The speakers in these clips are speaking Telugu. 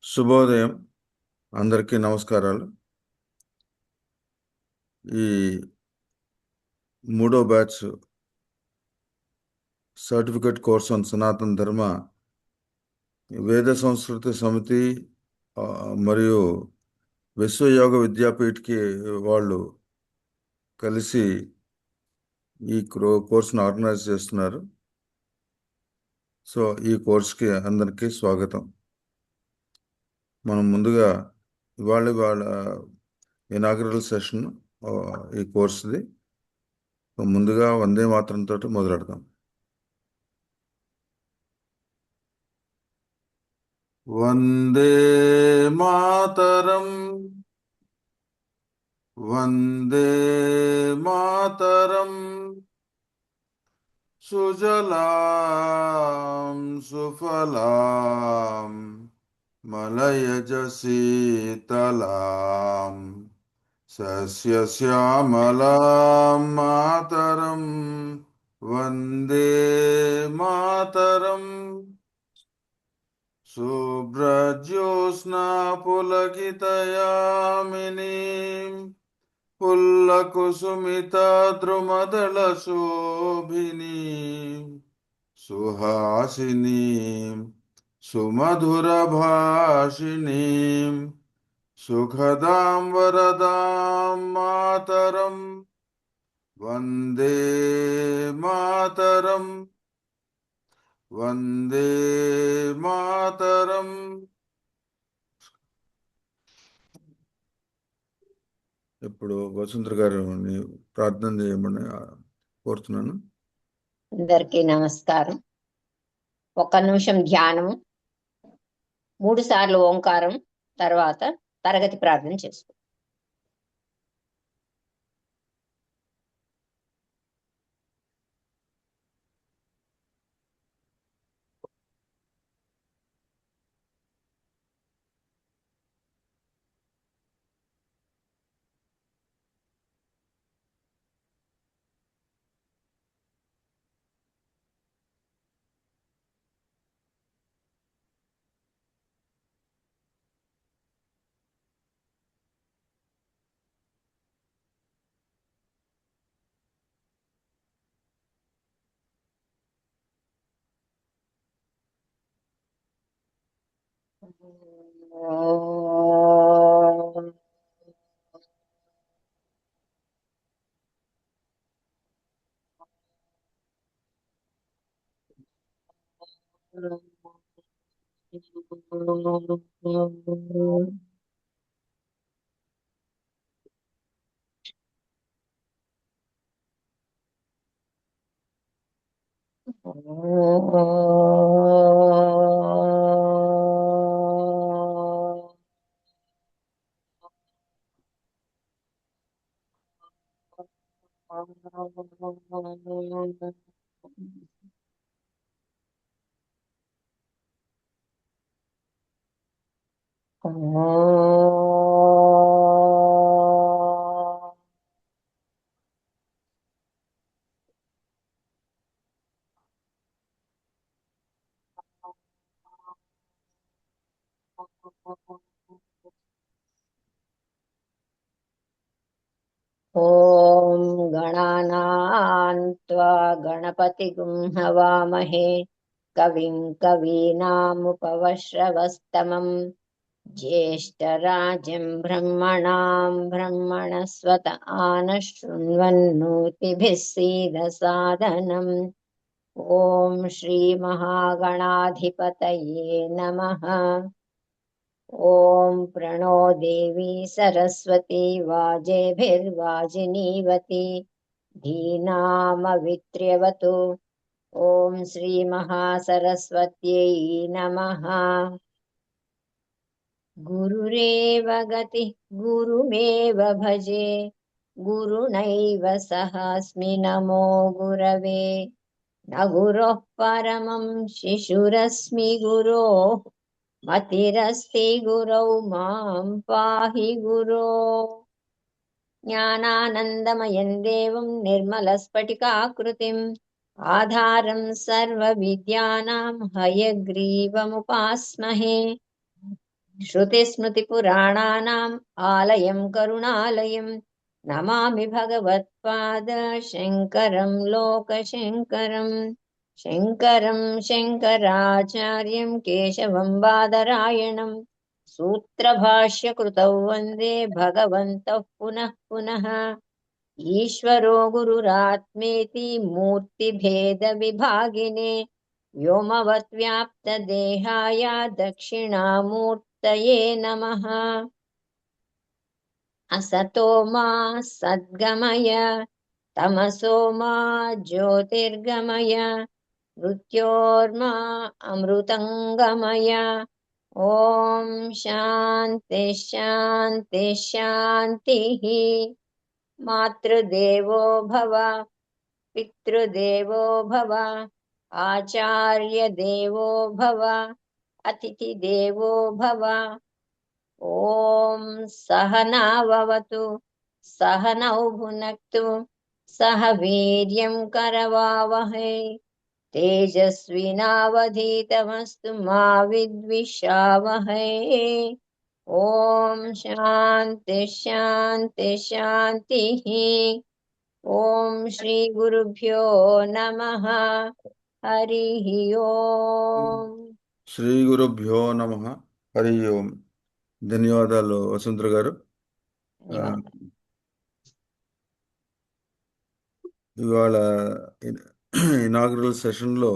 శుభోదయం, అందరికీ నమస్కారాలు. ఈ మూడో బ్యాచ్ సర్టిఫికెట్ కోర్స్ ఆన్ సనాతన ధర్మ వేద సంస్కృతి సమితి మరియు విశ్వయోగ విద్యాపీఠకి వాళ్ళు కలిసి ఈ కోర్సును ఆర్గనైజ్ చేస్తున్నారు. సో ఈ కోర్స్కి అందరికీ స్వాగతం. మనం ముందుగా వాళ్ళ ఇనాగరల్ సెషన్ ఈ కోర్సుది. ముందుగా వందే మాతరంతో మొదలెడదాం. వందే మాతరం, వందే మాతరం, సుజలాం సుఫలాం మలయజ శీతలాం సస్యశ్యామలాం మాతరం వందే మాతరం. శుభ్రజ్యోత్స్నా పులకితయామినీం పుల్లకుసుమితా ద్రుమదళశోభినీం సుహాసినీం సుమధురభాషిణీం సుఖదాం వరదాం మాతరం వందే మాతరం, వందే మాతరం. ఇప్పుడు వసుంధర గారు ప్రార్థన చేయమని కోరుతున్నాను. అందరికీ నమస్కారం. 1 నిమిషం ధ్యానము, 3 సార్లు ఓంకారం, తర్వాత తరగతి ప్రార్థన చేసుకో. ఓం గణానాం త్వా గణపతిగుం హవామహే కవిం కవీనాముపవశ్రవస్తమం జ్యేష్ఠరాజం బ్రహ్మణాం బ్రహ్మణస్వత ఆనశృణ్వన్నోతిభిः सीदसादनम्. ఓం శ్రీ మహాగణాధిపతయే నమః. ఓం ప్రణో దేవి సరస్వతి వాజేభిర్వాజినీవతి ధీనామవిత్ర్యవతు. ఓం శ్రీ మహాసరస్వత్యై నమః. గురురేవ గతి గురుమేవ భజే గురునైవ సహాస్మి నమో గురవే. న గురోః పరమం శిశురస్మి గురోః మతిరస్తి గురౌ మాం పాహి గురో. జ్ఞానానందమయం దేవం నిర్మలస్ఫటికాకృతిం आधारं सर्वविद्यानां हयग्रीवमुपास्महे श्रुतिस्मृतिपुराणानाम् आलयं करुणालयं नमामि भगवत्पाद शङ्करं लोकशङ्करम् शङ्करं शङ्कराचार्यं केशवं बादरायणं सूत्रभाष्यकृतौ वन्दे भगवन्तः पुनः पुनः ईश्वरो गुरुरात्मेति मूर्तिभेदविभागिने व्योमवद्व्याप्तदेहाय दक्षिणामूर्तये नमः असतो मा सद्गमय तमसो मा ज्योतिर्गमय मृत्योर्मा अमृतङ्गमय ॐ शान्ति शान्ति शान्तिः मातृदेवो भव पितृदेवो भव आचार्यदेवो भव अतिथिदेवो भव ॐ सहनाववतु सहनौ भुनक्तु सह वीर्यं करवावहै तेजस्विनावधीतमस्तु मा विद्विषावहै ॐ शान्ति शान्ति शान्तिः ॐ श्रीगुरुभ्यो नमः हरिः ओम् శ్రీ గురుభ్యో నమః హరి ఓం. ధన్యవాదాలు వసుంధర గారు. ఇవాళ ఇనాగ్రల్ సెషన్లో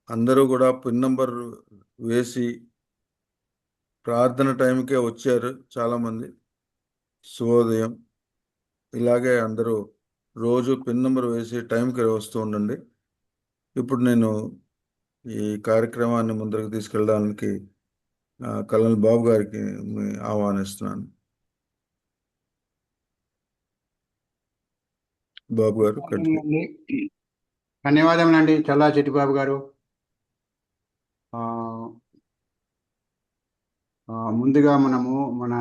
అందరూ కూడా పిన్ నంబర్ వేసి ప్రార్థన టైంకే వచ్చారు చాలామంది. శుభోదయం. ఇలాగే అందరూ రోజు పిన్ నంబర్ వేసి టైంకి వస్తూ ఉండండి. ఇప్పుడు నేను ఈ కార్యక్రమాన్ని ముందరకు తీసుకెళ్ళడానికి కల్నల్ బాబు గారికి ఆహ్వానిస్తున్నాను. బాబు గారు ధన్యవాదములండి చల్లా చిట్టిబాబు గారు. ముందుగా మనము మన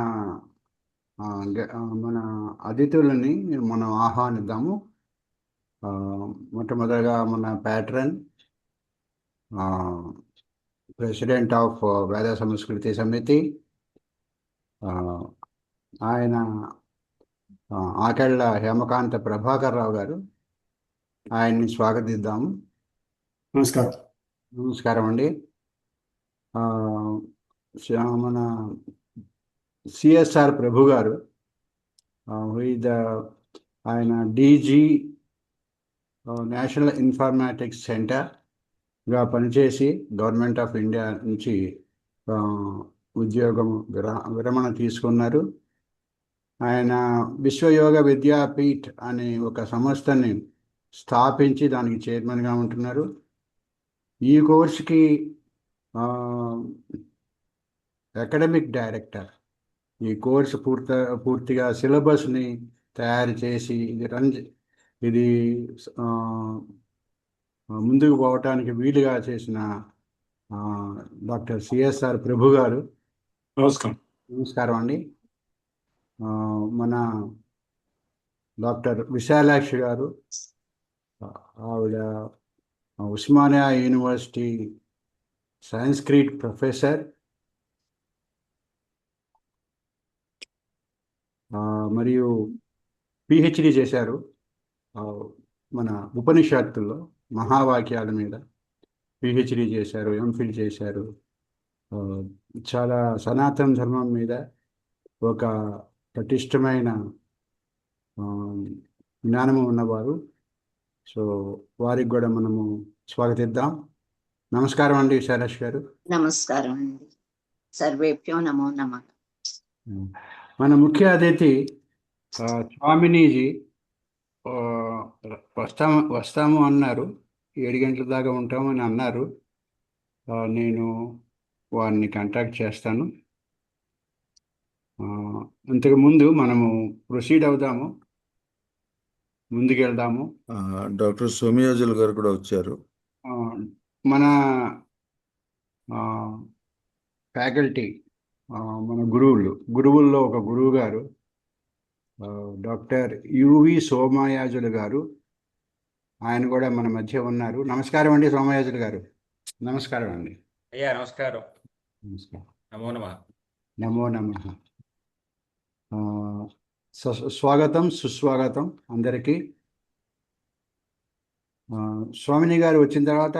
మన అతిథులని మనం ఆహ్వానిద్దాము. మొట్టమొదటిగా మన ప్యాట్రన్ ప్రెసిడెంట్ ఆఫ్ వేద సంస్కృతి సమితి ఆయన ఆకెళ్ళ హేమకాంత ప్రభాకర్ రావు గారు, ఆయన్ని స్వాగతిద్దాము. నమస్కారం. నమస్కారం అండి. మన సిఎస్ఆర్ ప్రభు గారు, ఆయన డీజీ నేషనల్ ఇన్ఫర్మాటిక్స్ సెంటర్గా పనిచేసి గవర్నమెంట్ ఆఫ్ ఇండియా నుంచి ఉద్యోగం విరమణ తీసుకున్నారు. ఆయన విశ్వయోగ విద్యాపీఠ్ అనే ఒక సంస్థని స్థాపించి దానికి చైర్మన్గా ఉంటున్నారు. ఈ కోర్సుకి అకాడమిక్ డైరెక్టర్. ఈ కోర్సు పూర్తిగా సిలబస్ని తయారు చేసి ఇది ముందుకు పోవటానికి వీలుగా చేసిన డాక్టర్ సిఎస్ఆర్ ప్రభు గారు. నమస్కారం. నమస్కారం అండి. మన డాక్టర్ విశాలాక్షి గారు, ఆవిడ ఉస్మానియా యూనివర్సిటీ సంస్క్రిట్ ప్రొఫెసర్, మరియు పిహెచ్డి చేశారు మన ఉపనిషత్తుల్లో మహావాక్యాల మీద పిహెచ్డి చేశారు, ఎంఫిల్ చేశారు. చాలా సనాతన ధర్మం మీద ఒక పటిష్టమైన జ్ఞానము ఉన్నవారు. సో వారికి కూడా మనము స్వాగతిద్దాం. నమస్కారం అండి శైలేష్ గారు. నమస్కారం అండి. సర్వేభ్యో నమో నమః. మన ముఖ్య అతిథి స్వామినీజీ వస్తాము అన్నారు. 7 గంటల దాకా ఉంటామని అన్నారు. నేను వారిని కాంటాక్ట్ చేస్తాను. అంతకుముందు మనము ప్రొసీడ్ అవుదాము, ముందుకెళ్దాము. డాక్టర్ సోమయాజుల్ గారు కూడా వచ్చారు. మన ఫ్యాకల్టీ, మన గురువుల్లో ఒక గురువు గారు డాక్టర్ యువి సోమయాజులు గారు. ఆయన కూడా మన మధ్య ఉన్నారు. నమస్కారం అండి సోమయాజులు గారు. నమస్కారం అండి. అయ్యా నమస్కారం. నమస్కారం. నమో నమః. నమో నమః. స్వాగతం సుస్వాగతం అందరికీ. స్వామిని గారు వచ్చిన తర్వాత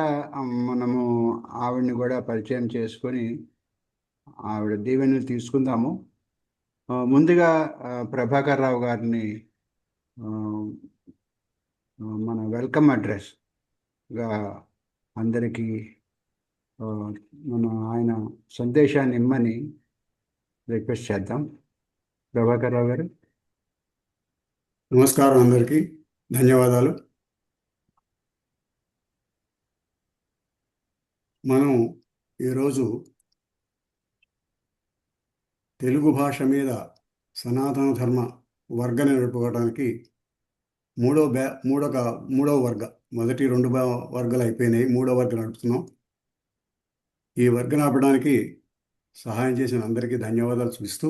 మనము ఆవిడని కూడా పరిచయం చేసుకొని ఆవిడ దీవెనలు తీసుకుందాము. ముందుగా ప్రభాకర్ రావు గారిని మన వెల్కమ్ అడ్రస్గా అందరికీ మన ఆయన సందేశాన్ని ఇమ్మని రిక్వెస్ట్ చేద్దాం. ప్రభాకర్ రావు గారు. నమస్కారం, అందరికీ ధన్యవాదాలు. మనం ఈరోజు తెలుగు భాష మీద సనాతన ధర్మ వర్గాన్ని నడుపుకోవడానికి మూడవ వర్గ, మొదటి 2 వర్గాలు అయిపోయినాయి, 3వ వర్గం నడుపుతున్నాం. ఈ వర్గం నడపడానికి సహాయం చేసిన అందరికీ ధన్యవాదాలు చూపిస్తూ,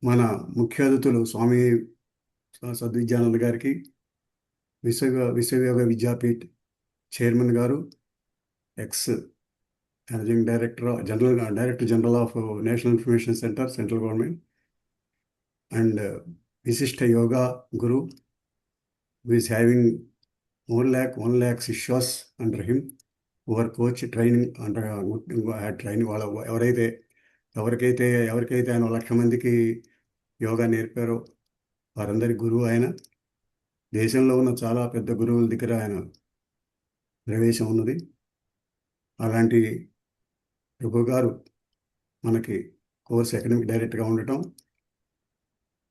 మన ముఖ్య అతిథులు స్వామి సద్విద్యానంద గారికి, విశ్వయోగ విద్యాపీఠ్ చైర్మన్ గారు, ex managing director general of national information centre, central government, and విశిష్ట yoga guru who is having 1 lakh శిష్యాస్ under him, over coach training under training. వాళ్ళ ఎవరికైతే ఆయన 1,00,000 మందికి యోగా నేర్పారో వారందరి గురువు ఆయన. దేశంలో ఉన్న చాలా పెద్ద గురువుల దగ్గర ఆయన ప్రవేశం ఉన్నది. అలాంటి ప్రభు గారు మనకి కోర్స్ అకాడమిక్ డైరెక్టర్గా ఉండటం,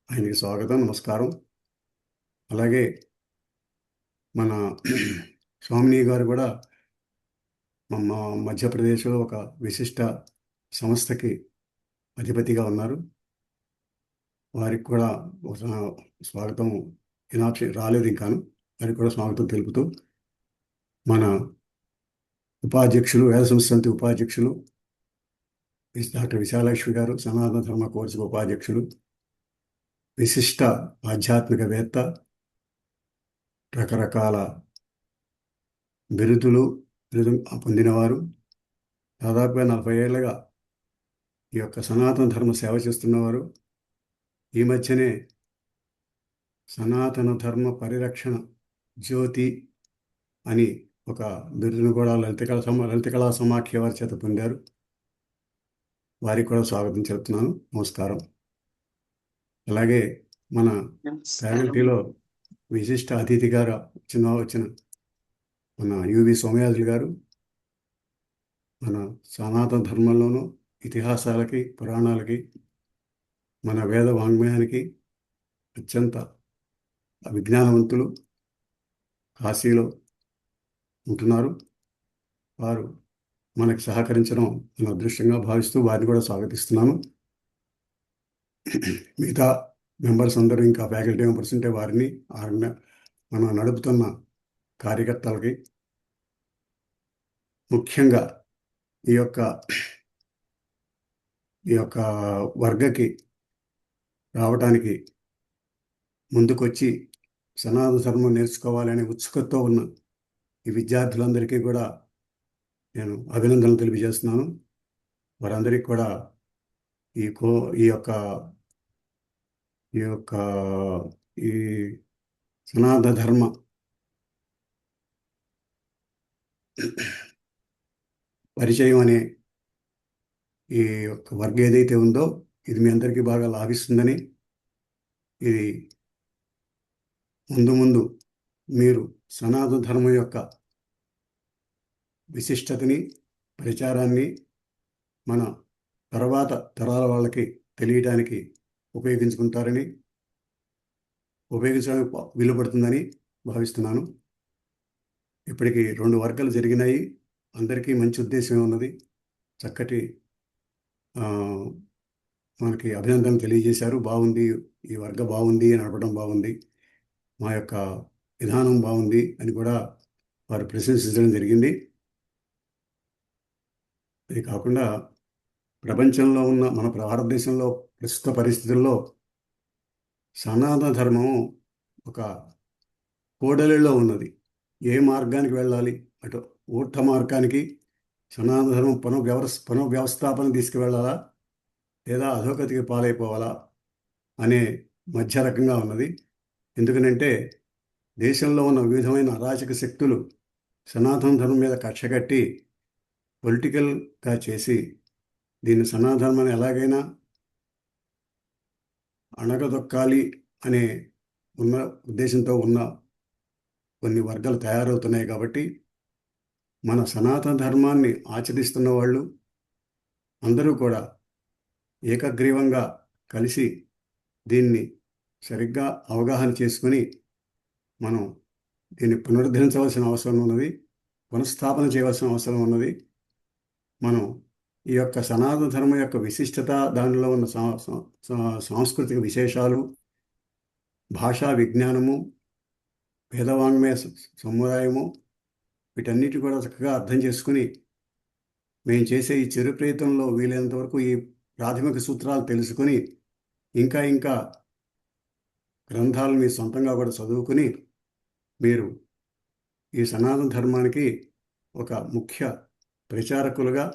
ఆయనకి స్వాగతం, నమస్కారం. అలాగే మన స్వామిని గారు కూడా మా మధ్యప్రదేశ్లో ఒక విశిష్ట సంస్థకి అధిపతిగా ఉన్నారు. వారికి కూడా స్వాగతం. రాలేదు ఇంకాను, వారికి కూడా స్వాగతం తెలుపుతూ, మన ఉపాధ్యక్షులు, వేద సంస్థ ఉపాధ్యక్షులు డాక్టర్ విశాలక్ష్మి గారు, సనాతన ధర్మ కోర్సుకు ఉపాధ్యక్షులు, విశిష్ట ఆధ్యాత్మికవేత్త, రకరకాల బిరుదు పొందినవారు, దాదాపుగా 40 ఏళ్ళగా ఈ యొక్క సనాతన ధర్మ సేవ చేస్తున్నవారు. ఈ మధ్యనే సనాతన ధర్మ పరిరక్షణ జ్యోతి అని ఒక బిరుదును కూడా లలిత కళా సమాఖ్య వారి చేత పొందారు. వారికి కూడా స్వాగతం చెప్తున్నాను, నమస్కారం. అలాగే మన ఫ్యాకల్టీలో విశిష్ట అతిథిగా వచ్చిన మన యువి సోమయాజులు గారు, మన సనాతన ధర్మంలోనూ ఇతిహాసాలకి, పురాణాలకి, మన వేద వాంగ్మయానికి అత్యంత విజ్ఞానవంతులు, కాశీలో ఉంటున్నారు. వారు మనకి సహకరించడం మన అదృష్టంగా భావిస్తూ వారిని కూడా స్వాగతిస్తున్నాను. మిగతా మెంబర్స్ అందరూ, ఇంకా ఫ్యాకల్టీ మెంబర్స్ ఉంటే వారిని, మనం నడుపుతున్న కార్యకర్తలకి, ముఖ్యంగా ఈ యొక్క వర్గకి రావడానికి ముందుకొచ్చి సనాతన ధర్మం నేర్చుకోవాలనే ఉత్సుకతతో ఉన్న ఈ విద్యార్థులందరికీ కూడా నేను అభినందనలు తెలియజేస్తున్నాను. వారందరికీ కూడా ఈ సనాతన ధర్మ పరిచయం అనే ఈ యొక్క వర్గం ఏదైతే ఉందో ఇది మీ అందరికీ బాగా లాభిస్తుందని, ఇది ముందు మీరు సనాతన ధర్మం యొక్క విశిష్టతని, ప్రచారాన్ని మన తర్వాత తరాల వాళ్ళకి తెలియడానికి ఉపయోగించడానికి వీలుపడుతుందని భావిస్తున్నాను. ఇప్పటికి 2 వర్గాలు జరిగినాయి. అందరికీ మంచి ఉద్దేశమే ఉన్నది. చక్కటి మనకి అభినందనలు తెలియజేశారు. బాగుంది, ఈ వర్గం బాగుంది, నడపడం బాగుంది, మా యొక్క విధానం బాగుంది అని కూడా వారు ప్రశంసించడం జరిగింది. అది కాకుండా ప్రపంచంలో ఉన్న మన భారతదేశంలో ప్రస్తుత పరిస్థితుల్లో సనాతన ధర్మం ఒక కూడలిలో ఉన్నది. ఏ మార్గానికి వెళ్ళాలి, అటు ఊర్ధ మార్గానికి సనాతన ధర్మం పునఃవ్యవస్థాపన తీసుకువెళ్ళాలా, లేదా అధోగతికి పాలైపోవాలా అనే మధ్య రకంగా ఉన్నది. ఎందుకనంటే దేశంలో ఉన్న వివిధమైన అరాచక శక్తులు సనాతన ధర్మం మీద కక్ష కట్టి పొలిటికల్గా చేసి దీన్ని సనాతన ధర్మాన్ని ఎలాగైనా అణగదొక్కాలి అనే ఉన్న ఉద్దేశంతో ఉన్న కొన్ని వర్గాలు తయారవుతున్నాయి. కాబట్టి మన సనాతన ధర్మాన్ని ఆచరిస్తున్న వాళ్ళు అందరూ కూడా ఏకగ్రీవంగా కలిసి దీన్ని సరిగ్గా అవగాహన చేసుకొని మనం దీన్ని పునరుద్ధరించవలసిన అవసరం ఉన్నది, పునఃస్థాపన చేయవలసిన అవసరం ఉన్నది. మనం ఈ యొక్క సనాతన ధర్మం యొక్క విశిష్టత, దానిలో ఉన్న సాంస్కృతిక విశేషాలు, భాషా విజ్ఞానము, వేదవాంగ్మయ సముదాయము, వీటన్నిటి కూడా చక్కగా అర్థం చేసుకుని మేము చేసే ఈ చిరు ప్రయత్నంలో వీలైనంత వరకు ఈ ప్రాథమిక సూత్రాలు తెలుసుకుని ఇంకా ఇంకా గ్రంథాలు మీ సొంతంగా కూడా చదువుకుని మీరు ఈ సనాతన ధర్మానికి ఒక ముఖ్య ప్రచారకులుగా,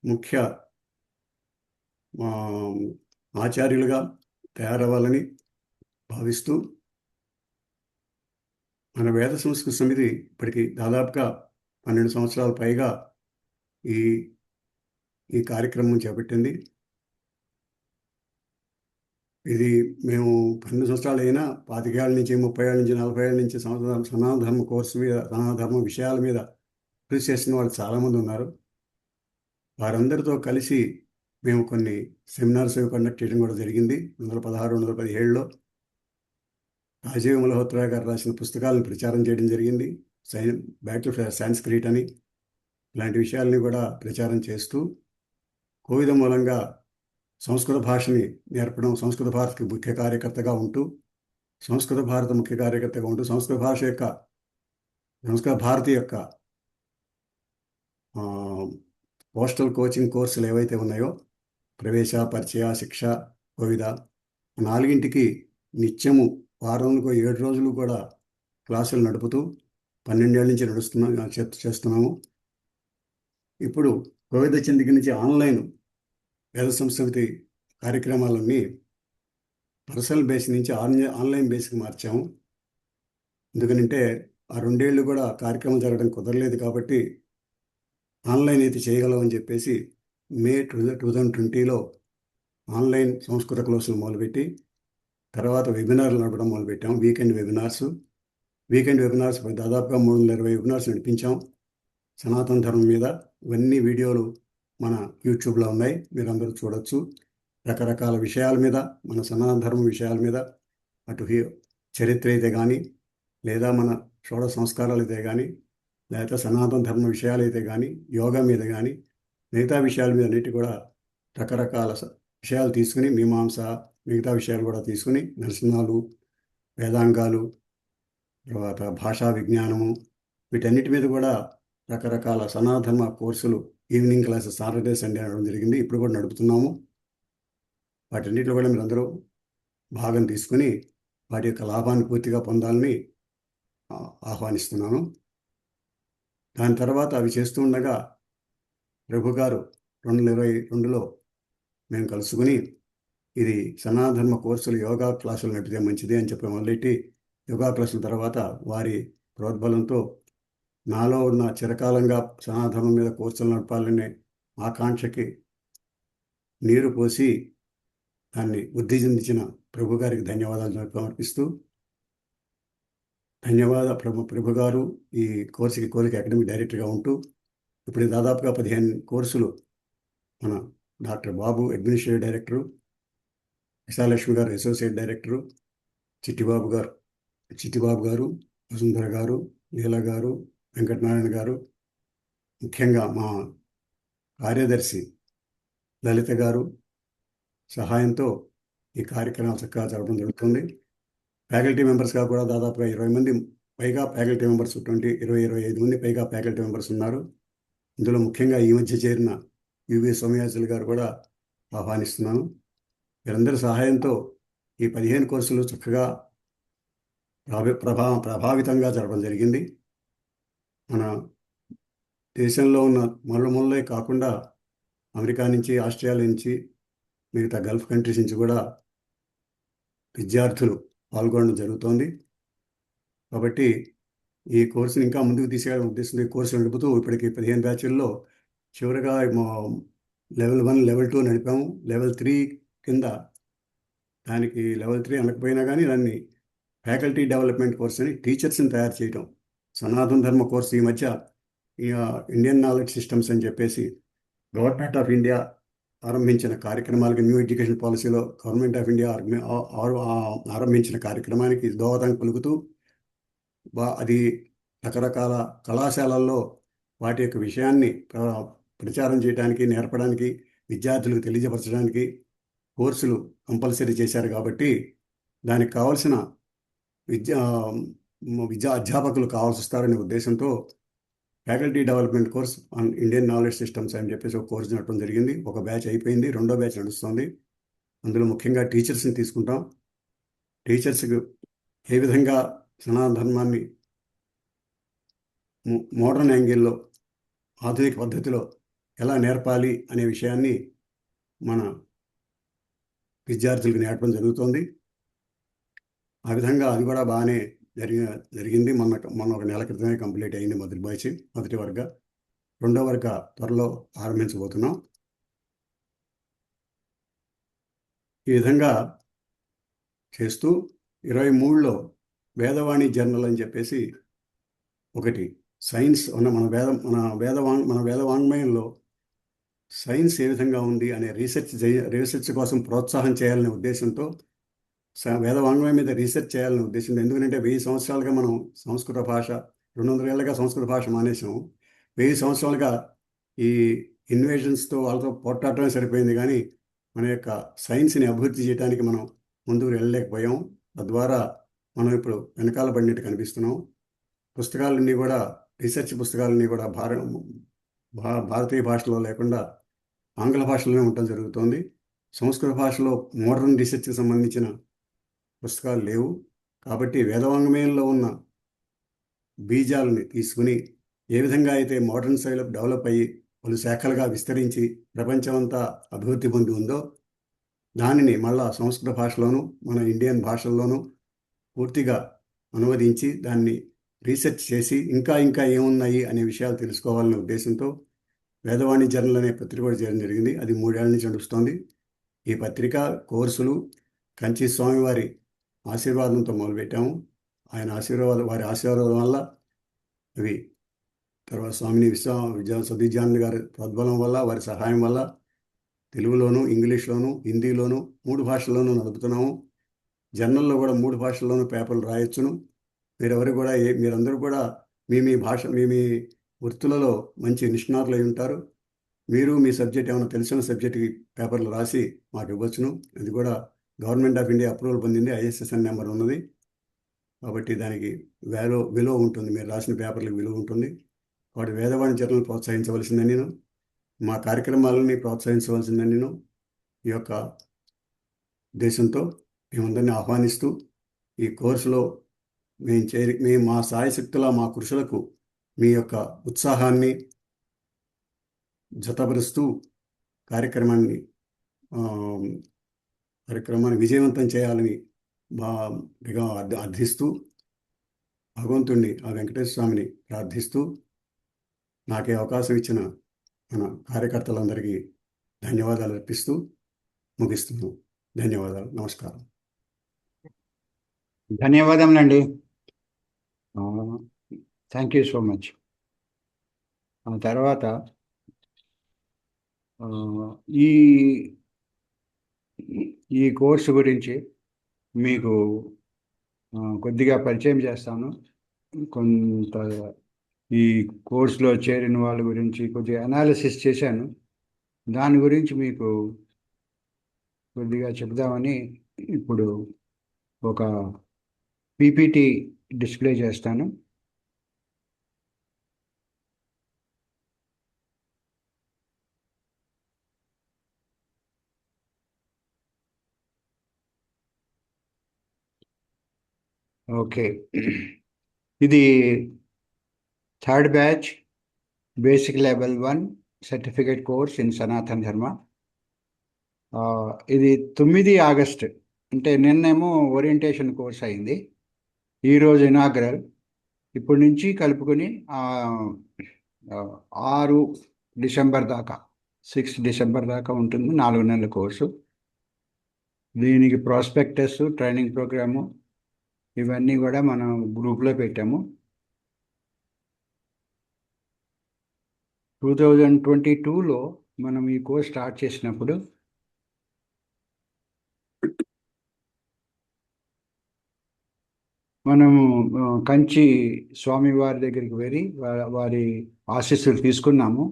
ముఖ్య ఆచార్యులుగా తయారవ్వాలని భావిస్తూ, మన వేద సంస్కృతి సమితి ఇప్పటికి దాదాపుగా 12 సంవత్సరాల పైగా ఈ కార్యక్రమం చేపట్టింది. ఇది మేము 12 సంవత్సరాలు అయినా 25 ఏళ్ళ నుంచి, 30 ఏళ్ళ నుంచి, 40 ఏళ్ళ నుంచి సనాతన ధర్మ కోర్సు మీద, సనాతన ధర్మ విషయాల మీద కృషి చేసిన వాళ్ళు చాలామంది ఉన్నారు. వారందరితో కలిసి మేము కొన్ని సెమినార్స్ కండక్ట్ చేయడం కూడా జరిగింది. 2016, 2017లో రాజీవ్ మల్హోత్రా గారు రాసిన పుస్తకాలను ప్రచారం చేయడం జరిగింది. బ్యాటిల్ ఫర్ సాంస్క్రిట్ అని ఇలాంటి విషయాల్ని కూడా ప్రచారం చేస్తూ, కోవిద మూలంగా సంస్కృత భాషని నేర్పడం, సంస్కృత భారత్కి ముఖ్య కార్యకర్తగా ఉంటూ, సంస్కృత భారతి యొక్క పోస్టల్ కోచింగ్ కోర్సులు ఏవైతే ఉన్నాయో, ప్రవేశ, పరిచయ, శిక్ష, కోవిద, 4ంటికి నిత్యము వారంలో 7 రోజులు కూడా క్లాసులు నడుపుతూ 12 ఏళ్ళ నుంచి చేస్తున్నాము. ఇప్పుడు కోవిద వచ్చిన దగ్గర నుంచి ఆన్లైన్ వేద సంస్కృతి కార్యక్రమాలన్నీ పర్సనల్ బేస్ నుంచి ఆన్లైన్ బేస్కి మార్చాము. ఎందుకంటే ఆ 2 ఏళ్ళు కూడా కార్యక్రమం జరగడం కుదరలేదు. కాబట్టి ఆన్లైన్ అయితే చేయగలమని చెప్పేసి మే 2020లో ఆన్లైన్ సంస్కృత క్లాసులు మొదలుపెట్టి, తర్వాత వెబినార్లు నడపడం మొదలుపెట్టాం. వీకెండ్ వెబినార్స్ దాదాపుగా 320 వెబినార్స్ నడిపించాం సనాతన ధర్మం మీద. ఇవన్నీ వీడియోలు మన యూట్యూబ్లో ఉన్నాయి, మీరు అందరూ చూడొచ్చు. రకరకాల విషయాల మీద, మన సనాతన ధర్మ విషయాల మీద, అటు చరిత్ర అయితే కానీ, లేదా మన షోడశ సంస్కారాలు అయితే కానీ, లేకపోతే సనాతన ధర్మ విషయాలు అయితే కానీ, యోగా మీద కానీ, మిగతా విషయాల మీద అన్నిటి కూడా రకరకాల విషయాలు తీసుకుని, మీమాంస, మిగతా విషయాలు కూడా తీసుకుని, దర్శనాలు, వేదాంగాలు, తర్వాత భాషా విజ్ఞానము, వీటన్నిటి మీద కూడా రకరకాల సనాతన ధర్మ కోర్సులు, ఈవినింగ్ క్లాసెస్ సాటర్డే, సండే నడవడం జరిగింది. ఇప్పుడు కూడా నడుపుతున్నాము. వాటన్నిటిలో కూడా మీరు అందరూ భాగం తీసుకుని వాటి యొక్క లాభాన్ని పూర్తిగా పొందాలని ఆహ్వానిస్తున్నాను. దాని తర్వాత అవి చేస్తూ ఉండగా ప్రభు గారు 2022లో మేము కలుసుకుని, ఇది సనాతన ధర్మ కోర్సులు, యోగా క్లాసులు నడిపితే మంచిది అని చెప్పి మొదలెట్టి, యోగా క్లాసుల తర్వాత వారి ప్రోద్బలంతో నాలో ఉన్న చిరకాలంగా సనాతన ధర్మం మీద కోర్సులు నడపాలనే ఆకాంక్షకి నీరు పోసి దాన్ని వృద్ధి చెందించిన ప్రభు గారికి ధన్యవాదాలు సమర్పిస్తూ, ప్రభు గారు ఈ కోర్సుకి అకాడమిక్ డైరెక్టర్గా ఉంటూ ఇప్పుడు దాదాపుగా 15 కోర్సులు మన డాక్టర్ బాబు అడ్మినిస్ట్రేటివ్ డైరెక్టరు, విశాలక్ష్మి గారు అసోసియేట్ డైరెక్టరు, చిట్టిబాబు గారు, వసుంధర గారు, లీలా గారు, వెంకటనారాయణ గారు, ముఖ్యంగా మా కార్యదర్శి లలిత గారు సహాయంతో ఈ కార్యక్రమాలు చక్కగా జరపడం జరుగుతుంది. ఫ్యాకల్టీ మెంబర్స్గా కూడా దాదాపుగా 20 మంది పైగా ఫ్యాకల్టీ మెంబర్స్, 25 మంది పైగా ఫ్యాకల్టీ మెంబర్స్ ఉన్నారు. ఇందులో ముఖ్యంగా ఈ మధ్య చేరిన యువి సోమయాజులు గారు కూడా ఆహ్వానిస్తున్నాను. వీరందరి సహాయంతో ఈ 15 కోర్సులు చక్కగా ప్రభావితంగా జరగడం జరిగింది. మన దేశంలో ఉన్న మళ్ళీ కాకుండా అమెరికా నుంచి, ఆస్ట్రేలియా నుంచి, మిగతా గల్ఫ్ కంట్రీస్ నుంచి కూడా విద్యార్థులు పాల్గొనడం జరుగుతోంది. కాబట్టి ఈ కోర్సుని ఇంకా ముందుకు తీసుకెళ్ళడం ఉద్దేశంతో ఈ కోర్సు నడుపుతూ ఇప్పటికి 15 బ్యాచుల్లో చివరిగా లెవెల్ 1, లెవెల్ 2 నడిపాము. లెవెల్ 3 కింద దానికి లెవెల్ 3 అనకపోయినా కానీ దాన్ని ఫ్యాకల్టీ డెవలప్మెంట్ కోర్స్ అని టీచర్స్ని తయారు చేయటం. సనాతన ధర్మ కోర్సు ఈ మధ్య ఈ ఇండియన్ నాలెడ్జ్ సిస్టమ్స్ అని చెప్పేసి గవర్నమెంట్ ఆఫ్ ఇండియా ఆరంభించిన కార్యక్రమాలకి, న్యూ ఎడ్యుకేషన్ పాలసీలో గవర్నమెంట్ ఆఫ్ ఇండియా ఆరంభించిన కార్యక్రమానికి దోహదం పలుకుతూ అది రకరకాల కళాశాలల్లో వాటి యొక్క విషయాన్ని ప్రచారం చేయడానికి, నేర్పడానికి, విద్యార్థులకు తెలియజపరచడానికి కోర్సులు కంపల్సరీ చేశారు. కాబట్టి దానికి కావాల్సిన అధ్యాపకులు కావాల్సి వస్తారనే ఉద్దేశంతో faculty development course on Indian knowledge systems అని చెప్పేసి ఒక కోర్సు నడపడం జరిగింది. ఒక బ్యాచ్ అయిపోయింది, రెండో బ్యాచ్ నడుస్తుంది. అందులో ముఖ్యంగా టీచర్స్ని తీసుకుంటాం. టీచర్స్కి ఏ విధంగా సనాతన ధర్మాన్ని మోడర్న్ యాంగిల్లో, ఆధునిక పద్ధతిలో ఎలా నేర్పాలి అనే విషయాన్ని మన విద్యార్థులకు నేర్పడం జరుగుతోంది. ఆ విధంగా అది కూడా బాగానే జరిగింది. మొన్న ఒక నెల క్రితమే కంప్లీట్ అయింది మొదటి బ్యాచ్, మొదటి వర్గ. రెండో వర్గ త్వరలో ఆరంభించబోతున్నాం. ఈ విధంగా చేస్తూ 23లో వేదవాణి జర్నల్ అని చెప్పేసి ఒకటి సైన్స్ మన వేదవాంగ్మయంలో సైన్స్ ఏ విధంగా ఉంది అనే రీసెర్చ్ కోసం ప్రోత్సాహం చేయాలనే ఉద్దేశంతో, వేదవాంగ్మయం మీద రీసెర్చ్ చేయాలనే ఉద్దేశంతో. ఎందుకంటే 1000 సంవత్సరాలుగా మనం సంస్కృత భాష, 200 ఏళ్ళగా సంస్కృత భాష మానేసాం. 1000 సంవత్సరాలుగా ఈ ఇన్వేషన్స్తో వాళ్ళతో పోట్లాడటమే సరిపోయింది, కానీ మన యొక్క సైన్స్ని అభివృద్ధి చేయడానికి మనం ముందుకు వెళ్ళలేకపోయాం. తద్వారా మనం ఇప్పుడు వెనకాల పడినట్టు కనిపిస్తున్నాం. పుస్తకాలన్నీ కూడా, రీసెర్చ్ పుస్తకాలన్నీ కూడా భారతీయ భాషలో లేకుండా ఆంగ్ల భాషలోనే ఉండటం జరుగుతోంది. సంస్కృత భాషలో మోడర్న్ రీసెర్చ్కి సంబంధించిన పుస్తకాలు లేవు. కాబట్టి వేదవాంగ్మయంలో ఉన్న బీజాలని తీసుకుని ఏ విధంగా అయితే మోడర్న్ స్టైల్ డెవలప్ అయ్యి పలు శాఖలుగా విస్తరించి ప్రపంచమంతా అభివృద్ధి పొంది ఉందో, దానిని మళ్ళా సంస్కృత భాషలోను, మన ఇండియన్ భాషల్లోనూ పూర్తిగా అనువదించి దాన్ని రీసెర్చ్ చేసి ఇంకా ఏమున్నాయి అనే విషయాలు తెలుసుకోవాలనే ఉద్దేశంతో వేదవాణి జర్నల్ అనే పత్రిక కూడా చేయడం జరిగింది. అది 3 ఏళ్ల నుంచి నడుస్తోంది. ఈ పత్రిక కోర్సులు కంచి స్వామివారి ఆశీర్వాదంతో మొదలుపెట్టాము. వారి ఆశీర్వాదం వల్ల అవి తర్వాత స్వామిని సతీజానంద గారి ప్రోద్బలం వల్ల, వారి సహాయం వల్ల తెలుగులోను, ఇంగ్లీష్లోను, హిందీలోను 3 భాషల్లోనూ నడుపుతున్నాము. జర్నల్లో కూడా 3 భాషల్లోనూ పేపర్లు రాయొచ్చును. మీరందరూ కూడా మీ భాష, మీ వృత్తులలో మంచి నిష్ణాతులై ఉంటారు. మీరు మీ సబ్జెక్ట్ ఏమైనా తెలిసిన సబ్జెక్ట్కి పేపర్లు రాసి మాకు ఇవ్వచ్చును. అది కూడా గవర్నమెంట్ ఆఫ్ ఇండియా అప్రూవల్ పొందింది, ISSN నెంబర్ ఉన్నది. కాబట్టి దానికి విలువ ఉంటుంది, మీరు రాసిన పేపర్లకు విలువ ఉంటుంది. వాటి వేదవాణి జర్నల్ ప్రోత్సహించవలసిందని నేను, మా కార్యక్రమాలని ప్రోత్సహించవలసిందని నేను ఈ యొక్క ఉద్దేశంతో మేమందరినీ ఆహ్వానిస్తూ ఈ కోర్సులో మేము మా సాయశక్తుల మా కృషులకు మీ యొక్క ఉత్సాహాన్ని జతపరుస్తూ కార్యక్రమాన్ని విజయవంతం చేయాలని అర్థిస్తూ భగవంతుణ్ణి, ఆ వెంకటేశ్వర స్వామిని ప్రార్థిస్తూ నాకే అవకాశం ఇచ్చిన మన కార్యకర్తలందరికీ ధన్యవాదాలు అర్పిస్తూ ముగిస్తున్నాను. ధన్యవాదాలు. నమస్కారం. ధన్యవాదములండి. Thank you so much. ఆ తర్వాత ఈ ఈ కోర్సు గురించి మీకు కొద్దిగా పరిచయం చేస్తాను. కొంత ఈ కోర్సులో చేరిన వాళ్ళ గురించి కొద్దిగా అనాలిసిస్ చేశాను. దాని గురించి మీకు కొద్దిగా చెప్దామని ఇప్పుడు ఒక PPT డిస్ప్లే చేస్తాను. ఓకే. ఇది third batch basic level 1 certificate course in Sanatan ధర్మ. ఇది 9 ఆగస్ట్, అంటే నిన్నేమో ఓరియంటేషన్ కోర్స్ అయింది, ఈరోజు ఇనాగ్రల్. ఇప్పటి నుంచి కలుపుకొని 6 డిసెంబర్ దాకా, 6 డిసెంబర్ దాకా ఉంటుంది, 4 నెలల కోర్సు. దీనికి ప్రాస్పెక్టస్, ట్రైనింగ్ ప్రోగ్రాము ఇవన్నీ కూడా మనం గ్రూప్లో పెట్టాము. 2022లో మనం ఈ కోర్స్ స్టార్ట్ చేసినప్పుడు మనము కంచి స్వామివారి దగ్గరికి వెళ్ళి వారి ఆశీస్సులు తీసుకున్నాము.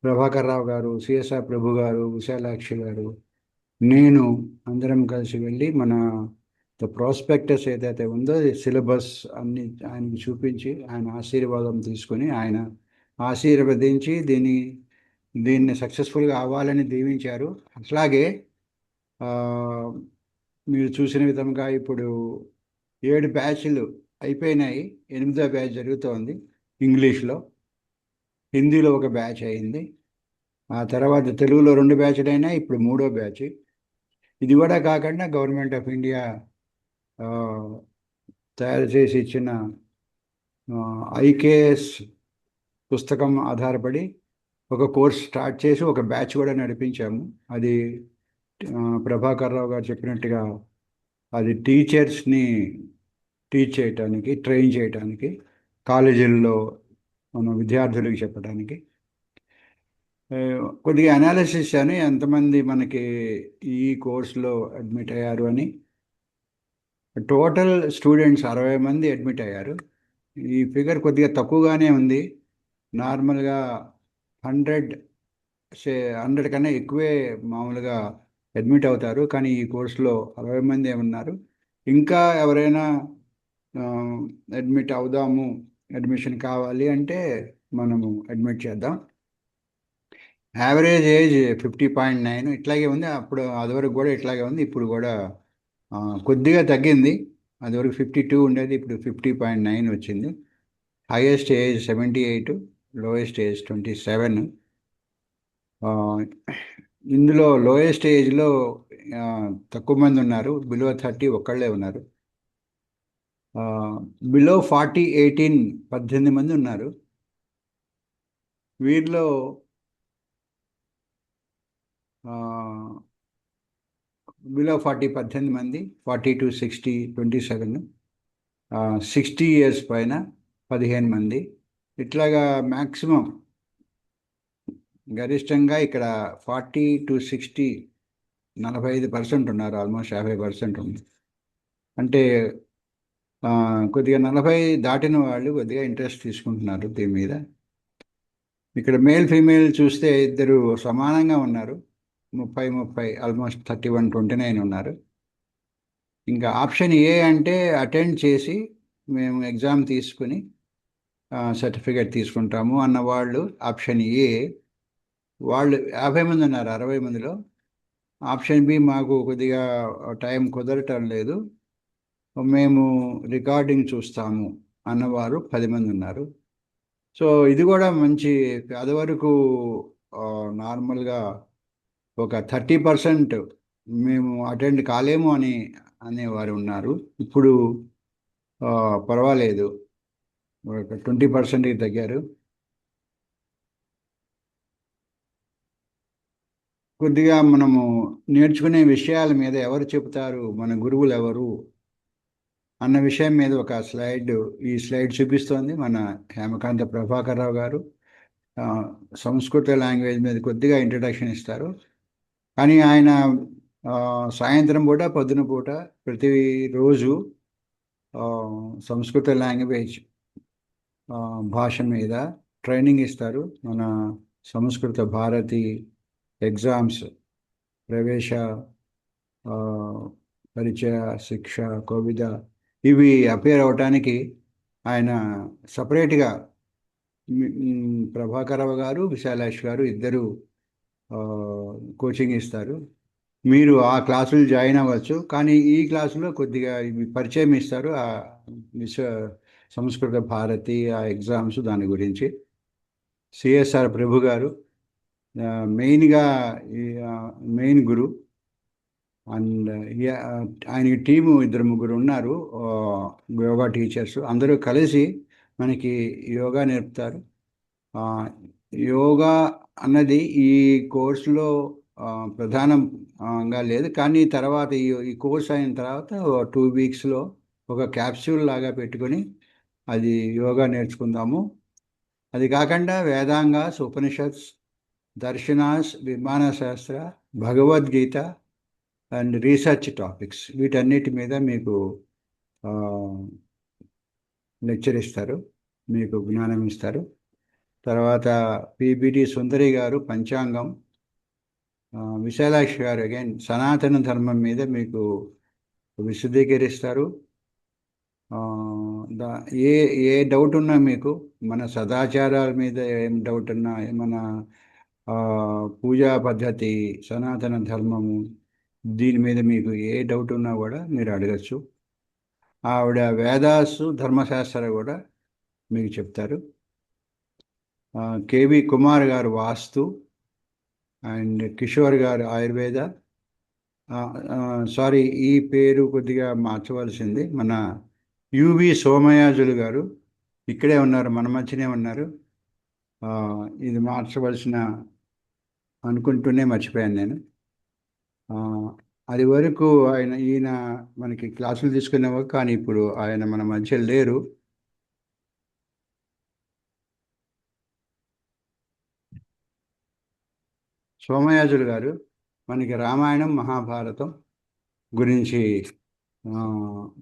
ప్రభాకర్ రావు గారు, సిఎస్ఆర్ ప్రభు గారు, విశాలాక్షి గారు, నేను అందరం కలిసి వెళ్ళి మన ప్రాస్పెక్టస్ ఏదైతే ఉందో సిలబస్ అన్ని ఆయనకి చూపించి ఆయన ఆశీర్వాదం తీసుకొని, ఆయన ఆశీర్వదించి దీన్ని సక్సెస్ఫుల్గా అవ్వాలని దీవించారు. అట్లాగే మీరు చూసిన విధంగా ఇప్పుడు 7 బ్యాచ్లు అయిపోయినాయి, 8వ బ్యాచ్ జరుగుతోంది. ఇంగ్లీష్లో, హిందీలో ఒక బ్యాచ్ అయింది, ఆ తర్వాత తెలుగులో 2 బ్యాచ్లు అయినాయి, ఇప్పుడు 3వ బ్యాచ్. ఇది కూడా కాకుండా గవర్నమెంట్ ఆఫ్ ఇండియా తయారు చేసి ఇచ్చిన ఐకేఎస్ పుస్తకం ఆధారపడి ఒక కోర్స్ స్టార్ట్ చేసి ఒక బ్యాచ్ కూడా నడిపించాము. అది ప్రభాకర్ రావు గారు చెప్పినట్టుగా అది టీచర్స్ని టీచ్ చేయటానికి, ట్రైన్ చేయటానికి, కాలేజీల్లో మన విద్యార్థులకు చెప్పడానికి. కొద్దిగా అనాలిసిస్ అని ఎంతమంది మనకి ఈ కోర్సులో అడ్మిట్ అయ్యారు అని. టోటల్ స్టూడెంట్స్ 60 మంది అడ్మిట్ అయ్యారు. ఈ ఫిగర్ కొద్దిగా తక్కువగానే ఉంది. నార్మల్గా 100 కన్నా ఎక్కువే మామూలుగా అడ్మిట్ అవుతారు, కానీ ఈ కోర్సులో 60 మంది ఉన్నారు. ఇంకా ఎవరైనా అడ్మిట్ అవుదాము, అడ్మిషన్ కావాలి అంటే మనము అడ్మిట్ చేద్దాం. యావరేజ్ ఏజ్ 50.9 ఇట్లాగే ఉంది. అప్పుడు అదివరకు కూడా ఇట్లాగే ఉంది, ఇప్పుడు కూడా కొద్దిగా తగ్గింది. అదివరకు 52 ఉండేది, ఇప్పుడు 50.9 వచ్చింది. Highest age 78, lowest age 27. ఇందులో లోయెస్ట్ ఏజ్లో తక్కువ మంది ఉన్నారు, బిలో 30 ఒక్కళ్ళే ఉన్నారు. బిలో 40 18 మంది ఉన్నారు. వీరిలో బిలో 40 18 మంది, 40 to 60 27, 60 years పైన 15 మంది. ఇట్లాగా మ్యాక్సిమం గరిష్టంగా ఇక్కడ 40 to 60 45% ఉన్నారు, ఆల్మోస్ట్ 50% ఉంది. అంటే కొద్దిగా 40 దాటిన వాళ్ళు కొద్దిగా ఇంట్రెస్ట్ తీసుకుంటున్నారు దీని మీద. ఇక్కడ మేల్ ఫీమేల్ చూస్తే ఇద్దరు సమానంగా ఉన్నారు, 30 ఆల్మోస్ట్ 31 29 ఉన్నారు. ఇంకా ఆప్షన్ ఏ అంటే అటెండ్ చేసి మేము ఎగ్జామ్ తీసుకుని సర్టిఫికేట్ తీసుకుంటాము అన్న వాళ్ళు ఆప్షన్ ఏ. వాళ్ళు 50 మంది ఉన్నారు 60 మందిలో. ఆప్షన్ బి మాకు కొద్దిగా టైం కుదరటం లేదు, మేము రికార్డింగ్ చూస్తాము అన్నవారు 10 మంది ఉన్నారు. సో ఇది కూడా మంచి. అది వరకు నార్మల్గా ఒక 30% మేము అటెండ్ కాలేము అనేవారు ఉన్నారు. ఇప్పుడు పర్వాలేదు, ఒక 20%కి తగ్గారు. కొద్దిగా మనము నేర్చుకునే విషయాల మీద ఎవరు చెబుతారు, మన గురువులు ఎవరు అన్న విషయం మీద ఒక ఈ స్లైడ్ చూపిస్తోంది మన హేమకాంత ప్రభాకర్ రావు గారు. సంస్కృత లాంగ్వేజ్ మీద కొద్దిగా ఇంట్రడక్షన్ ఇస్తారు, కానీ ఆయన సాయంత్రం పూట పొద్దున పూట ప్రతిరోజు సంస్కృత లాంగ్వేజ్ భాష మీద ట్రైనింగ్ ఇస్తారు. మన సంస్కృత భారతి ఎగ్జామ్స్, ప్రవేశ, పరిచయ, శిక్ష, కోవిద ఇవి అపేర్ అవటానికి ఆయన సపరేట్గా ప్రభాకరరావు గారు, విశాలాక్షి గారు ఇద్దరు కోచింగ్ ఇస్తారు. మీరు ఆ క్లాసులు జాయిన్ అవ్వచ్చు. కానీ ఈ క్లాసులో కొద్దిగా ఇవి పరిచయం ఇస్తారు, ఆ విశ్వ సంస్కృత భారతి, ఆ ఎగ్జామ్స్ దాని గురించి. సిఎస్ఆర్ ప్రభు గారు మెయిన్గా ఈ మెయిన్ గురు. అండ్ ఆయనకి టీము 2-3 ఉన్నారు, యోగా టీచర్స్. అందరూ కలిసి మనకి యోగా నేర్పుతారు. ఆ, యోగా అన్నది ఈ కోర్సులో ప్రధానంగా లేదు, కానీ తర్వాత ఈ కోర్స్ అయిన తర్వాత 2 వీక్స్లో ఒక క్యాప్సూల్ లాగా పెట్టుకొని అది యోగా నేర్చుకుందాము. అది కాకుండా వేదాంగాస్, ఉపనిషత్స్, దర్శనాస్, విమాన శాస్త్ర, భగవద్గీత అండ్ రీసెర్చ్ టాపిక్స్, వీటన్నిటి మీద మీకు లెక్చర్ ఇస్తారు, మీకు జ్ఞానం ఇస్తారు. తర్వాత పిబిటి సుందరి గారు పంచాంగం, విశాలాక్షి గారు అగైన్ సనాతన ధర్మం మీద మీకు విశదీకరిస్తారు. ఆ, ఏ ఏ డౌట్ ఉన్నా మీకు, మన సదాచారాల మీద ఏం డౌట్ ఉన్నా, మన పూజా పద్ధతి, సనాతన ధర్మము, దీని మీద మీకు ఏ డౌట్ ఉన్నా కూడా మీరు అడగచ్చు. ఆవిడ వేదాసు, ధర్మశాస్త్ర కూడా మీకు చెప్తారు. కేవి కుమార్ గారు వాస్తు, అండ్ కిషోర్ గారు ఆయుర్వేద. సారీ, ఈ పేరు కొద్దిగా మార్చవలసింది. మన యువి సోమయాజులు గారు ఇక్కడే ఉన్నారు, మన మధ్యనే ఉన్నారు. ఇది మార్చవలసిన అనుకుంటూనే మర్చిపోయాను నేను. అది వరకు ఈయన మనకి క్లాసులు తీసుకునేవారు, కానీ ఇప్పుడు ఆయన మన మధ్య లేరు. సోమయాజులు గారు మనకి రామాయణం, మహాభారతం గురించి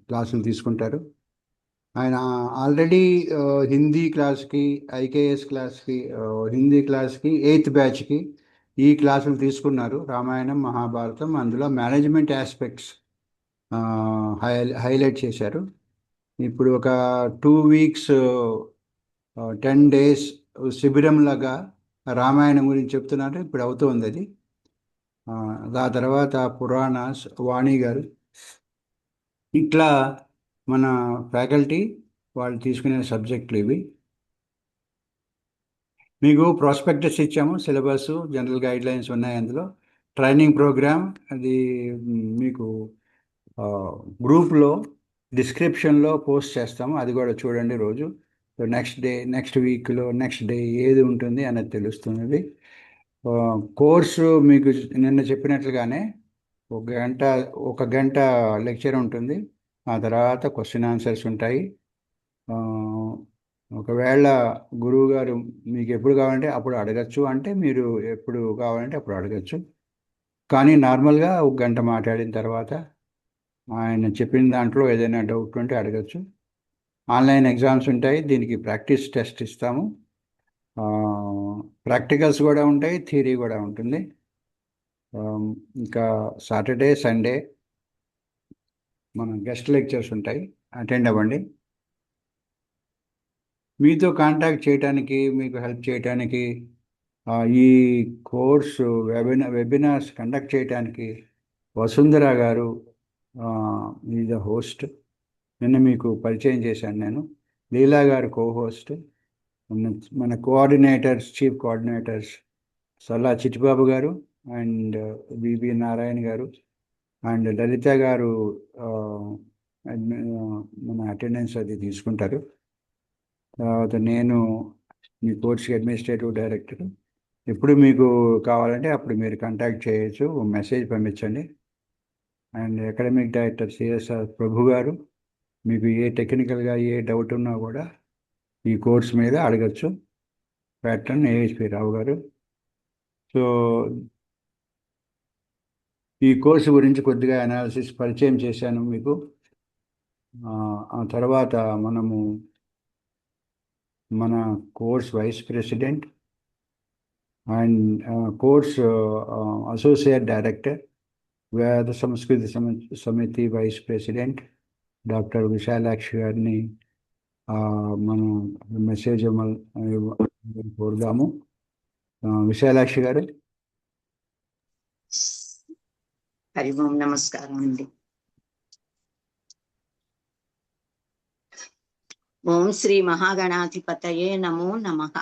క్లాసులు తీసుకుంటారు. ఆయన ఆల్రెడీ హిందీ క్లాస్కి, ఐకేఎస్ క్లాస్కి, హిందీ క్లాస్కి 8th బ్యాచ్కి ఈ క్లాసులు తీసుకున్నారు, రామాయణం, మహాభారతం. అందులో మేనేజ్మెంట్ ఆస్పెక్ట్స్ హైలైట్ చేశారు. ఇప్పుడు ఒక 2 వీక్స్ 10 డేస్ శిబిరంలాగా రామాయణం గురించి చెప్తున్నారు, ఇప్పుడు అవుతుంది అది. ఆ తర్వాత పురాణాస్, వాణి గారు, ఇట్లా మన ఫ్యాకల్టీ వాళ్ళు తీసుకునే సబ్జెక్టులు ఇవి. మీకు ప్రాస్పెక్టస్ ఇచ్చాము, సిలబస్, జనరల్ గైడ్లైన్స్ ఉన్నాయి అందులో. ట్రైనింగ్ ప్రోగ్రామ్ అది మీకు గ్రూప్లో డిస్క్రిప్షన్లో పోస్ట్ చేస్తాము, అది కూడా చూడండి రోజు. నెక్స్ట్ వీక్లో నెక్స్ట్ డే ఏది ఉంటుంది అనేది తెలుస్తుంది. కోర్సు మీకు నిన్న చెప్పినట్లుగానే 1 గంట లెక్చర్ ఉంటుంది. ఆ తర్వాత క్వశ్చన్ ఆన్సర్స్ ఉంటాయి. ఒకవేళ గురువు గారు మీకు ఎప్పుడు కావాలంటే అప్పుడు అడగచ్చు, అంటే మీరు ఎప్పుడు కావాలంటే అప్పుడు అడగచ్చు. కానీ నార్మల్గా 1 గంట మాట్లాడిన తర్వాత ఆయన చెప్పిన దాంట్లో ఏదైనా డౌట్ ఉంటే అడగచ్చు. ఆన్లైన్ ఎగ్జామ్స్ ఉంటాయి, దీనికి ప్రాక్టీస్ టెస్ట్ ఇస్తాము. ప్రాక్టికల్స్ కూడా ఉంటాయి, థియరీ కూడా ఉంటుంది. ఇంకా సాటర్డే, సండే మన గెస్ట్ లెక్చర్స్ ఉంటాయి, అటెండ్ అవ్వండి. మీతో కాంటాక్ట్ చేయడానికి, మీకు హెల్ప్ చేయడానికి, ఈ కోర్సు వెబినార్స్ కండక్ట్ చేయడానికి వసుంధర గారు ఈజ్ ద హోస్ట్. నిన్న మీకు పరిచయం చేశాను నేను. లీలా గారు కో-హోస్ట్. మన కోఆర్డినేటర్స్, చీఫ్ కోఆర్డినేటర్స్ సల్లా చిట్టిబాబు గారు అండ్ బిబి నారాయణ గారు అండ్ లలిత గారు మన అటెండెన్స్ అది తీసుకుంటారు. తర్వాత నేను మీ కోర్స్కి అడ్మినిస్ట్రేటివ్ డైరెక్టర్. ఎప్పుడు మీకు కావాలంటే అప్పుడు మీరు కాంటాక్ట్ చేయొచ్చు, మెసేజ్ పంపించండి. అండ్ అకాడమిక్ డైరెక్టర్ సిఎస్ఆర్ ప్రభు గారు, మీకు ఏ టెక్నికల్గా ఏ డౌట్ ఉన్నా కూడా ఈ కోర్స్ మీద అడగచ్చు. ప్యాట్రన్ ఏహెచ్పి రావు గారు. సో ఈ కోర్సు గురించి కొద్దిగా అనాలిసిస్ పరిచయం చేశాను మీకు. ఆ తర్వాత మనము మన course vice president and course associate director, Veda Samskriti సమితి వైస్ ప్రెసిడెంట్ డాక్టర్ విశాలాక్షి గారిని మనం మెసేజ్ కోరుదాము. విశాలాక్షి గారు. హరి ఓం, నమస్కారం అండి. ఓం శ్రీ మహాగణాధిపతయే నమో నమః.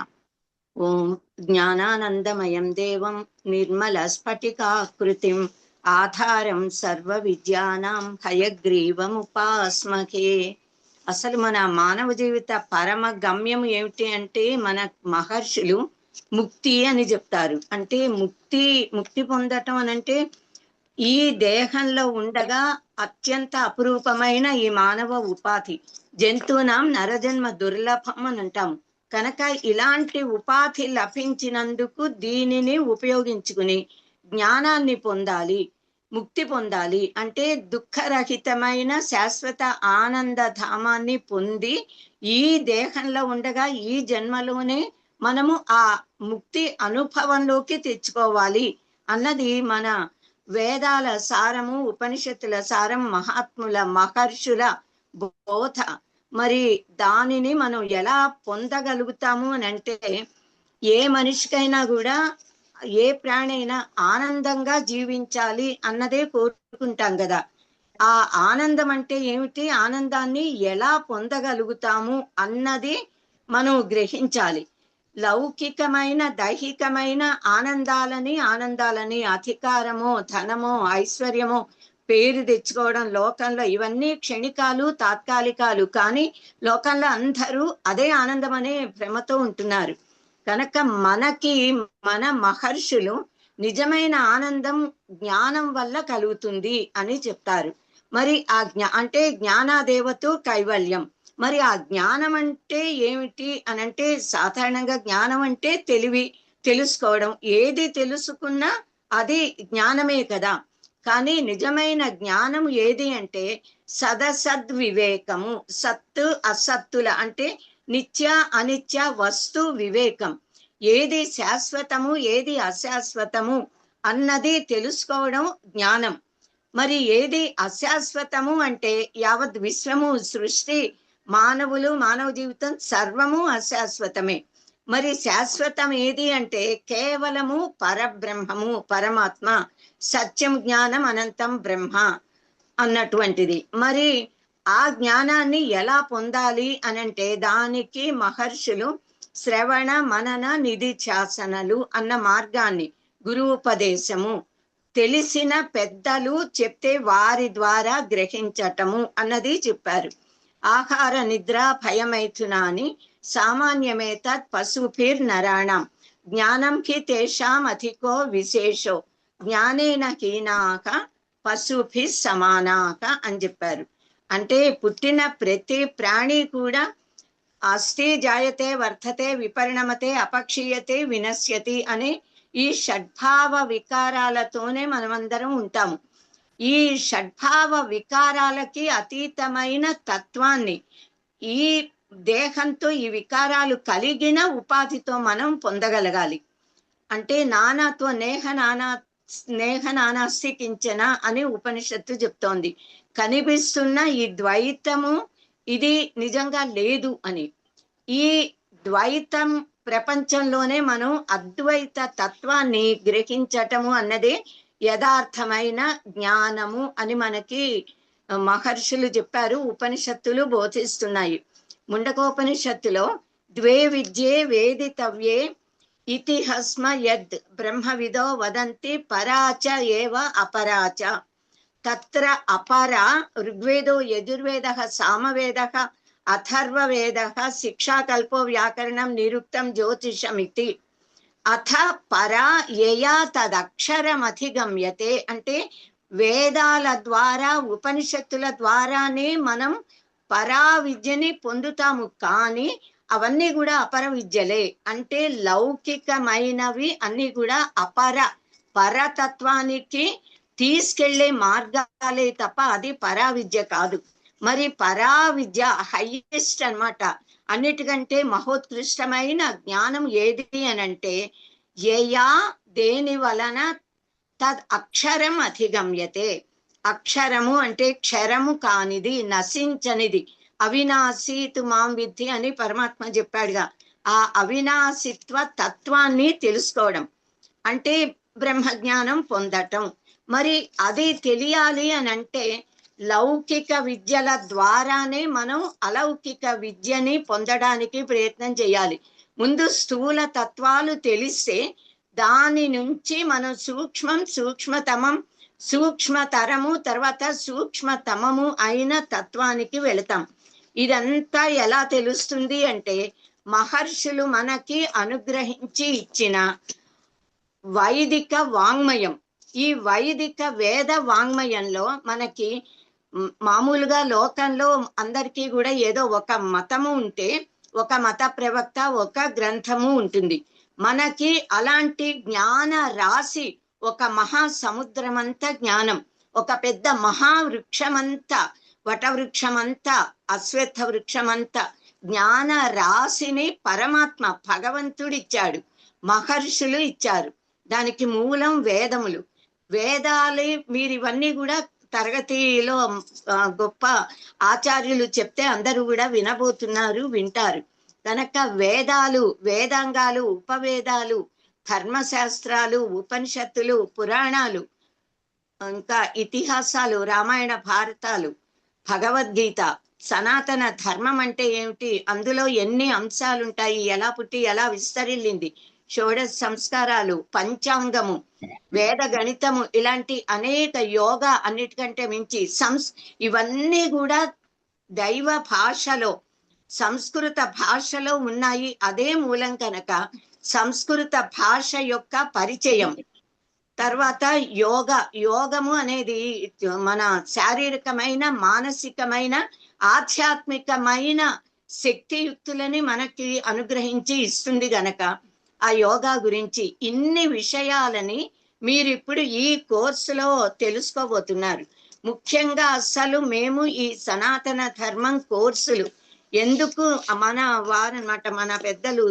ఓం జ్ఞానానందమయం దేవం నిర్మల స్ఫటికాకృతిం ఆధారం సర్వ విద్యానాం హయగ్రీవముపాస్మహే. అసలు మన మానవ జీవిత పరమ గమ్యం ఏమిటి అంటే మన మహర్షులు ముక్తి అని చెప్తారు. అంటే ముక్తి పొందటం అని అంటే ఈ దేహంలో ఉండగా అత్యంత అపురూపమైన ఈ మానవ ఉపాధి, జంతువునాం నరజన్మ దుర్లభం అని అంటాము. కనుక ఇలాంటి ఉపాధి లభించినందుకు దీనిని ఉపయోగించుకుని జ్ఞానాన్ని పొందాలి, ముక్తి పొందాలి. అంటే దుఃఖరహితమైన శాశ్వత ఆనంద ధామాన్ని పొంది ఈ దేహంలో ఉండగా ఈ జన్మలోనే మనము ఆ ముక్తి అనుభవంలోకి తెచ్చుకోవాలి అన్నది మన వేదాల సారము, ఉపనిషత్తుల సారం, మహాత్ముల మహర్షుల బోధ. మరి దానిని మనం ఎలా పొందగలుగుతాము అని అంటే, ఏ మనిషికైనా కూడా, ఏ ప్రాణి అయినా ఆనందంగా జీవించాలి అన్నదే కోరుకుంటాం కదా. ఆ ఆనందం అంటే ఏమిటి, ఆనందాన్ని ఎలా పొందగలుగుతాము అన్నది మనం గ్రహించాలి. లౌకికమైన దైహికమైన ఆనందాలని అధికారమో, ధనమో, ఐశ్వర్యమో, పేరు తెచ్చుకోవడం లోకంలో ఇవన్నీ క్షణికాలు, తాత్కాలికాలు. కానీ లోకంలో అందరూ అదే ఆనందం అనే భ్రమతో ఉంటున్నారు. కనుక మనకి మన మహర్షులు నిజమైన ఆనందం జ్ఞానం వల్ల కలుగుతుంది అని చెప్తారు. మరి ఆ అంటే జ్ఞానాదేవతో కైవల్యం. మరి ఆ జ్ఞానం అంటే ఏమిటి అని అంటే, సాధారణంగా జ్ఞానం అంటే తెలివి, తెలుసుకోవడం. ఏది తెలుసుకున్నా అది జ్ఞానమే కదా. కానీ నిజమైన జ్ఞానం ఏది అంటే సదసద్వివేకము. సత్తు అసత్తుల అంటే నిత్య అనిత్య వస్తు వివేకం. ఏది శాశ్వతము, ఏది అశాశ్వతము అన్నది తెలుసుకోవడం జ్ఞానం. మరి ఏది అశాశ్వతము అంటే యావత్ విశ్వము, సృష్టి, మానవులు, మానవ జీవితం సర్వము అశాశ్వతమే. మరి శాశ్వతం ఏది అంటే కేవలము పరబ్రహ్మము, పరమాత్మ, సత్యం, జ్ఞానం, అనంతం బ్రహ్మ అన్నటువంటిది. మరి ఆ జ్ఞానాన్ని ఎలా పొందాలి అనంటే దానికి మహర్షులు శ్రవణ మనన నిధిధ్యాసనలు అన్న మార్గాన్ని, గురువుపదేశము, తెలిసిన పెద్దలు చెప్తే వారి ద్వారా గ్రహించటము అన్నది చెప్పారు. ఆహార నిద్ర భయమైథునాని సామాన్యమేతత్ పశుభిర్నరాణం జ్ఞానం హి తేషాం అధికో విశేషో జ్ఞానేన హీనాక పశుభి సమానాక అని చెప్పారు. అంటే పుట్టిన ప్రతి ప్రాణి కూడా అస్థి జాయతే వర్ధతే విపరిణమతే అపక్షీయతే వినశ్యతి అనే ఈ షడ్భావ వికారాలతోనే మనమందరం ఉంటాము. ఈ షడ్భావ వికారాలకి అతీతమైన తత్వాన్ని ఈ దేహంతో ఈ వికారాలు కలిగిన ఉపాధితో మనం పొందగలగాలి. అంటే నానాతో స్నేహ నానాస్తి కించన అని ఉపనిషత్తు చెప్తోంది. కనిపిస్తున్న ఈ ద్వైతము ఇది నిజంగా లేదు అని. ఈ ద్వైతం ప్రపంచంలోనే మనం అద్వైత తత్వాన్ని గ్రహించటము అన్నదే యథార్థమైన జ్ఞానము అని మనకి మహర్షులు చెప్పారు, ఉపనిషత్తులు బోధిస్తున్నాయి. ముండకోపనిషత్తులో ద్వే విద్యే వేదితవ్యే ఇతిహస్మ యద్ బ్రహ్మవిదో వదంతి పరాచ ఏవ అపరాచ. తత్ర అపర ఋగ్వేదో యజుర్వేదః సామవేదః అథర్వవేదః శిక్షాకల్పో వ్యాకరణం నిరుక్తం జ్యోతిషమితి. అథ పరా యయా తదక్షరమధిగమ్యతే. అంటే వేదాల ద్వారా, ఉపనిషత్తుల ద్వారానే మనం పరా విద్యని పొందుతాము. కానీ అవన్నీ కూడా అపర విద్యలే. అంటే లౌకికమైనవి అన్ని కూడా పరతత్వానికి తీసుకెళ్లే మార్గాలే తప్ప అది పరా విద్య కాదు. మరి పరా విద్య హైయెస్ట్ అన్నమాట. అన్నిటికంటే మహోత్కృష్టమైన జ్ఞానం ఏది అనంటే యయా దేని వలన తద్ అక్షరం అధిగమ్యతే. అక్షరము అంటే క్షరము కానిది, నశించనిది. అవినాశీతు మాం విద్ధి అని పరమాత్మ చెప్పాడుగా. ఆ అవినాశిత్వ తత్వాన్ని తెలుసుకోవడం అంటే బ్రహ్మజ్ఞానం పొందటం. మరి అది తెలియాలి అని అంటే లౌకిక విద్యల ద్వారానే మనం అలౌకిక విద్యని పొందడానికి ప్రయత్నం చేయాలి. ముందు స్థూల తత్వాలు తెలిస్తే దాని నుంచి మనం సూక్ష్మతమం సూక్ష్మతరము తర్వాత సూక్ష్మతమము అయిన తత్వానికి వెళతాం. ఇదంతా ఎలా తెలుస్తుంది అంటే మహర్షులు మనకి అనుగ్రహించి ఇచ్చిన వైదిక వాంగ్మయం. ఈ వైదిక వేద వాంగ్మయంలో మనకి మామూలుగా లోకంలో అందరికీ కూడా ఏదో ఒక మతము ఉంటే ఒక మత ప్రవక్త ఒక గ్రంథము ఉంటుంది. మనకి అలాంటి జ్ఞాన రాశి ఒక మహాసముద్రమంతా జ్ఞానం, ఒక పెద్ద మహావృక్షమంతా వటవృక్షమంతా అశ్వత్థ వృక్షమంతా జ్ఞాన రాశిని పరమాత్మ భగవంతుడిచ్చాడు, మహర్షులు ఇచ్చారు. దానికి మూలం వేదములు. వేదాలు మీరు ఇవన్నీ కూడా తరగతిలో గొప్ప ఆచార్యులు చెప్తే అందరూ కూడా వినబోతున్నారు, వింటారు. కనుక వేదాలు, వేదాంగాలు, ఉపవేదాలు, ధర్మశాస్త్రాలు, ఉపనిషత్తులు, పురాణాలు, ఇంకా ఇతిహాసాలు, రామాయణ భారతాలు, భగవద్గీత, సనాతన ధర్మం అంటే ఏమిటి, అందులో ఎన్ని అంశాలు ఉంటాయి, ఎలా పుట్టి ఎలా విస్తరిల్లింది, షోడశ సంస్కారాలు, పంచాంగము, వేద గణితము, ఇలాంటి అనేక యోగా, అన్నిటికంటే మించి ఇవన్నీ కూడా దైవ భాషలో సంస్కృత భాషలో ఉన్నాయి. అదే మూలం కనుక సంస్కృత భాష యొక్క పరిచయం. తర్వాత యోగము అనేది మన శారీరకమైన, మానసికమైన, ఆధ్యాత్మికమైన శక్తియుక్తులని మనకి అనుగ్రహించి ఇస్తుంది గనక ఆ యోగా గురించి ఇన్ని విషయాలని మీరు ఇప్పుడు ఈ కోర్సులో తెలుసుకోబోతున్నారు. ముఖ్యంగా అసలు మేము ఈ సనాతన ధర్మం కోర్సులు ఎందుకు మన వారన్నమాట, మన పెద్దలు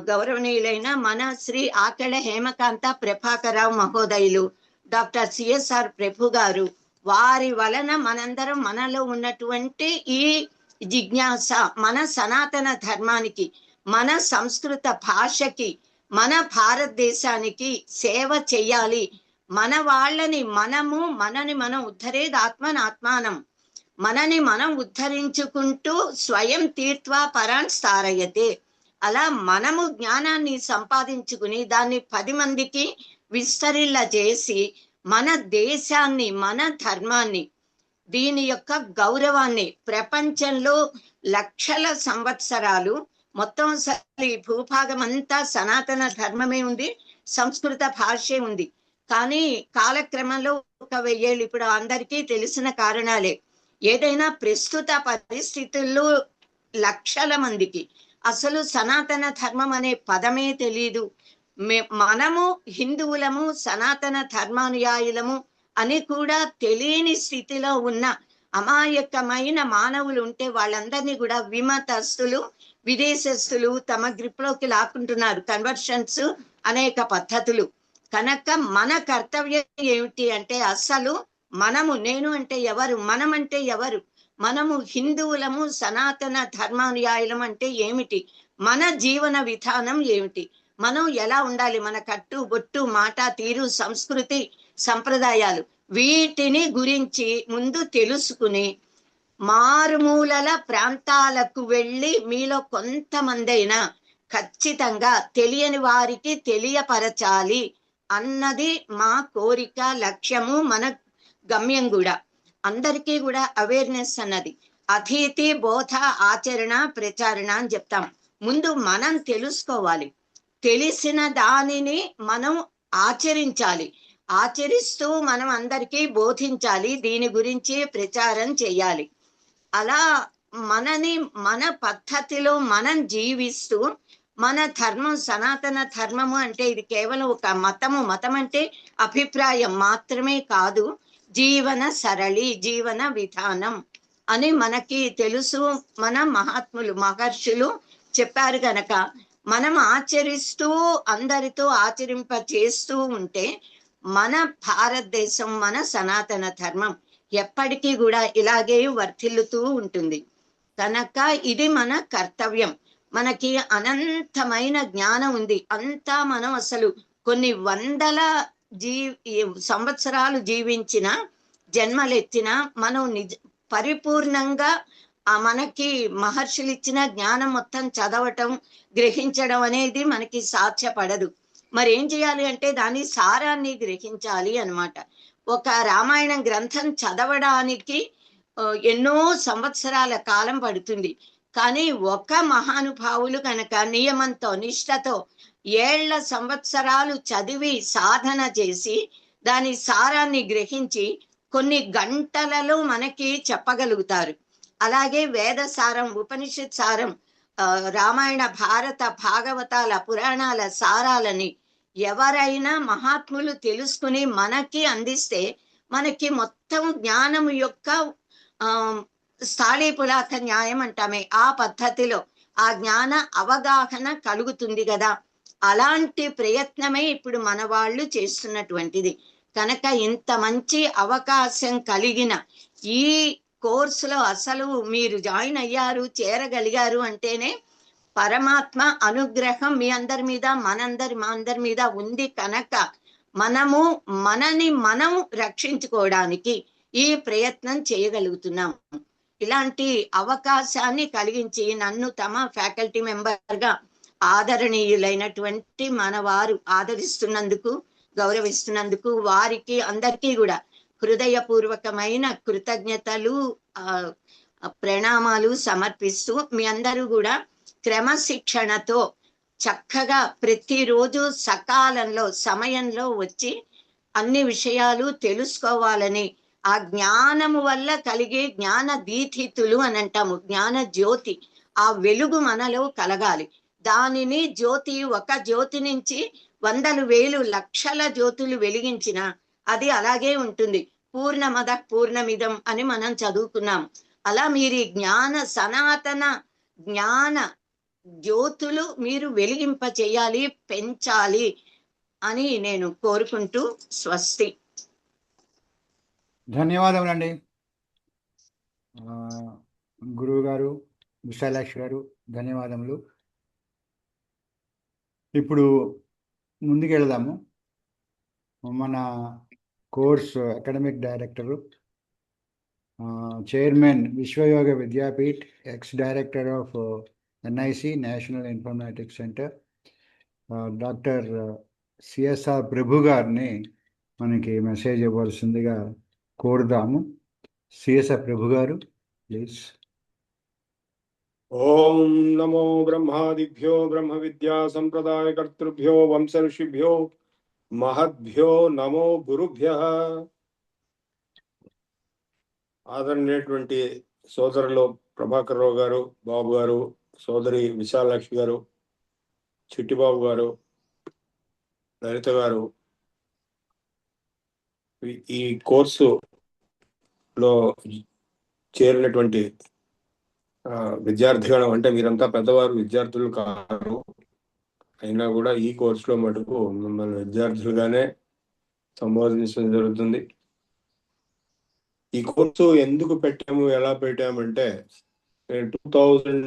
గౌరవనీయులైన మన శ్రీ ఆకెళ్ళ హేమకాంత ప్రభాకరరావు మహోదయులు, డాక్టర్ సిఎస్ఆర్ ప్రభు గారు, వారి వలన మనందరం మనలో ఉన్నటువంటి ఈ జిజ్ఞాస మన సనాతన ధర్మానికి, మన సంస్కృత భాషకి, మన భారతదేశానికి సేవ చెయ్యాలి. మన వాళ్ళని మనని మనం ఉద్ధరేదాత్మనాత్మానం, మనని మనం ఉద్ధరించుకుంటూ స్వయం తీర్త్వా పరాన్ స్థారయతే. అలా మనము జ్ఞానాన్ని సంపాదించుకుని దాన్ని 10 మందికి విస్తరిల్ల చేసి మన దేశాన్ని, మన ధర్మాన్ని, దీని యొక్క గౌరవాన్ని ప్రపంచంలో లక్షల సంవత్సరాలు మొత్తం ఈ భూభాగం అంతా సనాతన ధర్మమే ఉంది, సంస్కృత భాషే ఉంది. కానీ కాలక్రమంలో ఒక 1000 ఏళ్ళు ఇప్పుడు అందరికీ తెలిసిన కారణాలే. ఏదైనా ప్రస్తుత పరిస్థితుల్లో లక్షల మందికి అసలు సనాతన ధర్మం అనే పదమే తెలీదు. మనము హిందువులము, సనాతన ధర్మానుయాయులము అని కూడా తెలియని స్థితిలో ఉన్న అమాయకమైన మానవులు ఉంటే వాళ్ళందరినీ కూడా విమతస్తులు, విదేశస్తులు తమ గ్రిప్లోకి లాక్కుంటున్నారు. కన్వర్షన్స్, అనేక పద్ధతులు. కనుక మన కర్తవ్యం ఏమిటి అంటే అసలు మనము, నేను అంటే ఎవరు, మనం అంటే ఎవరు, మనము హిందువులము, సనాతన ధర్మానుయాయులం అంటే ఏమిటి, మన జీవన విధానం ఏమిటి, మనం ఎలా ఉండాలి, మన కట్టు బొట్టు మాట తీరు సంస్కృతి సంప్రదాయాలు, వీటిని గురించి ముందు తెలుసుకుని మారుమూలల ప్రాంతాలకు వెళ్ళి మీలో కొంతమందైనా ఖచ్చితంగా తెలియని వారికి తెలియపరచాలి అన్నది మా కోరిక, లక్ష్యము, మన గమ్యం కూడా. అందరికీ కూడా అవేర్నెస్ అన్నది అధీతి, బోధ, ఆచరణ, ప్రచారణ అని చెప్తాం. ముందు మనం తెలుసుకోవాలి, తెలిసిన దానిని మనం ఆచరించాలి, ఆచరిస్తూ మనం అందరికీ బోధించాలి, దీని గురించి ప్రచారం చేయాలి. అలా మనని మన పద్ధతిలో మనం జీవిస్తూ మన ధర్మం, సనాతన ధర్మము అంటే ఇది కేవలం ఒక మతం అంటే అభిప్రాయం మాత్రమే కాదు, జీవన సరళి, జీవన విధానం అని మనకి తెలుసు. మన మహాత్ములు, మహర్షులు చెప్పారు గనక మనం ఆచరిస్తూ అందరితో ఆచరింప చేస్తూ ఉంటే మన భారతదేశం, మన సనాతన ధర్మం ఎప్పటికీ కూడా ఇలాగే వర్ధిల్లుతూ ఉంటుంది. కనుక ఇది మన కర్తవ్యం. మనకి అనంతమైన జ్ఞానం ఉంది, అంతా మనం అసలు కొన్ని వందల ఈ సంవత్సరాలు జీవించిన జన్మలెత్తిన మనం పరిపూర్ణంగా మనకి మహర్షులు ఇచ్చిన జ్ఞానం మొత్తం చదవటం గ్రహించడం అనేది మనకి సాధ్యపడదు. మరి ఏం చేయాలి అంటే దాని సారాన్ని గ్రహించాలి అన్నమాట. ఒక రామాయణం గ్రంథం చదవడానికి ఎన్నో సంవత్సరాల కాలం పడుతుంది. కానీ ఒక మహానుభావులు కనుక నియమంతో నిష్ఠతో ఏళ్ల సంవత్సరాలు చదివి సాధన చేసి దాని సారాన్ని గ్రహించి కొన్ని గంటలలో మనకి చెప్పగలుగుతారు. అలాగే వేద సారం, ఉపనిషత్ సారం, రామాయణ, భారత, భాగవతాల, పురాణాల సారాలని ఎవరైనా మహాత్ములు తెలుసుకుని మనకి అందిస్తే మనకి మొత్తం జ్ఞానం యొక్క స్థాళీపులాక న్యాయం అంటామే, ఆ పద్ధతిలో ఆ జ్ఞాన అవగాహన కలుగుతుంది కదా. అలాంటి ప్రయత్నమే ఇప్పుడు మన వాళ్ళు చేస్తున్నటువంటిది. కనుక ఇంత మంచి అవకాశం కలిగిన ఈ కోర్సులో అసలు మీరు జాయిన్ అయ్యారు, చేరగలిగారు అంటేనే పరమాత్మ అనుగ్రహం మీ అందరి మీద, మా అందరి మీద ఉంది. కనుక మనని మనం రక్షించుకోవడానికి ఈ ప్రయత్నం చేయగలుగుతున్నాం. ఇలాంటి అవకాశాన్ని కలిగించి నన్ను తమ ఫ్యాకల్టీ మెంబర్గా ఆదరణీయులైనటువంటి మన వారు ఆదరిస్తున్నందుకు, గౌరవిస్తున్నందుకు వారికి అందరికీ కూడా హృదయపూర్వకమైన కృతజ్ఞతలు, ప్రణామాలు సమర్పిస్తూ మీ అందరూ కూడా క్రమశిక్షణతో చక్కగా ప్రతిరోజు సకాలంలో సమయంలో వచ్చి అన్ని విషయాలు తెలుసుకోవాలని, ఆ జ్ఞానము వల్ల కలిగే జ్ఞాన దీధితులు అని అంటాము, జ్ఞాన జ్యోతి, ఆ వెలుగు మనలో కలగాలి. దానిని జ్యోతి, ఒక జ్యోతి నుంచి వందలు వేలు లక్షల జ్యోతులు వెలిగించిన అది అలాగే ఉంటుంది. పూర్ణమద పూర్ణమిదం అని మనం చదువుకున్నాం. అలా మీరు జ్ఞాన సనాతన జ్ఞాన జ్యోతులు మీరు వెలిగింప చేయాలి, పెంచాలి అని నేను కోరుకుంటూ స్వస్తి. ధన్యవాదములండి గురువు గారు, విశాలాక్షి గారు, ధన్యవాదములు. ఇప్పుడు ముందుకెళ్దాము. మన course academic director, chairman Vishwayoga Vidyapeeth, ex director of NIC national informatics centre, doctor CSR Prabhu గారిని మనకి మెసేజ్ ఇవ్వాల్సిందిగా కోరుదాము. సిఎస్ఆర్ ప్రభు గారు, ప్లీజ్. ఓం నమో బ్రహ్మాదిభ్యో బ్రహ్మ విద్యా సంప్రదాయ కర్తృభ్యో వంశ ఋషిభ్యో మహద్భ్యో నమో గురుభ్యః. ఆదరణీయటువంటి సోదరులు ప్రభాకర్ రావు గారు, బాబు గారు, సోదరి విశాలాక్షి గారు, చిట్టిబాబు గారు, లలిత గారు, ఈ కోర్సులో చేరినటువంటి విద్యార్థిగణం, అంటే మీరంతా పెద్దవారు, విద్యార్థులు కారు, అయినా కూడా ఈ కోర్సులో మటుకు మిమ్మల్ని విద్యార్థులుగానే సంబోధించడం జరుగుతుంది. ఈ కోర్సు ఎందుకు పెట్టాము, ఎలా పెట్టామంటే, నేను 2000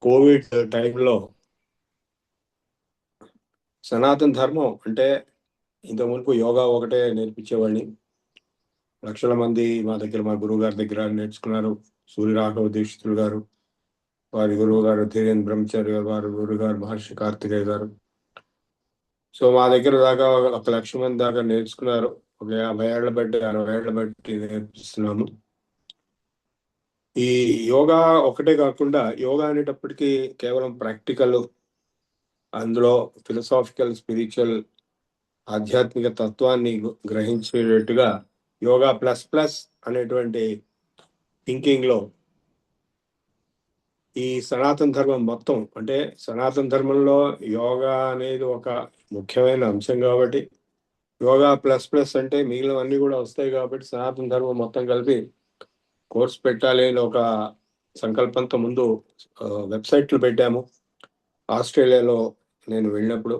కోవిడ్ టైంలో సనాతన ధర్మం అంటే ఇంత మునుపు యోగా ఒకటే నేర్పించేవాడిని. లక్షల మంది మా దగ్గర, మా గురువు గారి దగ్గర నేర్చుకున్నారు. సూర్య రాఘవ దీక్షితులు గారు, వారి గురువు గారు ధీరేంద్ర బ్రహ్మచారి గారు, వారి గురువు గారు మహర్షి కార్తికేయ గారు. సో మా దగ్గర దాకా 1,00,000 మంది దాకా నేర్చుకున్నారు. ఒక 50 ఏళ్ల బట్టి 60 ఏళ్ల బట్టి నేర్పిస్తున్నాము. ఈ యోగా ఒకటే కాకుండా, యోగా అనేటప్పటికీ కేవలం ప్రాక్టికల్, అందులో ఫిలసాఫికల్, స్పిరిచువల్, ఆధ్యాత్మిక తత్వాన్ని గ్రహించేటట్టుగా యోగా ప్లస్ ప్లస్ అనేటువంటి థింకింగ్ లో ఈ సనాతన ధర్మం మొత్తం, అంటే సనాతన ధర్మంలో యోగా అనేది ఒక ముఖ్యమైన అంశం కాబట్టి, యోగా ప్లస్ ప్లస్ అంటే మిగిలినవన్నీ కూడా వస్తాయి కాబట్టి సనాతన ధర్మం మొత్తం కలిపి కోర్స్ పెట్టాలి అని ఒక సంకల్పంతో ముందు వెబ్సైట్లు పెట్టాము. ఆస్ట్రేలియాలో నేను వెళ్ళినప్పుడు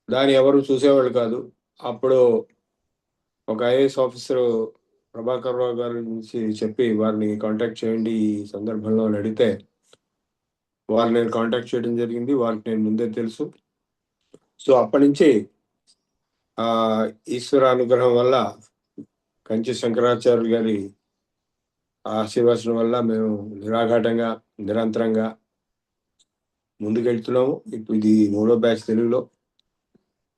దాన్ని ఎవరు చూసేవాళ్ళు కాదు. అప్పుడు ఒక ఐఏఎస్ ఆఫీసరు ప్రభాకర్ రావు గారి నుంచి చెప్పి వారిని కాంటాక్ట్ చేయండి ఈ సందర్భంలో అని అడిగితే వారిని నేను కాంటాక్ట్ చేయడం జరిగింది. వారికి నేను ముందే తెలుసు. సో అప్పటి నుంచి ఆ ఈశ్వర అనుగ్రహం వల్ల, కంచి శంకరాచార్యులు గారి ఆశీర్వచనం వల్ల మేము నిరాఘాటంగా నిరంతరంగా ముందుకెళ్తున్నాము. ఇప్పుడు ఇది 3వ బ్యాచ్ తెలుగులో.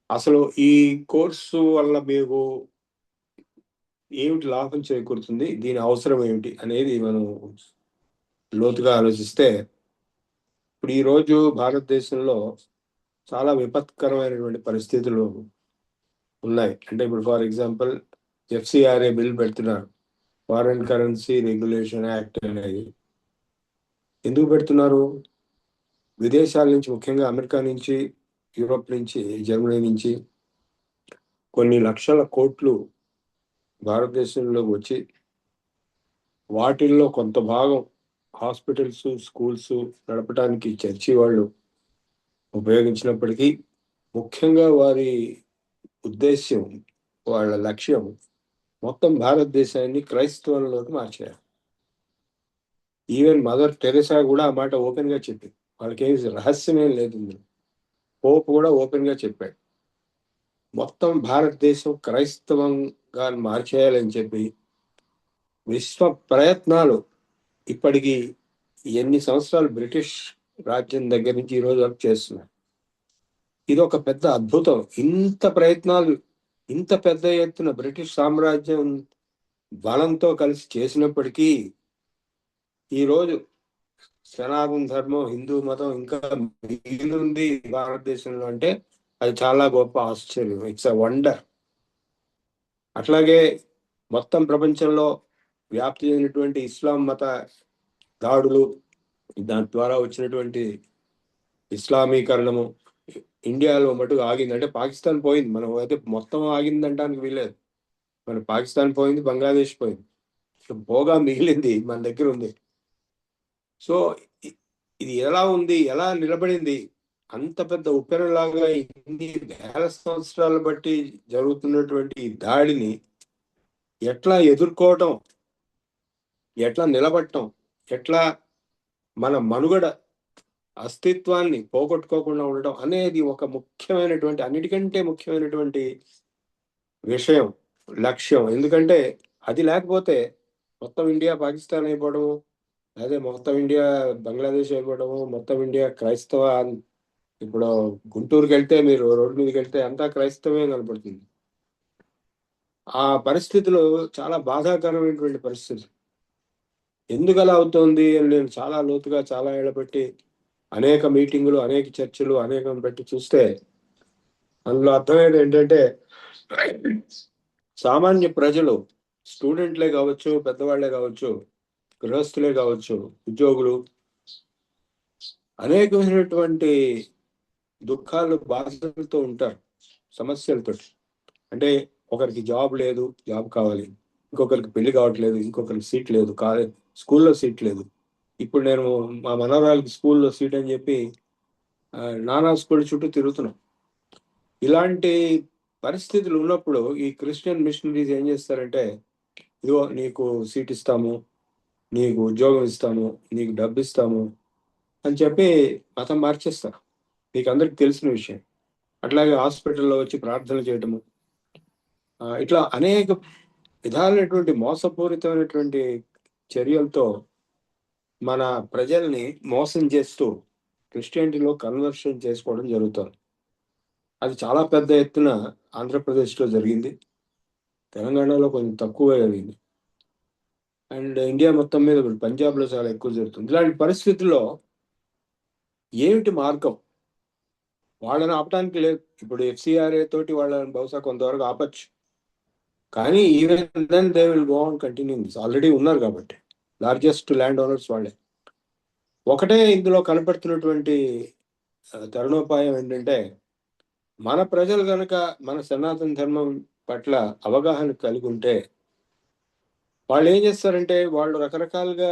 అసలు ఈ కోర్సు వల్ల మీకు ఏమిటి లాభం చేకూరుతుంది, దీని అవసరం ఏమిటి అనేది మనం లోతుగా ఆలోచిస్తే, ఇప్పుడు ఈరోజు భారతదేశంలో చాలా విపత్కరమైనటువంటి పరిస్థితులు ఉన్నాయి. అంటే ఇప్పుడు ఫర్ ఎగ్జాంపుల్ FCRA బిల్ పెడుతున్నారు, ఫారెన్ కరెన్సీ రెగ్యులేషన్ యాక్ట్ అనేది. ఎందుకు పెడుతున్నారు? విదేశాల నుంచి, ముఖ్యంగా అమెరికా నుంచి, యూరోప్ నుంచి, జర్మనీ నుంచి కొన్ని లక్షల కోట్లు భారతదేశంలోకి వచ్చి వాటిల్లో కొంత భాగం హాస్పిటల్స్, స్కూల్స్ నడపడానికి చర్చి వాళ్ళు ఉపయోగించినప్పటికీ, ముఖ్యంగా వారి ఉద్దేశ్యం, వాళ్ళ లక్ష్యం మొత్తం భారతదేశాన్ని క్రైస్తవంలోకి మార్చారు. ఈవెన్ మదర్ టెరెసా కూడా ఆ మాట ఓపెన్ గా చెప్పింది. వాళ్ళకేం రహస్యమేం లేదు. పోప్ కూడా ఓపెన్ గా చెప్పాడు, మొత్తం భారతదేశం క్రైస్తవంగా మార్చేయాలని చెప్పి విశ్వ ప్రయత్నాలు ఇప్పటికి ఎన్ని సంవత్సరాలు బ్రిటిష్ రాజ్యం దగ్గర నుంచి ఈ రోజు వరకు చేస్తున్నారు. ఇది ఒక పెద్ద అద్భుతం. ఇంత ప్రయత్నాలు ఇంత పెద్ద ఎత్తున బ్రిటిష్ సామ్రాజ్యం బలంతో కలిసి చేసినప్పటికీ ఈరోజు సనాతన ధర్మం, హిందూ మతం ఇంకా మిగిలింది భారతదేశంలో అంటే అది చాలా గొప్ప ఆశ్చర్యం. It's a wonder. అట్లాగే మొత్తం ప్రపంచంలో వ్యాప్తి చెందినటువంటి ఇస్లాం మత దాడులు, దాని ద్వారా వచ్చినటువంటి ఇస్లామీకరణము ఇండియాలో మటుకు ఆగింది. అంటే పాకిస్తాన్ పోయింది, మనం అయితే మొత్తం ఆగింది అనడానికి వీలేదు. మన పాకిస్తాన్ పోయింది, బంగ్లాదేశ్ పోయింది, పోగా మిగిలింది మన దగ్గర ఉంది. సో ఇది ఎలా ఉంది, ఎలా నిలబడింది? అంత పెద్ద ఉప్పెనలాగా ఇన్ని వేల సంవత్సరాలు బట్టి జరుగుతున్నటువంటి ఈ దాడిని ఎట్లా ఎదుర్కోవటం, ఎట్లా నిలబడటం, ఎట్లా మన మనుగడ అస్తిత్వాన్ని పోగొట్టుకోకుండా ఉండటం అనేది ఒక ముఖ్యమైనటువంటి, అన్నిటికంటే ముఖ్యమైనటువంటి విషయం, లక్ష్యం. ఎందుకంటే అది లేకపోతే మొత్తం ఇండియా పాకిస్తాన్ అయిపోవడము, అదే మొత్తం ఇండియా బంగ్లాదేశ్ అయిపోవడము, మొత్తం ఇండియా క్రైస్తవ. ఇప్పుడు గుంటూరుకి వెళ్తే, మీరు రోడ్డు మీదకి వెళ్తే అంతా క్రైస్తవే కనపడుతుంది. ఆ పరిస్థితులు చాలా బాధాకరమైనటువంటి పరిస్థితులు. ఎందుకు అలా అవుతోంది అని నేను చాలా లోతుగా, చాలా ఏళ్ళ బట్టి అనేక మీటింగులు, అనేక చర్చలు, అనేకం బట్టి చూస్తే అందులో అర్థమయ్యేది ఏంటంటే, సామాన్య ప్రజలు, స్టూడెంట్లే కావచ్చు, పెద్దవాళ్లే కావచ్చు, గృహస్థులే కావచ్చు, ఉద్యోగులు అనేకమైనటువంటి దుఃఖాలు, బాధలతో ఉంటారు, సమస్యలతో. అంటే ఒకరికి జాబ్ లేదు, జాబ్ కావాలి, ఇంకొకరికి పెళ్లి కావట్లేదు, ఇంకొకరికి సీట్ లేదు, కాలేజ్ స్కూల్లో సీట్ లేదు. ఇప్పుడు నేను మా మనవరాలకి స్కూల్లో సీట్ అని చెప్పి నానా స్కూల్ చుట్టూ తిరుగుతున్నాం. ఇలాంటి పరిస్థితులు ఉన్నప్పుడు ఈ క్రిస్టియన్ మిషనరీస్ ఏం చేస్తారంటే, ఇదిగో నీకు సీట్ ఇస్తాము, నీకు ఉద్యోగం ఇస్తాము, నీకు డబ్బు ఇస్తాము అని చెప్పి మతం మార్చేస్తారు. మీకు అందరికి తెలిసిన విషయం. అట్లాగే హాస్పిటల్లో వచ్చి ప్రార్థన చేయటము, ఇట్లా అనేక విధాలైనటువంటి మోసపూరితమైనటువంటి చర్యలతో మన ప్రజల్ని మోసం చేస్తూ క్రిస్టియానిటీలో కన్వర్షన్ చేసుకోవడం జరుగుతుంది. అది చాలా పెద్ద ఎత్తున ఆంధ్రప్రదేశ్లో జరిగింది, తెలంగాణలో కొంచెం తక్కువ జరిగింది, అండ్ ఇండియా మొత్తం మీద పంజాబ్లో చాలా ఎక్కువ జరుగుతుంది. ఇలాంటి పరిస్థితుల్లో ఏమిటి మార్గం? వాళ్ళని ఆపడానికి లేదు. ఇప్పుడు FCRA తోటి వాళ్ళని బహుశా కొంతవరకు ఆపచ్చు, కానీ even then they will go on continuing this. Already ఉన్నారు కాబట్టి లార్జెస్ట్ ల్యాండ్ ఓనర్స్ వాళ్ళే. ఒకటే ఇందులో కనపడుతున్నటువంటి తరుణోపాయం ఏంటంటే, మన ప్రజలు కనుక మన సనాతన ధర్మం పట్ల అవగాహన కలిగి ఉంటే వాళ్ళు ఏం చేస్తారంటే, వాళ్ళు రకరకాలుగా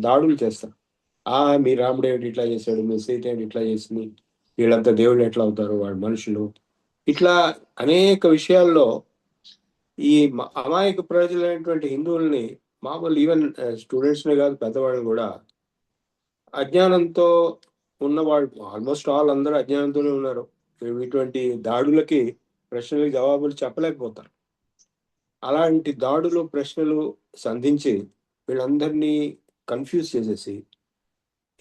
దాడులు చేస్తారు. మీ రాముడు ఏమిటి ఇట్లా చేశాడు, మీ సీత ఏమిటి ఇట్లా చేసింది, వీళ్ళంతా దేవుళ్ళు ఎట్లా అవుతారు, వాళ్ళ మనుషులు, ఇట్లా అనేక విషయాల్లో ఈ అమాయక ప్రజలైనటువంటి హిందువుల్ని, మామూలు ఈవెన్ స్టూడెంట్స్నే కాదు, పెద్దవాళ్ళు కూడా అజ్ఞానంతో ఉన్నవాళ్ళు, ఆల్మోస్ట్ ఆల్ అందరూ అజ్ఞానంతోనే ఉన్నారు. ఇటువంటి దాడులకి ప్రశ్నలకు జవాబులు చెప్పలేకపోతారు. అలాంటి దాడులు ప్రశ్నలు సంధించి వీళ్ళందరినీ కన్ఫ్యూజ్ చేసేసి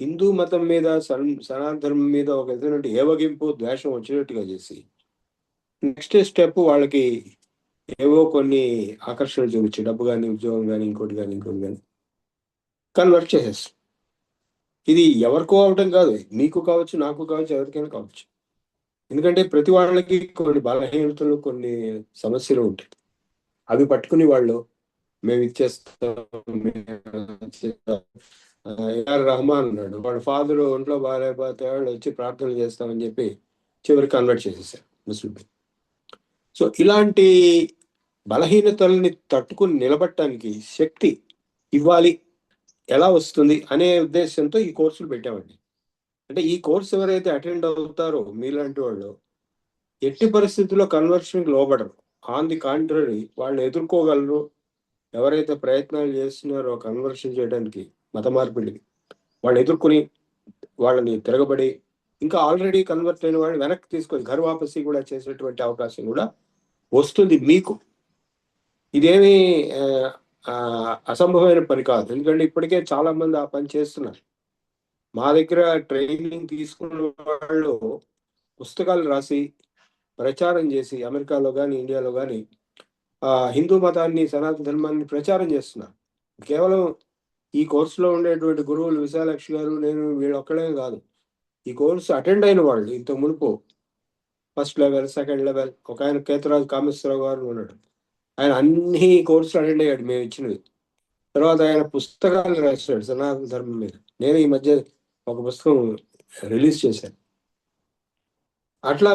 హిందూ మతం మీద సనాతన ధర్మం మీద ఒక విధమైనటువంటి ఏవగింపు ద్వేషం వచ్చేటట్టుగా చేసి నెక్స్ట్ స్టెప్ వాళ్ళకి ఏవో కొన్ని ఆకర్షణలు చూపించి డబ్బు కానీ ఉద్యోగం కానీ ఇంకోటి కానీ కన్వర్ట్ చేసేస్తారు. ఇది ఎవరికో అవటం కాదు, మీకు కావచ్చు, నాకు కావచ్చు, ఎవరికైనా కావచ్చు. ఎందుకంటే ప్రతి వాళ్ళకి కొన్ని బలహీనతలు, కొన్ని సమస్యలు ఉంటాయి. అవి పట్టుకుని వాళ్ళు మేము ఇచ్చేస్తాం. ఏఆర్ రెహమాన్ ఉన్నాడు, వాళ్ళ ఫాదర్ ఒంట్లో బాగాలేకపోతే వాళ్ళు వచ్చి ప్రార్థనలు చేస్తామని చెప్పి చివరికి కన్వర్ట్ చేసేసారు ముస్లిం. సో ఇలాంటి బలహీనతల్ని తట్టుకుని నిలబడటానికి శక్తి ఇవ్వాలి, ఎలా వస్తుంది అనే ఉద్దేశంతో ఈ కోర్సులు పెట్టామండి. అంటే ఈ కోర్సు ఎవరైతే అటెండ్ అవుతారో మీలాంటి వాళ్ళు ఎట్టి పరిస్థితుల్లో కన్వర్షన్కి లోబడరు. ఆన్ ది కాంట్రరీ వాళ్ళు ఎదుర్కోగలరు. ఎవరైతే ప్రయత్నాలు చేస్తున్నారో కన్వర్షన్ చేయడానికి, మత మార్పిడికి, వాళ్ళు ఎదుర్కొని వాళ్ళని తిరగబడి ఇంకా ఆల్రెడీ కన్వర్ట్ అయిన వాళ్ళు వెనక్కి తీసుకొని ఘర్ వాపసి కూడా చేసేటువంటి అవకాశం కూడా వస్తుంది మీకు. ఇదేమీ అసంభవమైన పని కాదు, ఎందుకంటే ఇప్పటికే చాలా మంది ఆ పని చేస్తున్నారు. మా దగ్గర ట్రైనింగ్ తీసుకున్న వాళ్ళు పుస్తకాలు రాసి ప్రచారం చేసి అమెరికాలో కానీ ఇండియాలో కానీ హిందూ మతాన్ని, సనాతన ధర్మాన్ని ప్రచారం చేస్తున్నారు. కేవలం ఈ కోర్సులో ఉండేటువంటి గురువులు విశాలక్షి గారు, నేను, వీళ్ళొక్కడే కాదు. ఈ కోర్సు అటెండ్ అయిన వాళ్ళు ఇంత మునుపు ఫస్ట్ లెవెల్, సెకండ్ లెవెల్, ఒక ఆయన కేతరాజు కామేశ్వరరావు గారు ఉన్నాడు, ఆయన అన్ని కోర్సులు అటెండ్ అయ్యాడు మేము ఇచ్చినవి. తర్వాత ఆయన పుస్తకాలు రాశాడు సనాతన ధర్మం మీద. నేను ఈ మధ్య ఒక పుస్తకం రిలీజ్ చేశాను. అట్లా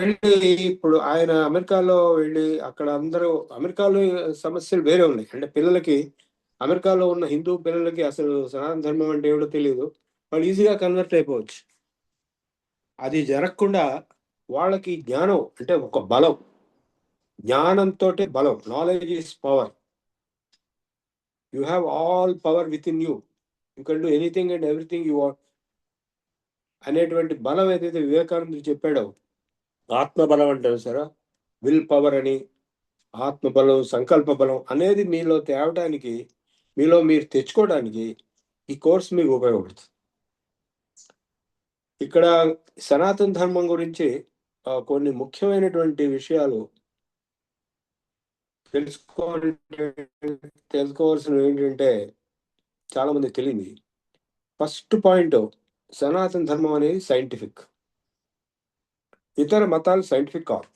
వెళ్ళి ఇప్పుడు ఆయన అమెరికాలో వెళ్ళి అక్కడ అందరూ, అమెరికాలో సమస్యలు వేరే ఉన్నాయి. అంటే పిల్లలకి, అమెరికాలో ఉన్న హిందూ పిల్లలకి అసలు సనాతన ధర్మం అంటే ఏమిటో తెలియదు, వాళ్ళు ఈజీగా కన్వర్ట్ అయిపోవచ్చు. అది జరగకుండా వాళ్ళకి జ్ఞానం అంటే ఒక బలం, జ్ఞానంతో బలం, knowledge is power. You have all power with in you, you can do anything and everything you want అనేటువంటి బలం ఏదైతే వివేకానందుడు చెప్పాడో, ఆత్మబలం అంటారు సరే, విల్ పవర్ అని, ఆత్మబలం, సంకల్ప బలం అనేది మీలో తేవడానికి, మీలో మీరు తెచ్చుకోవడానికి ఈ కోర్స్ మీకు ఉపయోగపడుతుంది. ఇక్కడ సనాతన ధర్మం గురించి కొన్ని ముఖ్యమైనటువంటి విషయాలు తెలుసుకోవాల్సినవి ఏంటంటే చాలా మంది తెలియదు. ఫస్ట్ పాయింట్, సనాతన ధర్మం అనేది సైంటిఫిక్. ఇతర మతాలు సైంటిఫిక్ కాదు.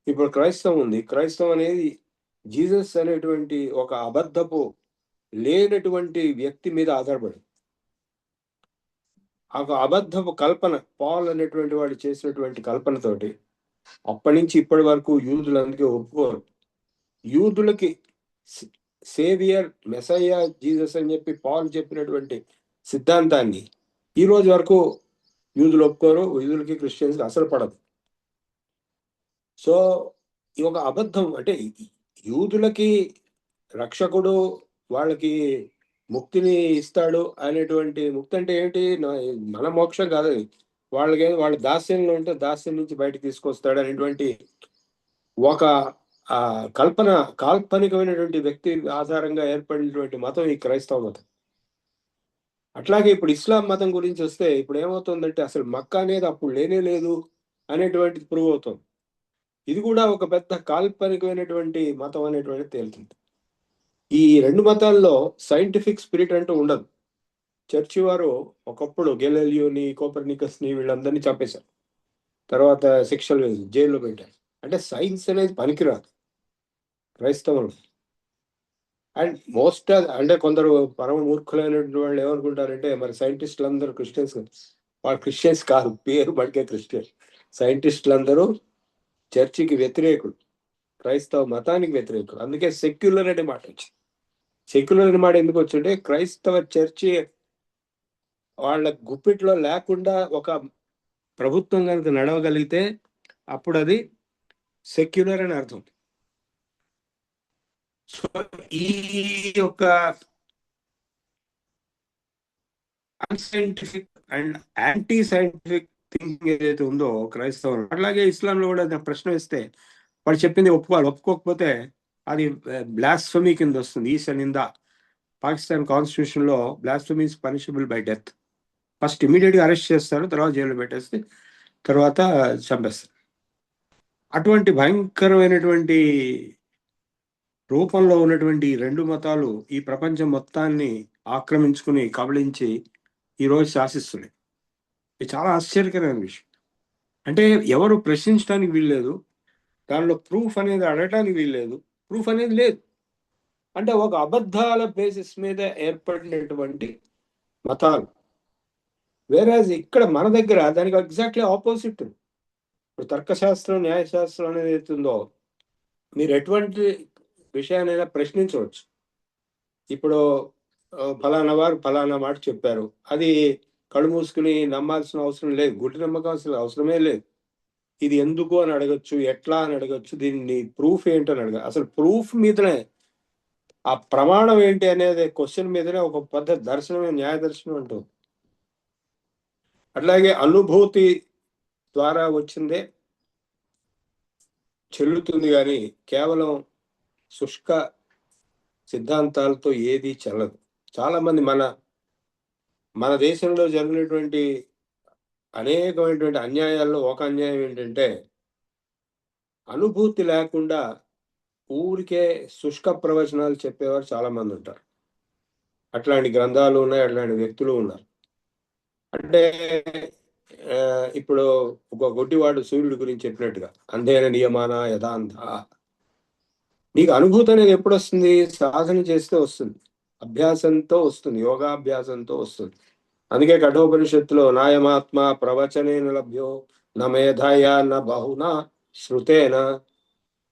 ఇప్పుడు క్రైస్తవం ఉంది, క్రైస్తవం అనేది జీసస్ అనేటువంటి ఒక అబద్ధపు లేనటువంటి వ్యక్తి మీద ఆధారపడి, ఆ అబద్ధపు కల్పన, పాల్ అనేటువంటి వాడు చేసినటువంటి కల్పనతోటి అప్పటి నుంచి ఇప్పటి వరకు యూదులందరికీ ఒప్పుకోరు. యూదులకి సేవియర్, మెసయ్య, జీసస్ అని చెప్పి పాల్ చెప్పినటువంటి సిద్ధాంతాన్ని ఈ రోజు వరకు యూదులు ఒప్పుకోరు. యూదులకి, క్రిస్టియన్స్కి అసలు పడదు. సో ఈ ఒక అబద్ధం, అంటే యూదులకి రక్షకుడు వాళ్ళకి ముక్తిని ఇస్తాడు అనేటువంటి, ముక్తి అంటే ఏంటి, మన మోక్షం కాదు, వాళ్ళకి వాళ్ళ దాస్యంలో ఉంటే దాస్యం నుంచి బయటకు తీసుకొస్తాడు అనేటువంటి ఒక కల్పన, కాల్పనికమైనటువంటి వ్యక్తి ఆధారంగా ఏర్పడినటువంటి మతం ఈ క్రైస్తవ మతం. అట్లాగే ఇప్పుడు ఇస్లాం మతం గురించి వస్తే ఇప్పుడు ఏమవుతుందంటే అసలు మక్కా అనేది అప్పుడు లేనే లేదు అనేటువంటిది ప్రూవ్ అవుతుంది. ఇది కూడా ఒక పెద్ద కాల్పనికమైనటువంటి మతం అనేటువంటిది తేలుతుంది. ఈ రెండు మతాల్లో సైంటిఫిక్ స్పిరిట్ అంటూ ఉండదు. చర్చి వారు ఒకప్పుడు గెలీలియోని, కోపర్నికస్ని వీళ్ళందరినీ చంపేశారు, తర్వాత శిక్షలు వేసి జైల్లో పెట్టారు. అంటే సైన్స్ అనేది పనికిరాదు క్రైస్తవులు. అండ్ మోస్ట్ అంటే కొందరు పరమ మూర్ఖులైనటువంటి వాళ్ళు ఏమనుకుంటారంటే మరి సైంటిస్టులు అందరూ క్రిస్టియన్స్. వాళ్ళు క్రిస్టియన్స్ కాదు, పేరు బడికే క్రిస్టియన్. సైంటిస్టులు అందరూ చర్చికి వ్యతిరేకులు, క్రైస్తవ మతానికి వ్యతిరేకులు. అందుకే సెక్యులర్ అనే మాట వచ్చింది. సెక్యులర్ అనే మాట ఎందుకు వచ్చింటే క్రైస్తవ చర్చి వాళ్ళ గుప్పిట్లో లేకుండా ఒక ప్రభుత్వం కనుక నడవగలిగితే అప్పుడు అది సెక్యులర్ అని అర్థం. సో ఈ యొక్క unscientific and anti scientific thinking ఏదైతే ఉందో క్రైస్తవం, అట్లాగే ఇస్లాంలో కూడా ప్రశ్న వేస్తే వాడు చెప్పింది ఒప్పుకోవాలి. ఒప్పుకోకపోతే అది బ్లాస్ఫమీ కింద వస్తుంది. ఈస నింద. పాకిస్తాన్ కాన్స్టిట్యూషన్ లో blasphemy is punishable by death. First immediate గా అరెస్ట్ చేస్తారు, తర్వాత జైల్లో పెట్టేస్తే తర్వాత చంపేస్తారు. అటువంటి భయంకరమైనటువంటి రూపంలో ఉన్నటువంటి ఈ రెండు మతాలు ఈ ప్రపంచం మొత్తాన్ని ఆక్రమించుకుని కబళించి ఈరోజు శాసిస్తున్నాయి. ఇది చాలా ఆశ్చర్యకరమైన విషయం. అంటే ఎవరు ప్రశ్నించడానికి వీల్లేదు, దానిలో ప్రూఫ్ అనేది అడగటానికి వీల్లేదు, ప్రూఫ్ అనేది లేదు. అంటే ఒక అబద్ధాల బేసిస్ మీద ఏర్పడినటువంటి మతాలు. వేరేజ్ ఇక్కడ మన దగ్గర దానికి ఎగ్జాక్ట్లీ ఆపోజిట్. ఇప్పుడు తర్కశాస్త్రం, న్యాయశాస్త్రం అనేది అవుతుందో మీరు ఎటువంటి విషయాన్నైనా ప్రశ్నించవచ్చు. ఇప్పుడు ఫలానా వారు ఫలానా మాట చెప్పారు, అది కళ్ళు మూసుకుని నమ్మాల్సిన అవసరం లేదు, గుడ్డి నమ్మకం అసలు అవసరమే లేదు. ఇది ఎందుకు అని అడగచ్చు, ఎట్లా అని అడగచ్చు, దీన్ని ప్రూఫ్ ఏంటని అసలు ప్రూఫ్ మీదనే, ఆ ప్రమాణం ఏంటి అనేది క్వశ్చన్ మీదనే ఒక పద్ధతి దర్శనమే న్యాయ దర్శనం అంటుంది. అట్లాగే అనుభూతి ద్వారా వచ్చిందే చెల్లుతుంది, కానీ కేవలం శుష్క సిద్ధాంతాలతో ఏది చెల్లదు. చాలా మంది మన దేశంలో జరిగినటువంటి అనేకమైనటువంటి అన్యాయాల్లో ఒక అన్యాయం ఏంటంటే అనుభూతి లేకుండా ఊరికే శుష్క ప్రవచనాలు చెప్పేవారు చాలా మంది ఉంటారు. అట్లాంటి గ్రంథాలు ఉన్నాయి, అట్లాంటి వ్యక్తులు ఉన్నారు. అంటే ఇప్పుడు ఒక గొడ్డివాడు సూర్యుడి గురించి చెప్పినట్టుగా అంధేన నియమాన యథాంధ. నీకు అనుభూతి అనేది ఎప్పుడు వస్తుంది? సాధన చేస్తే వస్తుంది, అభ్యాసంతో వస్తుంది, యోగాభ్యాసంతో వస్తుంది. అందుకే కఠోపనిషత్తులో నాయమాత్మ ప్రవచనేన లభ్యో న మేధాయ న బహునా శృతేన.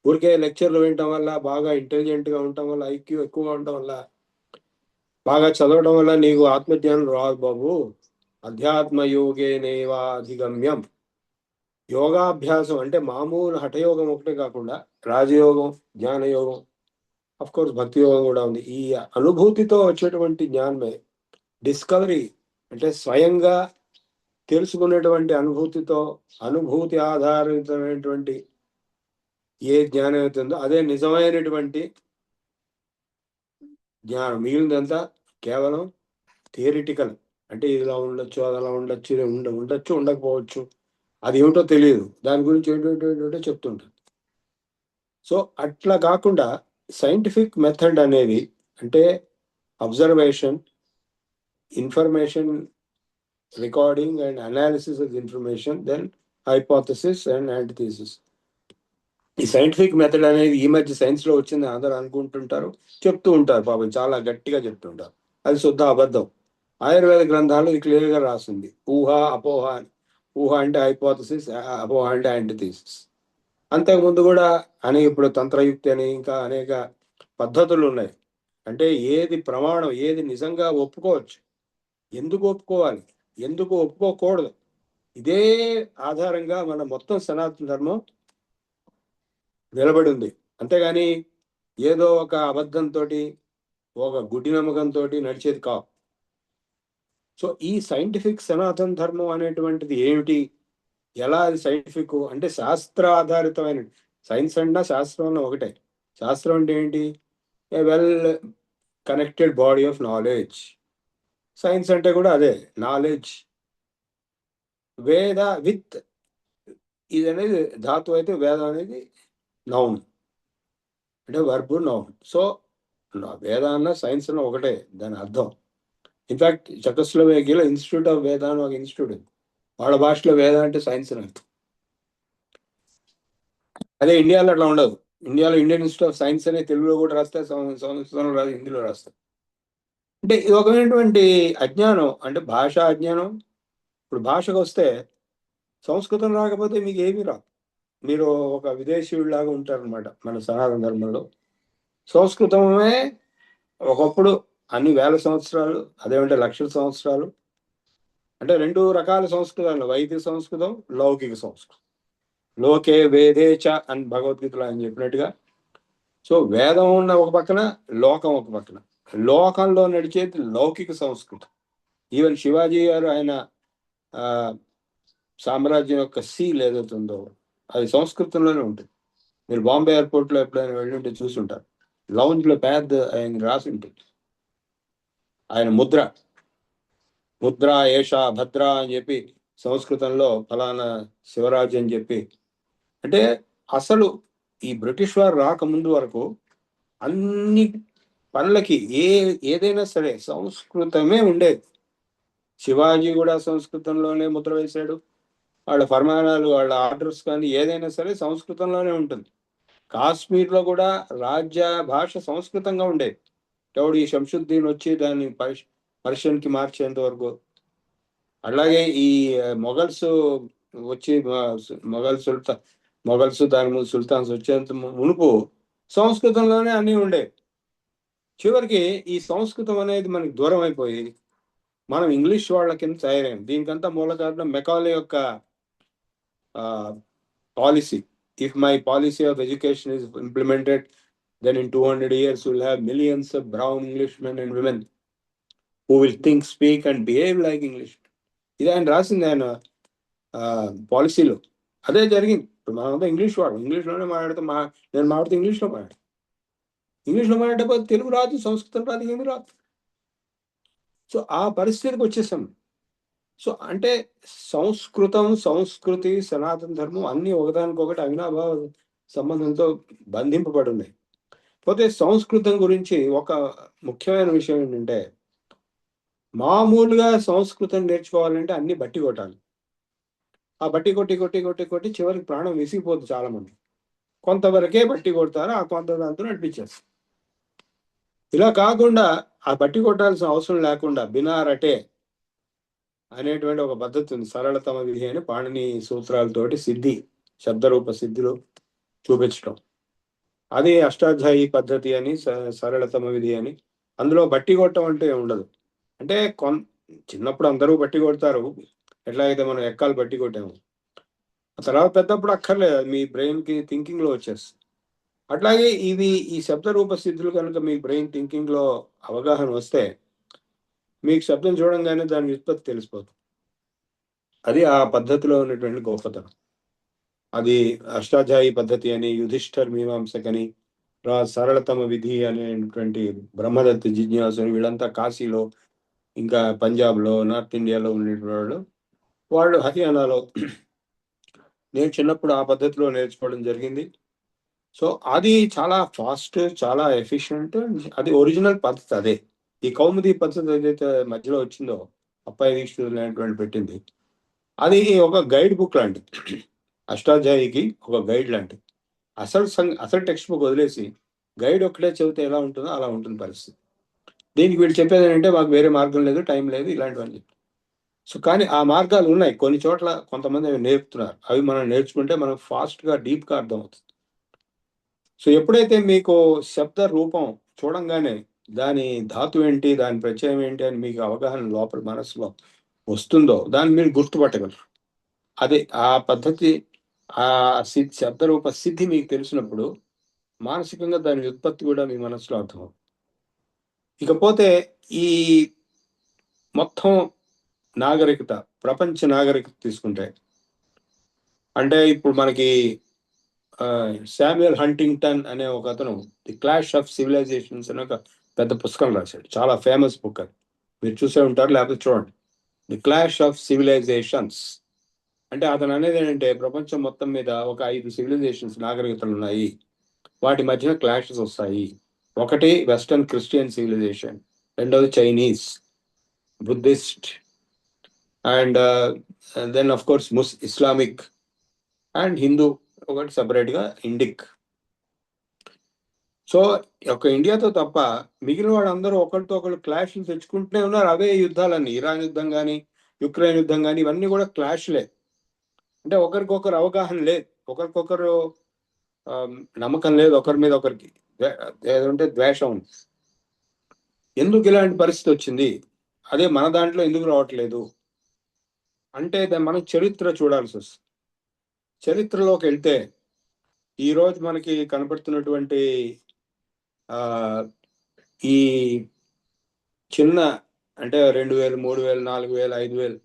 ఊరికే లెక్చర్లు వినటం వల్ల, బాగా ఇంటెలిజెంట్ గా ఉండటం వల్ల, ఐక్యూ ఎక్కువగా ఉండటం వల్ల, బాగా చదవడం వల్ల నీకు ఆత్మజ్ఞానం రాదు బాబు. అధ్యాత్మ యోగేనేవా అధిగమ్యం. యోగాభ్యాసం అంటే మామూలు హఠయోగం ఒకటే కాకుండా రాజయోగం, జ్ఞానయోగం, అఫ్ కోర్స్ భక్తి యోగం కూడా ఉంది. ఈ అనుభూతితో వచ్చేటువంటి జ్ఞానమే డిస్కవరీ. అంటే స్వయంగా తెలుసుకునేటువంటి అనుభూతితో, అనుభూతి ఆధారితమైనటువంటి ఏ జ్ఞానం అవుతుందో అదే నిజమైనటువంటి జ్ఞానం. మిగిలినంతా కేవలం థియరిటికల్. అంటే ఇలా ఉండొచ్చు, అది అలా ఉండొచ్చు, ఉండొచ్చు, ఉండకపోవచ్చు, అది ఏమిటో తెలియదు, దాని గురించి ఏంటంటే చెప్తుంటారు. సో అట్లా కాకుండా సైంటిఫిక్ మెథడ్ అనేది అంటే observation, information recording and analysis of information, then hypothesis and antithesis. ఈ సైంటిఫిక్ మెథడ్ అనేది ఈ మధ్య సైన్స్ లో వచ్చింది అందరూ అనుకుంటుంటారు, చెప్తూ ఉంటారు, పాపం చాలా గట్టిగా చెప్తుంటారు. అది శుద్ధ అబద్ధం. ఆయుర్వేద గ్రంథాలు ఇది క్లియర్ గా రాసింది. ఊహ అపోహ అని. ఊహ అంటే హైపోథసిస్, అపోహ అంటే యాంటిథీసిస్. అంతకుముందు కూడా ఇప్పుడు తంత్రయుక్తి అని ఇంకా అనేక పద్ధతులు ఉన్నాయి. అంటే ఏది ప్రమాణం, ఏది నిజంగా ఒప్పుకోవచ్చు, ఎందుకు ఒప్పుకోవాలి, ఎందుకు ఒప్పుకోకూడదు, ఇదే ఆధారంగా మన మొత్తం సనాతన ధర్మం నిలబడి ఉంది. అంతేగాని ఏదో ఒక అబద్ధంతో, ఒక గుడ్డి నమ్మకంతో నడిచేది కావు. సో ఈ సైంటిఫిక్ సనాతన ధర్మం అనేటువంటిది ఏమిటి, ఎలా అది సైంటిఫిక్ అంటే శాస్త్ర ఆధారితమైన. సైన్స్ అన్నా శాస్త్రం అన్నా ఒకటే. శాస్త్రం అంటే ఏంటి? ఏ well connected body of knowledge. Science అంటే కూడా అదే, నాలెడ్జ్. వేద విత్ ఇది అనేది ధాతు అయితే వేద అనేది నౌన్, అంటే వర్బ్ నౌన్. సో వేద అన్న సైన్స్ అన్న ఒకటే దాని అర్థం. ఇన్ఫాక్ట్ చెకోస్లోవేకియాలో ఇన్స్టిట్యూట్ ఆఫ్ వేద అని ఒక ఇన్స్టిట్యూట్ ఉంది. వాళ్ళ భాషలో వేద అంటే సైన్స్ అని అర్థం. అదే ఇండియాలో అట్లా ఉండదు. ఇండియాలో ఇండియన్ ఇన్స్టిట్యూట్ ఆఫ్ సైన్స్ అనే తెలుగులో కూడా రాస్తారు, సంస్కృతంలో రాదు, హిందీలో రాస్తారు. అంటే ఇది ఒకమైనటువంటి అజ్ఞానం, అంటే భాషా అజ్ఞానం. ఇప్పుడు భాషకు వస్తే సంస్కృతం రాకపోతే మీకు ఏమీ రాదు, మీరు ఒక విదేశీయుడిలాగా ఉంటారనమాట. మన సనాతన ధర్మంలో సంస్కృతమే ఒకప్పుడు అన్ని వేల సంవత్సరాలు, అదేమంటే లక్షల సంవత్సరాలు. అంటే రెండు రకాల సంస్కృతాలు, వైదిక సంస్కృతం, లౌకిక సంస్కృతం. లోకే వేదేచ అని భగవద్గీతలో ఆయన చెప్పినట్టుగా. సో వేదం ఉన్న ఒక పక్కన, లోకం ఒక పక్కన. లోకంలో నడిచేది లౌకిక సంస్కృతం. ఈవెన్ శివాజీ గారు ఆయన సామ్రాజ్యం యొక్క సీల్ ఏదైతే ఉందో అది సంస్కృతంలోనే ఉంటుంది. మీరు బాంబే ఎయిర్పోర్ట్లో ఎప్పుడైనా వెళ్ళి చూసుంటారు, లౌంజ్లో పెద్ద ఆయన రాసి ఉంటుంది, ఆయన ముద్ర ఏష భద్ర అని చెప్పి సంస్కృతంలో ఫలానా శివరాజ్ అని చెప్పి. అంటే అసలు ఈ బ్రిటిష్ వారు రాకముందు వరకు అన్ని పనులకి ఏదైనా సరే సంస్కృతమే ఉండేది. శివాజీ కూడా సంస్కృతంలోనే ముద్ర వేశాడు. వాళ్ళ ఫర్మానాలు, వాళ్ళ ఆర్డర్స్ కానీ ఏదైనా సరే సంస్కృతంలోనే ఉంటుంది. కాశ్మీర్లో కూడా రాజ్య భాష సంస్కృతంగా ఉండేది. ఈ శంషుద్దీన్ వచ్చి దాన్ని పర్షియన్కి మార్చేంత వరకు. అలాగే ఈ మొఘల్స్ వచ్చి మొఘల్స్ దాని ముందు సుల్తాన్స్ వచ్చేంత మునుపు సంస్కృతంలోనే అన్నీ ఉండేవి. చివరికి ఈ సంస్కృతం అనేది మనకి దూరం అయిపోయి మనం ఇంగ్లీష్ వాళ్ళ కింద తయారైంది. దీనికంతా మూల కారణం మెకాలే యొక్క policy. If my policy of education is implemented, then in 200 years we'll have millions of brown Englishmen and women who will think, speak and behave like English. ఇది ఆయన రాసింది ఆయన పాలసీలో. అదే జరిగింది. ఇప్పుడు మనంతా ఇంగ్లీష్లోనే మాట్లాడితే నేను మాట్లాడితే ఇంగ్లీష్లో మాట్లాడకపోతే తెలుగు రాదు, సంస్కృతం రాదు, హిందీ రాదు. సో ఆ పరిస్థితికి వచ్చేసాం. సో అంటే సంస్కృతం, సంస్కృతి, సనాతన ధర్మం అన్నీ ఒకదానికొకటి అవినాభావ సంబంధంతో బంధింపబడి ఉన్నాయి. పోతే సంస్కృతం గురించి ఒక ముఖ్యమైన విషయం ఏంటంటే, మామూలుగా సంస్కృతం నేర్చుకోవాలంటే అన్ని బట్టి కొట్టాలి. ఆ బట్టి కొట్టి చివరికి ప్రాణం విసిగిపోతుంది చాలా మంది. కొంతవరకే బట్టి కొడతారు, ఆ కొంత దాంతో నడిపించేస్తారు. ఇలా కాకుండా ఆ బట్టి కొట్టాల్సిన అవసరం లేకుండా బినా రటే అనేటువంటి ఒక పద్ధతి ఉంది. సరళతమ విధి అని పాణిని సూత్రాలతోటి శబ్దరూప సిద్ధిలో చూపించడం. అది అష్టాధ్యాయి పద్ధతి అని, సరళతమ విధి అని. అందులో బట్టి కొట్టడం అంటే ఉండదు. అంటే చిన్నప్పుడు అందరూ బట్టి కొడతారు, ఎట్లాగైతే మనం ఎక్కాలు బట్టి కొట్టాము. ఆ తర్వాత పెద్దప్పుడు అక్కర్లేదు, మీ బ్రెయిన్కి థింకింగ్లో వచ్చేస్తుంది. అట్లాగే ఈ శబ్దరూప సిద్ధులు కనుక మీ బ్రెయిన్ థింకింగ్లో అవగాహన వస్తే మీకు శబ్దం చూడంగానే దాని వ్యుత్పత్తి తెలిసిపోతుంది. అది ఆ పద్ధతిలో ఉన్నటువంటి గొప్పతనం. అది అష్టాధ్యాయి పద్ధతి అని, యుధిష్ఠర్ మీమాంసకని, సరళతమ విధి అనేటువంటి బ్రహ్మదత్త జిజ్ఞాసు, వీళ్ళంతా కాశీలో, ఇంకా పంజాబ్లో, నార్త్ ఇండియాలో ఉండేటువంటి వాళ్ళు హర్యానాలో. నేను చిన్నప్పుడు ఆ పద్ధతిలో నేర్చుకోవడం జరిగింది. సో అది చాలా ఫాస్ట్, చాలా ఎఫిషియెంట్. అది ఒరిజినల్ పద్ధతి అదే. ఈ కౌముది పద్ధతి ఏదైతే మధ్యలో వచ్చిందో, అప్పాయి దీక్షితులు అనేటువంటి పెట్టింది, అది ఒక గైడ్ బుక్ లాంటిది. అష్టాధ్యాయికి ఒక గైడ్ లాంటిది. అసలు టెక్స్ట్ బుక్ వదిలేసి గైడ్ ఒక్కటే చెబితే ఎలా ఉంటుందో అలా ఉంటుంది పరిస్థితి. దీనికి వీళ్ళు చెప్పేది ఏంటంటే మాకు వేరే మార్గం లేదు, టైం లేదు, ఇలాంటివన్నీ. సో కానీ ఆ మార్గాలు ఉన్నాయి. కొన్ని చోట్ల కొంతమంది అవి నేర్పుతున్నారు. అవి మనం నేర్చుకుంటే మనకు ఫాస్ట్గా, డీప్గా అర్థం అవుతుంది. సో ఎప్పుడైతే మీకు శబ్ద రూపం చూడంగానే దాని ధాతు ఏంటి, దాని ప్రత్యయం ఏంటి అని మీకు అవగాహన లోపల మనసులో వస్తుందో దాన్ని మీరు గుర్తుపట్టగలరు. అదే ఆ పద్ధతి, ఆ శబ్దరూప సిద్ధి మీకు తెలిసినప్పుడు మానసికంగా దాని ఉత్పత్తి కూడా మీ మనసులో అర్థమవుతుంది. ఇకపోతే ఈ మొత్తం నాగరికత, ప్రపంచ నాగరికత తీసుకుంటే, అంటే ఇప్పుడు మనకి శామ్యుయల్ హంటింగ్టన్ అనే ఒక అతను ది క్లాష్ ఆఫ్ సివిలైజేషన్స్ అనే ఒక పెద్ద పుస్తకం రాశాడు. చాలా ఫేమస్ బుక్ అది. మీరు చూసే ఉంటారు, లేకపోతే చూడండి. ది క్లాష్ ఆఫ్ సివిలైజేషన్స్ అంటే అతను అనేది ఏంటంటే, ప్రపంచం మొత్తం మీద ఒక 5 సివిలైజేషన్స్, నాగరికతలు ఉన్నాయి. వాటి మధ్యన క్లాషెస్ వస్తాయి. ఒకటి వెస్టర్న్ క్రిస్టియన్ సివిలైజేషన్, రెండోది Chinese, Buddhist, and then of course Islamic and Hindu, ఒకటి సపరేట్గా ఇండిక్. సో ఒక ఇండియాతో తప్ప మిగిలిన వాళ్ళందరూ ఒకరితో ఒకరు క్లాష్లు తెచ్చుకుంటూనే ఉన్నారు. అవే యుద్ధాలన్నీ, ఇరాన్ యుద్ధం కానీ, యుక్రెయిన్ యుద్ధం కానీ, ఇవన్నీ కూడా క్లాష్లే. అంటే ఒకరికొకరు అవగాహన లేదు, ఒకరికొకరు నమ్మకం లేదు, ఒకరి మీద ఒకరికి ఏదంటే ద్వేషం ఉంది. ఎందుకు ఇలాంటి పరిస్థితి వచ్చింది, అదే మన దాంట్లో ఎందుకు రావట్లేదు అంటే మనం చరిత్ర చూడాల్సి వస్తుంది. చరిత్రలోకి వెళ్తే ఈరోజు మనకి కనపడుతున్నటువంటి ఈ చిన్న అంటే 2000, 3000, 4000, 5000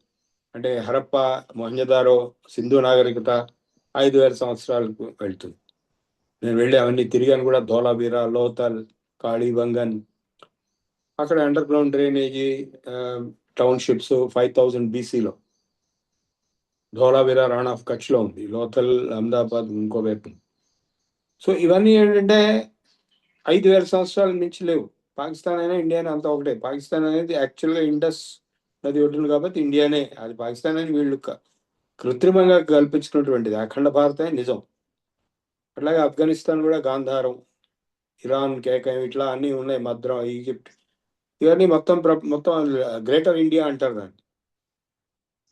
అంటే హరప్ప, మొహంజదారో, సింధు నాగరికత 5,000 సంవత్సరాలకు వెళ్తుంది. నేను వెళ్ళి అవన్నీ తిరిగాను కూడా. ధోలావీరా, లోథల్, కాళీబంగన్, అక్కడ అండర్ గ్రౌండ్ డ్రైనేజీ టౌన్షిప్స్ 5000 BCలో. ధోలావీరా రాణ్ ఆఫ్ కచ్లో ఉంది, లోథల్ అహ్మదాబాద్ ఇంకో వైపు. సో ఇవన్నీ ఏంటంటే 5,000 సంవత్సరాల నుంచి లేవు. పాకిస్తాన్ అయినా ఇండియా అయినా అంతా ఒకటే. పాకిస్తాన్ అనేది యాక్చువల్గా ఇండస్ నది ఒడ్డును కాబట్టి ఇండియానే. అది పాకిస్తాన్ అని వీళ్ళు కృత్రిమంగా కల్పించుకున్నటువంటిది. అఖండ భారతే నిజం. అట్లాగే ఆఫ్ఘనిస్తాన్ కూడా గాంధారం, ఇరాన్, కేకయం ఇట్లా అన్నీ ఉన్నాయి. మద్రా, ఈజిప్ట్, ఇవన్నీ మొత్తం గ్రేటర్ ఇండియా అంటారు దాన్ని.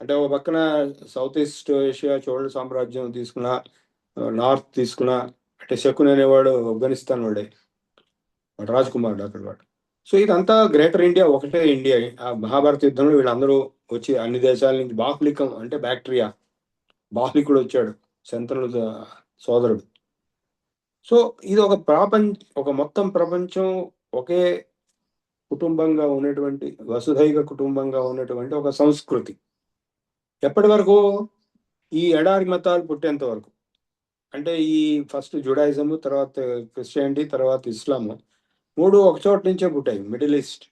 అంటే ఒక పక్కన సౌత్ ఈస్ట్ ఏషియా చోళ సామ్రాజ్యం తీసుకున్న, నార్త్ తీసుకున్న, అంటే శకున్ అనేవాడు ఆఫ్ఘనిస్తాన్ వాడే, వాడు రాజకుమారుడు అక్కడ వాడు. సో ఇదంతా గ్రేటర్ ఇండియా, ఒకటే ఇండియా. ఆ మహాభారత యుద్ధంలో వీళ్ళందరూ వచ్చి అన్ని దేశాల నుంచి, బాహ్లికం అంటే బ్యాక్టీరియా, బాహ్లికుడు వచ్చాడు, శంతనుడు సోదరుడు. సో ఇది ఒక మొత్తం ప్రపంచం ఒకే కుటుంబంగా ఉన్నటువంటి, వసుధైక కుటుంబంగా ఉన్నటువంటి ఒక సంస్కృతి. ఎప్పటి వరకు? ఈ ఎడారి మతాలు పుట్టేంత వరకు. అంటే ఈ ఫస్ట్ జుడాయిజం, తర్వాత క్రిస్టియానిటీ, తర్వాత ఇస్లాము, 3 ఒక చోట నుంచే పుట్టాయి. మిడిల్ ఈస్ట్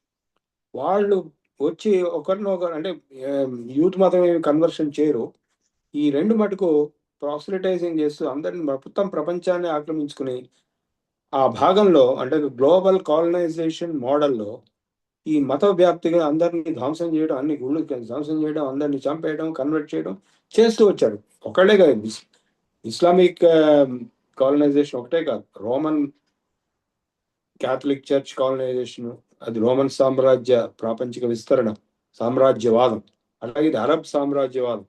వాళ్ళు వచ్చి ఒకరినొకరు, అంటే యూత్ మతం ఏమి కన్వర్షన్ చేయరు. ఈ 2 మటుకు ప్రాసిలిటైజింగ్ చేస్తూ అందరిని మొత్తం ప్రపంచాన్ని ఆక్రమించుకుని ఆ భాగంలో, అంటే గ్లోబల్ కాలనైజేషన్ మోడల్లో ఈ మత వ్యాప్తిగా అందరినీ ధ్వంసం చేయడం, అన్ని గుళ్ళు ధ్వంసం చేయడం, అందరినీ చంపేయడం, కన్వర్ట్ చేయడం చేస్తూ వచ్చారు. ఒకళ్ళే కాదు, ఇస్లామిక్ కాలనైజేషన్ ఒకటే కాదు, రోమన్ క్యాథలిక్ చర్చ్ కాలనైజేషన్, అది రోమన్ సామ్రాజ్య ప్రాపంచిక విస్తరణ, సామ్రాజ్యవాదం, అలాగే ఇది అరబ్ సామ్రాజ్యవాదం.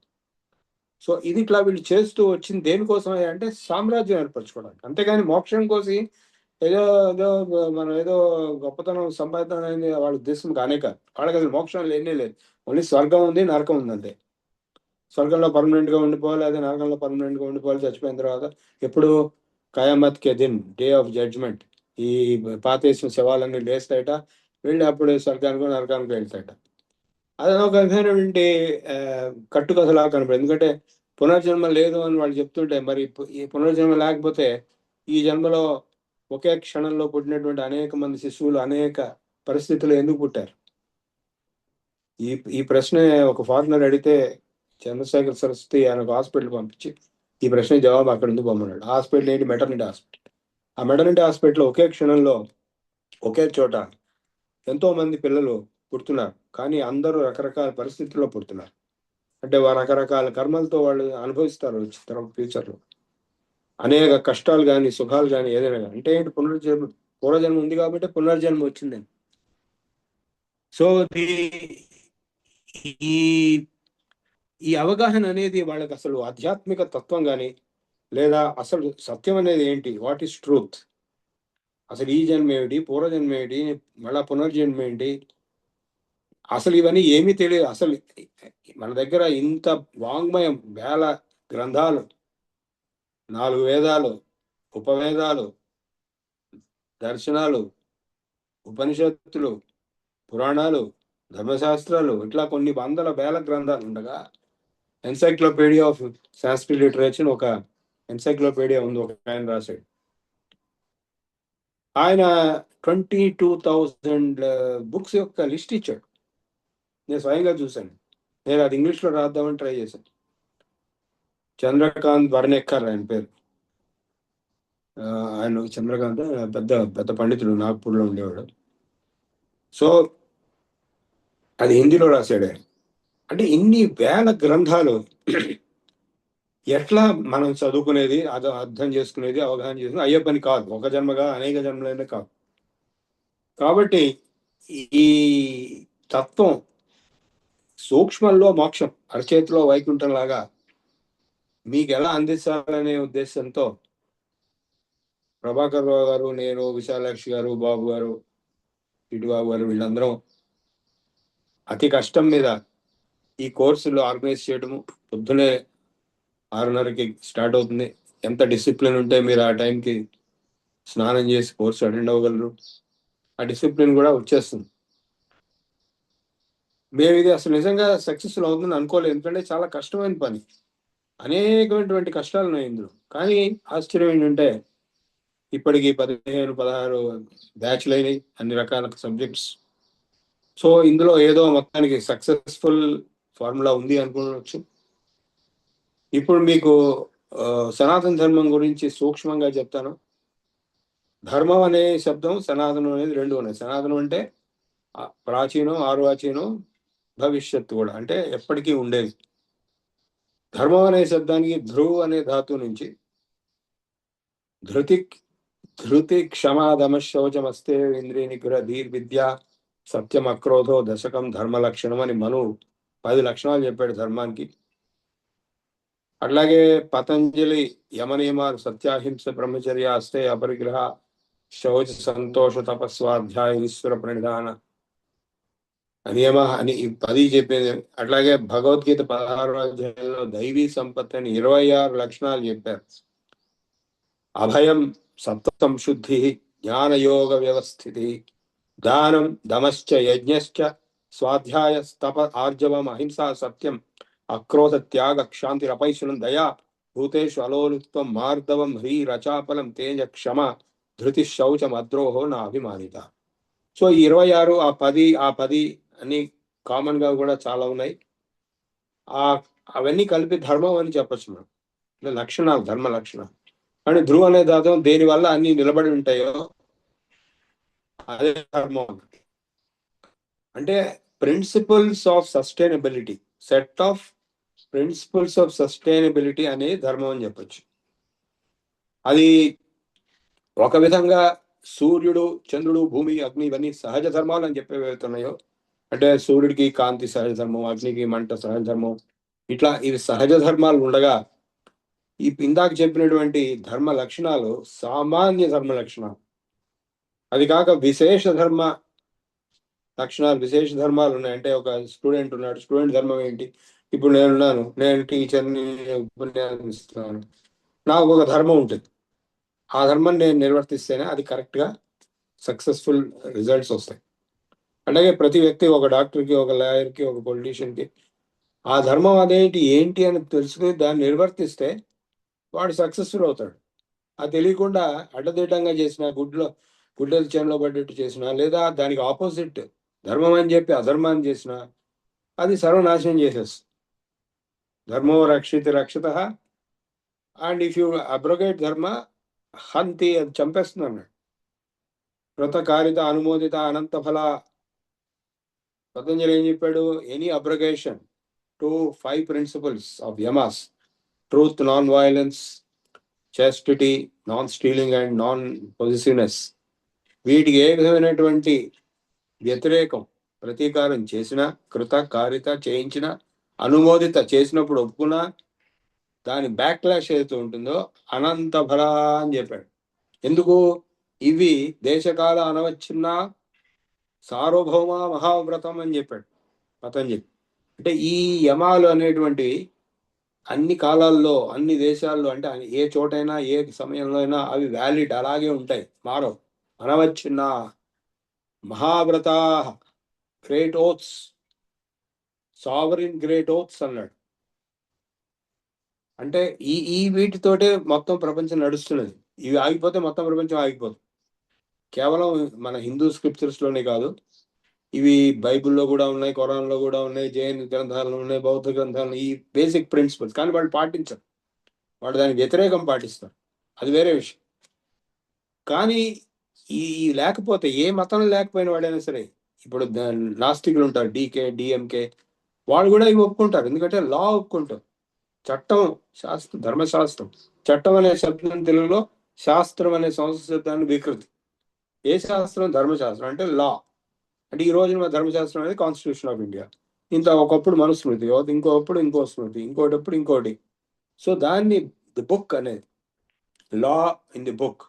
సో ఇది ఇట్లా వీళ్ళు చేస్తూ వచ్చింది దేనికోసం అంటే సామ్రాజ్యం ఏర్పరచుకోవడానికి. అంతేగాని మోక్షం కోసం ఏదో మనం ఏదో గొప్పతనం సంపాదన అనేది వాళ్ళ ఉద్దేశం కానే కాదు. వాళ్ళకి అసలు మోక్షం లేనే లేదు. ఓన్లీ స్వర్గం ఉంది, నరకం ఉంది అంతే. స్వర్గంలో పర్మనెంట్గా ఉండిపోవాలి, అదే నరకంలో పర్మనెంట్గా ఉండిపోవాలి చచ్చిపోయిన తర్వాత. ఎప్పుడు? ఖయామత్ కే దిన్, డే ఆఫ్ జడ్జ్మెంట్. ఈ పాతేసిన శవాలన్నీ లేస్తాయట, వెళ్ళి అప్పుడు స్వర్గానికి నరకానికి వెళ్తాయట. అది ఒక విధమైనటువంటి కట్టుకథలా కనపడదు. ఎందుకంటే పునర్జన్మ లేదు అని వాళ్ళు చెప్తుంటే, మరి ఈ పునర్జన్మ లేకపోతే ఈ జన్మలో ఒకే క్షణంలో పుట్టినటువంటి అనేక మంది శిశువులు అనేక పరిస్థితులు ఎందుకు పుట్టారు? ఈ ప్రశ్న ఒక ఫారినర్ అడిగితే చంద్రశేఖర్ సరస్వతి ఆయన ఒక హాస్పిటల్ పంపించి ఈ ప్రశ్న జవాబు అక్కడ ఎందుకు పొమ్మన్నాడు. హాస్పిటల్ ఏంటి? Maternity hospital. ఆ మెటర్నిటీ హాస్పిటల్ ఒకే క్షణంలో ఒకే చోట ఎంతో మంది పిల్లలు పుడుతున్నారు, కానీ అందరూ రకరకాల పరిస్థితుల్లో పుడుతున్నారు. అంటే వారు రకరకాల కర్మలతో వాళ్ళు అనుభవిస్తారు తర్వాత ఫ్యూచర్లో. అనేక కష్టాలు కానీ, సుఖాలు కానీ, ఏదైనా కానీ. అంటే ఏంటి? పూర్వజన్మ ఉంది కాబట్టి పునర్జన్మ వచ్చిందని. సో ఈ అవగాహన అనేది వాళ్ళకి అసలు ఆధ్యాత్మిక తత్వం కానీ, లేదా అసలు సత్యం అనేది ఏంటి, వాట్ ఈస్ ట్రూత్, అసలు ఈ జన్మ ఏమిటి, పూర్వజన్మ ఏమిటి, మళ్ళా పునర్జన్మ ఏంటి, అసలు ఇవన్నీ ఏమీ తెలియదు. అసలు మన దగ్గర ఇంత వాంగ్మయం, వేల గ్రంథాలు, 4 వేదాలు, ఉపవేదాలు, దర్శనాలు, ఉపనిషత్తులు, పురాణాలు, ధర్మశాస్త్రాలు, ఇట్లా కొన్ని వందల వేల గ్రంథాలు ఉండగా ఎన్సైక్లోపీడియా ఆఫ్ సాంస్క్రిట్ లిటరేచర్ ఒక ఎన్సైక్లోపీడియా ఉంది, ఒక ఆయన రాశాడు. ఆయన 22,000 బుక్స్ యొక్క లిస్ట్ ఇచ్చాడు. నేను స్వయంగా చూశాను. నేను అది ఇంగ్లీష్లో రాద్దామని ట్రై చేశాను. చంద్రకాంత్ వర్ణెక్కర్ ఆయన పేరు. ఆయన చంద్రకాంత్ పెద్ద పండితుడు, నాగ్పూర్లో ఉండేవాడు. సో అది హిందీలో రాశాడు. అంటే ఇన్ని వేల గ్రంథాలు ఎట్లా మనం చదువుకునేది, అది అర్థం చేసుకునేది, అవగాహన చేసుకునేది అయ్యే పని కాదు. ఒక జన్మగా అనేక జన్మలైనా కాదు. కాబట్టి ఈ తత్వం సూక్ష్మంలో మోక్షం, అరచేతిలో వైకుంఠం లాగా మీకు ఎలా అందించాలనే ఉద్దేశంతో ప్రభాకర్ రావు గారు, నేను, విశాలాక్షి గారు, బాబు గారు, ఇటుబాబు గారు, వీళ్ళందరం అతి కష్టం మీద ఈ కోర్సులు ఆర్గనైజ్ చేయడము. పొద్దునే 6:30కి స్టార్ట్ అవుతుంది. ఎంత డిసిప్లిన్ ఉంటే మీరు ఆ టైంకి స్నానం చేసి కోర్సు అటెండ్ అవ్వగలరు. ఆ డిసిప్లిన్ కూడా వచ్చేస్తుంది. మేము ఇది అసలు నిజంగా సక్సెస్ఫుల్ అవుతుందని అనుకోలేదు, ఎందుకంటే చాలా కష్టమైన పని, అనేకమైనటువంటి కష్టాలు ఉన్నాయి ఇందులో. కానీ ఆశ్చర్యం ఏంటంటే ఇప్పటికి 15-16 బ్యాచ్లు అయినాయి, అన్ని రకాల సబ్జెక్ట్స్. సో ఇందులో ఏదో మొత్తానికి సక్సెస్ఫుల్ ఫార్ములా ఉంది అనుకోవచ్చు. ఇప్పుడు మీకు సనాతన ధర్మం గురించి సూక్ష్మంగా చెప్తాను. ధర్మం అనే శబ్దం, సనాతనం అనేది రెండు ఉన్నాయి. సనాతనం అంటే ప్రాచీనం, ఆర్వాచీనం, భవిష్యత్తు కూడా, అంటే ఎప్పటికీ ఉండేది. ధర్మం అనే శబ్దానికి ధ్రువ్ అనే ధాతు నుంచి ధృతి క్షమాదమ శౌచమస్తే ఇంద్రియ నిగ్రహ ధీర్ విద్య సత్యం అక్రోధో దశకం ధర్మ లక్షణం అని మను 10 లక్షణాలు చెప్పాడు ధర్మానికి. అట్లాగే పతంజలి యమనియమాలు సత్యాహింస బ్రహ్మచర్య అస్తే అపరిగ్రహ శౌచ సంతోష తపస్వాధ్యాయ ఈశ్వర ప్రణిధాన నియమ అని 10 చెప్పేది. అట్లాగే భగవద్గీత 16వ అధ్యాయంలో దైవీ సంపత్తి అని 26 లక్షణాలు చెప్పారు. అభయం సత్వ సంశుద్ధి జ్ఞానయోగ వ్యవస్థితి దానం దమశ్చ యజ్ఞశ్చ స్వాధ్యాయ తప ఆర్జవం అహింస సత్యం అక్రోధ త్యాగ క్షాంతిరపైశునం దయా భూతేషు అలోలుత్వం మార్దవం హ్రీ రచాపలం తేజ క్షమ ధృతి శౌచం అద్రోహో నా అభిమానిత. సో 26 ఆ 10 అని కామన్ గా కూడా చాలా ఉన్నాయి. అవన్నీ కలిపి ధర్మం అని చెప్పచ్చు మనం. లక్షణాలు, ధర్మ లక్షణాలు. కానీ ధ్రువ అనే దాతం దేని వల్ల అన్ని నిలబడి ఉంటాయో అదే ధర్మం. అంటే principles of sustainability, set of principles of sustainability అనే ధర్మం అని చెప్పచ్చు. అది ఒక విధంగా సూర్యుడు, చంద్రుడు, భూమి, అగ్ని ఇవన్నీ సహజ ధర్మాలు అని చెప్పేవేతున్నాయో, అంటే సూర్యుడికి కాంతి సహజ ధర్మం, అగ్నికి మంట సహజ ధర్మం, ఇట్లా ఇవి సహజ ధర్మాలు ఉండగా ఈ ఇందాక చెప్పినటువంటి ధర్మ లక్షణాలు సామాన్య ధర్మ లక్షణాలు. అది కాక విశేష ధర్మ లక్షణాలు, విశేష ధర్మాలు ఉన్నాయి. అంటే ఒక స్టూడెంట్ ఉన్నాడు, స్టూడెంట్ ధర్మం ఏంటి? ఇప్పుడు నేనున్నాను, నేను టీచర్ని ఉపన్యాసం ఇస్తున్నాను, నాకు ఒక ధర్మం ఉంటుంది. ఆ ధర్మం నేను నిర్వర్తిస్తేనే అది కరెక్ట్గా సక్సెస్ఫుల్ రిజల్ట్స్ వస్తాయి. అలాగే ప్రతి వ్యక్తి, ఒక డాక్టర్కి, ఒక లాయర్కి, ఒక పొలిటీషియన్కి ఆ ధర్మం అదేంటి ఏంటి అని తెలుసుకుని దాన్ని నిర్వర్తిస్తే వాడు సక్సెస్ఫుల్ అవుతాడు. అది తెలియకుండా అడ్డదిడ్డంగా చేసిన, గుడ్డలు చేనులో పడ్డట్టు చేసిన, లేదా దానికి ఆపోజిట్ ధర్మం అని చెప్పి అధర్మాన్ని చేసిన, అది సర్వనాశనం చేసేస్తుంది. ధర్మో రక్షిత రక్షిత, అండ్ ఇఫ్ యూ అబ్రోగేట్ ధర్మ హంతి, అది చంపేస్తుంది అన్నాడు. కృతకారిత అనుమోదిత అనంత ఫల. పతంజలి ఏం చెప్పాడు? Any abrogation to 5 principles of యమాస్, truth, non violence, chastity, non stealing and non positiveness, వీటికి ఏ విధమైనటువంటి వ్యతిరేకం ప్రతీకారం చేసిన, కృత కారిత చేయించిన, అనుమోదిత చేసినప్పుడు ఒప్పుకున్నా, దాని బ్యాక్లాష్ ఏదైతే ఉంటుందో అనంత ఫల అని చెప్పాడు. ఎందుకు? ఇవి దేశకాల అనవచ్చిన సార్వభౌమ మహావ్రతం అని చెప్పాడు పతంజలి. అంటే ఈ యమాలు అనేటువంటివి అన్ని కాలాల్లో, అన్ని దేశాల్లో, అంటే ఏ చోటైనా, ఏ సమయంలో అయినా అవి వ్యాలిడ్, అలాగే ఉంటాయి, మారవు. అనవచ్చిన మహావ్రత, great oaths, sovereign great oaths అన్నాడు. అంటే ఈ వీటితోటే మొత్తం ప్రపంచం నడుస్తున్నది. ఇవి ఆగిపోతే మొత్తం ప్రపంచం ఆగిపోతుంది. కేవలం మన హిందూ స్క్రిప్చర్స్ లోనే కాదు, ఇవి బైబిల్లో కూడా ఉన్నాయి, ఖురాన్లో కూడా ఉన్నాయి, జైన్ గ్రంథాల్లో ఉన్నాయి, బౌద్ధ గ్రంథాల్లో, ఈ బేసిక్ ప్రిన్సిపల్స్. కానీ వాళ్ళు పాటించరు, వాళ్ళు దానికి వ్యతిరేకం పాటిస్తారు, అది వేరే విషయం. కానీ ఈ లేకపోతే, ఏ మతంలో లేకపోయిన వాడైనా సరే, ఇప్పుడు నాస్తికులు ఉంటారు, డీకే, డిఎంకే, వాళ్ళు కూడా ఇవి ఒప్పుకుంటారు. ఎందుకంటే లా ఒప్పుకుంటారు. చట్టం, శాస్త్రం, ధర్మశాస్త్రం. చట్టం అనే శబ్దం తెలుగులో, శాస్త్రం అనే సంస్కృత శబ్దాన్ని వికృతి. ఏ శాస్త్రం? ధర్మశాస్త్రం అంటే లా. అంటే ఈ రోజున ధర్మశాస్త్రం అనేది కాన్స్టిట్యూషన్ ఆఫ్ ఇండియా. ఇంత ఒకప్పుడు మనుస్మృతి, ఇంకోప్పుడు ఇంకో స్మృతి, ఇంకోటప్పుడు ఇంకోటి. సో దాన్ని ది బుక్ అనేది, లా ఇన్ ది బుక్.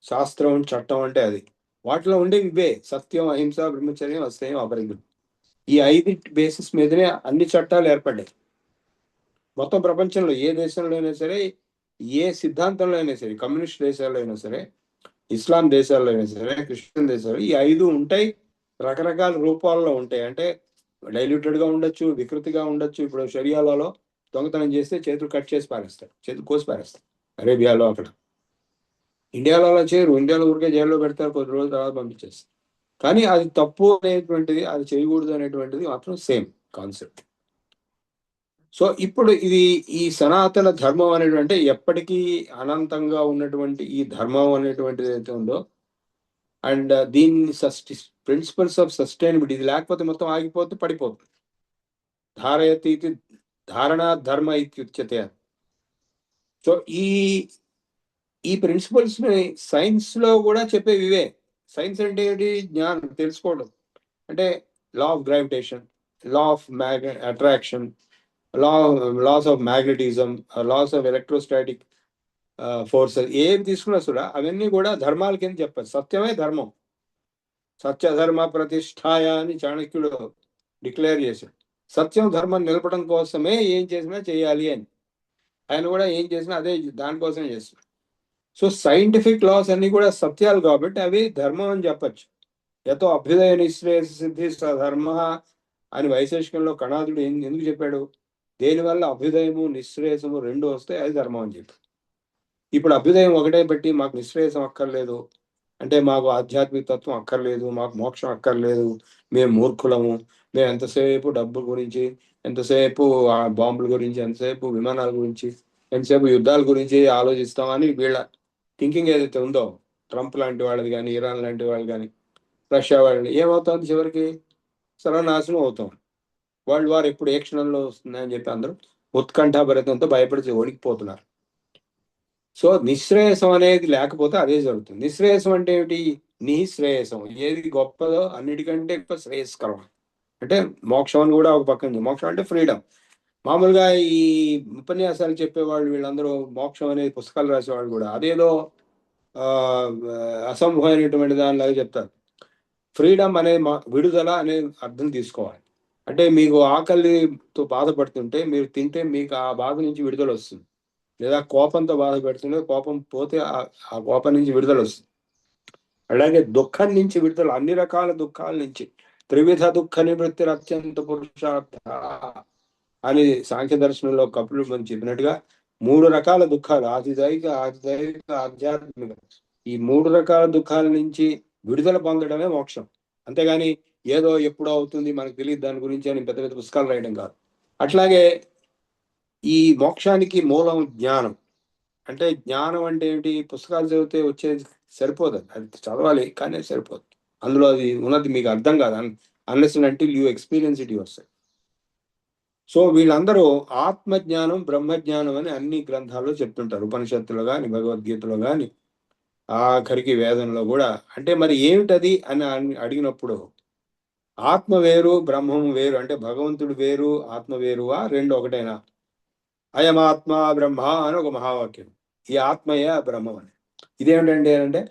శాస్త్రం, చట్టం అంటే అది. వాటిలో ఉండే ఇవే సత్యం, అహింస, బ్రహ్మచర్యం, అస్తేయం, అపరిగ్రహం. ఈ 5 బేసిస్ మీదనే అన్ని చట్టాలు ఏర్పడ్డాయి. మొత్తం ప్రపంచంలో ఏ దేశంలో అయినా సరే, ఏ సిద్ధాంతంలో అయినా సరే, కమ్యూనిస్ట్ దేశాల్లో అయినా సరే, ఇస్లాం దేశాల్లో అయినా సరే, క్రిస్టియన్ దేశాలు, ఈ 5 ఉంటాయి. రకరకాల రూపాల్లో ఉంటాయి. అంటే డైల్యూటెడ్గా ఉండొచ్చు, వికృతిగా ఉండొచ్చు. ఇప్పుడు షరియాలలో దొంగతనం చేస్తే చేతులు కట్ చేసి పారేస్తారు, చేతులు కోసి పారేస్తారు అరేబియాలో. అక్కడ ఇండియాలో అలా చేయరు. ఇండియాలో ఊరికే జైల్లో పెడతారు, కొద్ది రోజుల తర్వాత పంపించేస్తారు. కానీ అది తప్పు అనేటువంటిది, అది చేయకూడదు అనేటువంటిది మాత్రం సేమ్ కాన్సెప్ట్. సో ఇప్పుడు ఇది ఈ సనాతన ధర్మం అనేటువంటి ఎప్పటికీ అనంతంగా ఉన్నటువంటి ఈ ధర్మం అనేటువంటిది అయితే ఉందో, అండ్ దీన్ని ప్రిన్సిపల్స్ ఆఫ్ సస్టైనబిలిటీ, ఇది లేకపోతే మొత్తం ఆగిపోతే పడిపోతుంది. ధారయతి ఇది ధారణా ధర్మ ఇత్యుచ్యతే. సో ఈ ప్రిన్సిపల్స్ ని సైన్స్ లో కూడా చెప్పేవి ఇవే. సైన్స్ అంటే ఏంటి? జ్ఞానం, తెలుసుకోవడం. అంటే law of gravitation, law of attraction, laws of magnetism, laws of electrostatic forces, ఏం తీసుకున్నా కూడా అవన్నీ కూడా ధర్మాల కింద చెప్పారు. సత్యమే ధర్మం. సత్యధర్మ ప్రతిష్టాయ అని చాణక్యుడు డిక్లేర్ చేశాడు. సత్యం ధర్మం నిలపడం కోసమే ఏం చేసినా చేయాలి అని. ఆయన కూడా ఏం చేసినా అదే దానికోసమే చేస్తాడు. సో సైంటిఫిక్ లాస్ అన్ని కూడా సత్యాలు కాబట్టి అవి ధర్మం అని చెప్పచ్చు. యతో అభ్యుదయ నిశ్రేయస సిద్ధి ధర్మ అని వైశేషికంలో కణాదుడు ఎందుకు చెప్పాడు? దేనివల్ల అభ్యుదయము నిశ్రేయసము రెండు వస్తాయి, అది ధర్మం అని చెప్పి. ఇప్పుడు అభ్యుదయం ఒకటే పెట్టి మాకు నిశ్రేయసం అక్కర్లేదు అంటే, మాకు ఆధ్యాత్మిక తత్వం అక్కర్లేదు, మాకు మోక్షం అక్కర్లేదు, మేము మూర్ఖులము, మేము ఎంతసేపు డబ్బు గురించి, ఎంతసేపు బాంబుల గురించి, ఎంతసేపు విమానాల గురించి, ఎంతసేపు యుద్ధాల గురించి ఆలోచిస్తామని వీళ్ళ థింకింగ్ ఏదైతే ఉందో, ట్రంప్ లాంటి వాళ్ళది కానీ, ఇరాన్ లాంటి వాళ్ళు కానీ, రష్యా వాళ్ళని, ఏమవుతుంది చివరికి? సర్వనాశనం అవుతాం. వరల్డ్ వార్ ఎప్పుడు ఏ క్షణంలో వస్తుందని చెప్పి అందరూ ఉత్కంఠాభరితంతో భయపడి ఓడికిపోతున్నారు. సో నిశ్రేయసం అనేది లేకపోతే అదే జరుగుతుంది. నిశ్రేయసం అంటే ఏమిటి? నిశ్రేయసం, ఏది గొప్పదో అన్నిటికంటే ఎక్కువ శ్రేయస్కరం అంటే మోక్షం అని కూడా ఒక పక్కన. మోక్షం అంటే ఫ్రీడమ్. మామూలుగా ఈ ఉపన్యాసాలు చెప్పేవాళ్ళు వీళ్ళందరూ మోక్షం అనేది పుస్తకాలు రాసేవాళ్ళు కూడా అదేదో అసంభవమైనటువంటి దానిలాగా చెప్తారు. ఫ్రీడమ్ అనే విడుదల అనే అర్థం తీసుకోవాలి. అంటే మీకు ఆకలితో బాధపడుతుంటే మీరు తింటే మీకు ఆ బాధ నుంచి విడుదల వస్తుంది. లేదా కోపంతో బాధపడుతుంటే కోపం పోతే ఆ కోపం నుంచి విడుదల వస్తుంది. అలాగే దుఃఖం నుంచి విడుదల, అన్ని రకాల దుఃఖాల నుంచి. త్రివిధ దుఃఖ నివృత్తి అత్యంత పురుషార్థ అని సాంఖ్య దర్శనంలో కపులు మనం చెప్పినట్టుగా 3 రకాల దుఃఖాలు, ఆదిదైక, ఆధ్యాత్మిక, ఈ 3 రకాల దుఃఖాల నుంచి విడుదల పొందడమే మోక్షం. అంతేగాని ఏదో ఎప్పుడో అవుతుంది మనకు తెలియదు దాని గురించి అని పెద్ద పెద్ద పుస్తకాలు రాయడం కాదు. అట్లాగే ఈ మోక్షానికి మూలం జ్ఞానం. అంటే జ్ఞానం అంటే ఏంటి? పుస్తకాలు చదివితే వచ్చేది సరిపోదు, అది చదవాలి కానీ సరిపోదు. అందులో అది ఉన్నది మీకు అర్థం కాదు, unless until you experience it your self. So వీళ్ళందరూ ఆత్మజ్ఞానం, బ్రహ్మజ్ఞానం అని అన్ని గ్రంథాల్లో చెప్తుంటారు, ఉపనిషత్తులో కానీ, భగవద్గీతలో కానీ, ఆఖరికి వేదంలో కూడా. అంటే మరి ఏమిటది అని అడిగినప్పుడు ఆత్మ వేరు, బ్రహ్మం వేరు, అంటే భగవంతుడు వేరు, ఆత్మ వేరువా, రెండు ఒకటేనా? అయమాత్మ బ్రహ్మ అని ఒక మహావాక్యం. ఈ ఆత్మయే బ్రహ్మం అని. ఇదేమిటంటే అంటే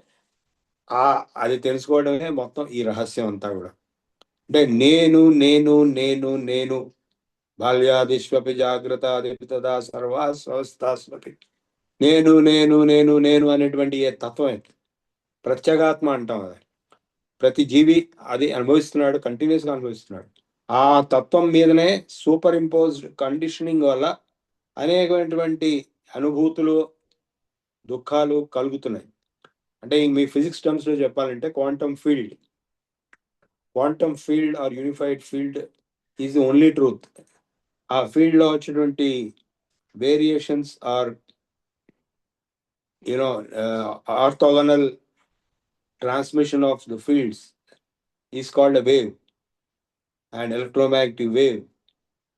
అది తెలుసుకోవడమే మొత్తం ఈ రహస్యం అంతా కూడా. అంటే నేను నేను నేను నేను బాల్యాదిష్వపి జాగ్రత్త సర్వాస్వస్థాస్వపి, నేను నేను నేను నేను అనేటువంటి ఏ తత్వం, ప్రత్యేగాత్మ అంటాం. అది ప్రతి జీవి అది అనుభవిస్తున్నాడు, కంటిన్యూస్గా అనుభవిస్తున్నాడు. ఆ తత్వం మీదనే సూపర్ ఇంపోజ్డ్ కండిషనింగ్ వల్ల అనేకమైనటువంటి అనుభూతులు, దుఃఖాలు కలుగుతున్నాయి. అంటే మీ ఫిజిక్స్ టర్మ్స్ లో చెప్పాలంటే quantum field or unified field is the only truth. ఆ ఫీల్డ్ లో వచ్చేటువంటి variations are orthogonal transmission of the fields is called a wave, and electromagnetic wave.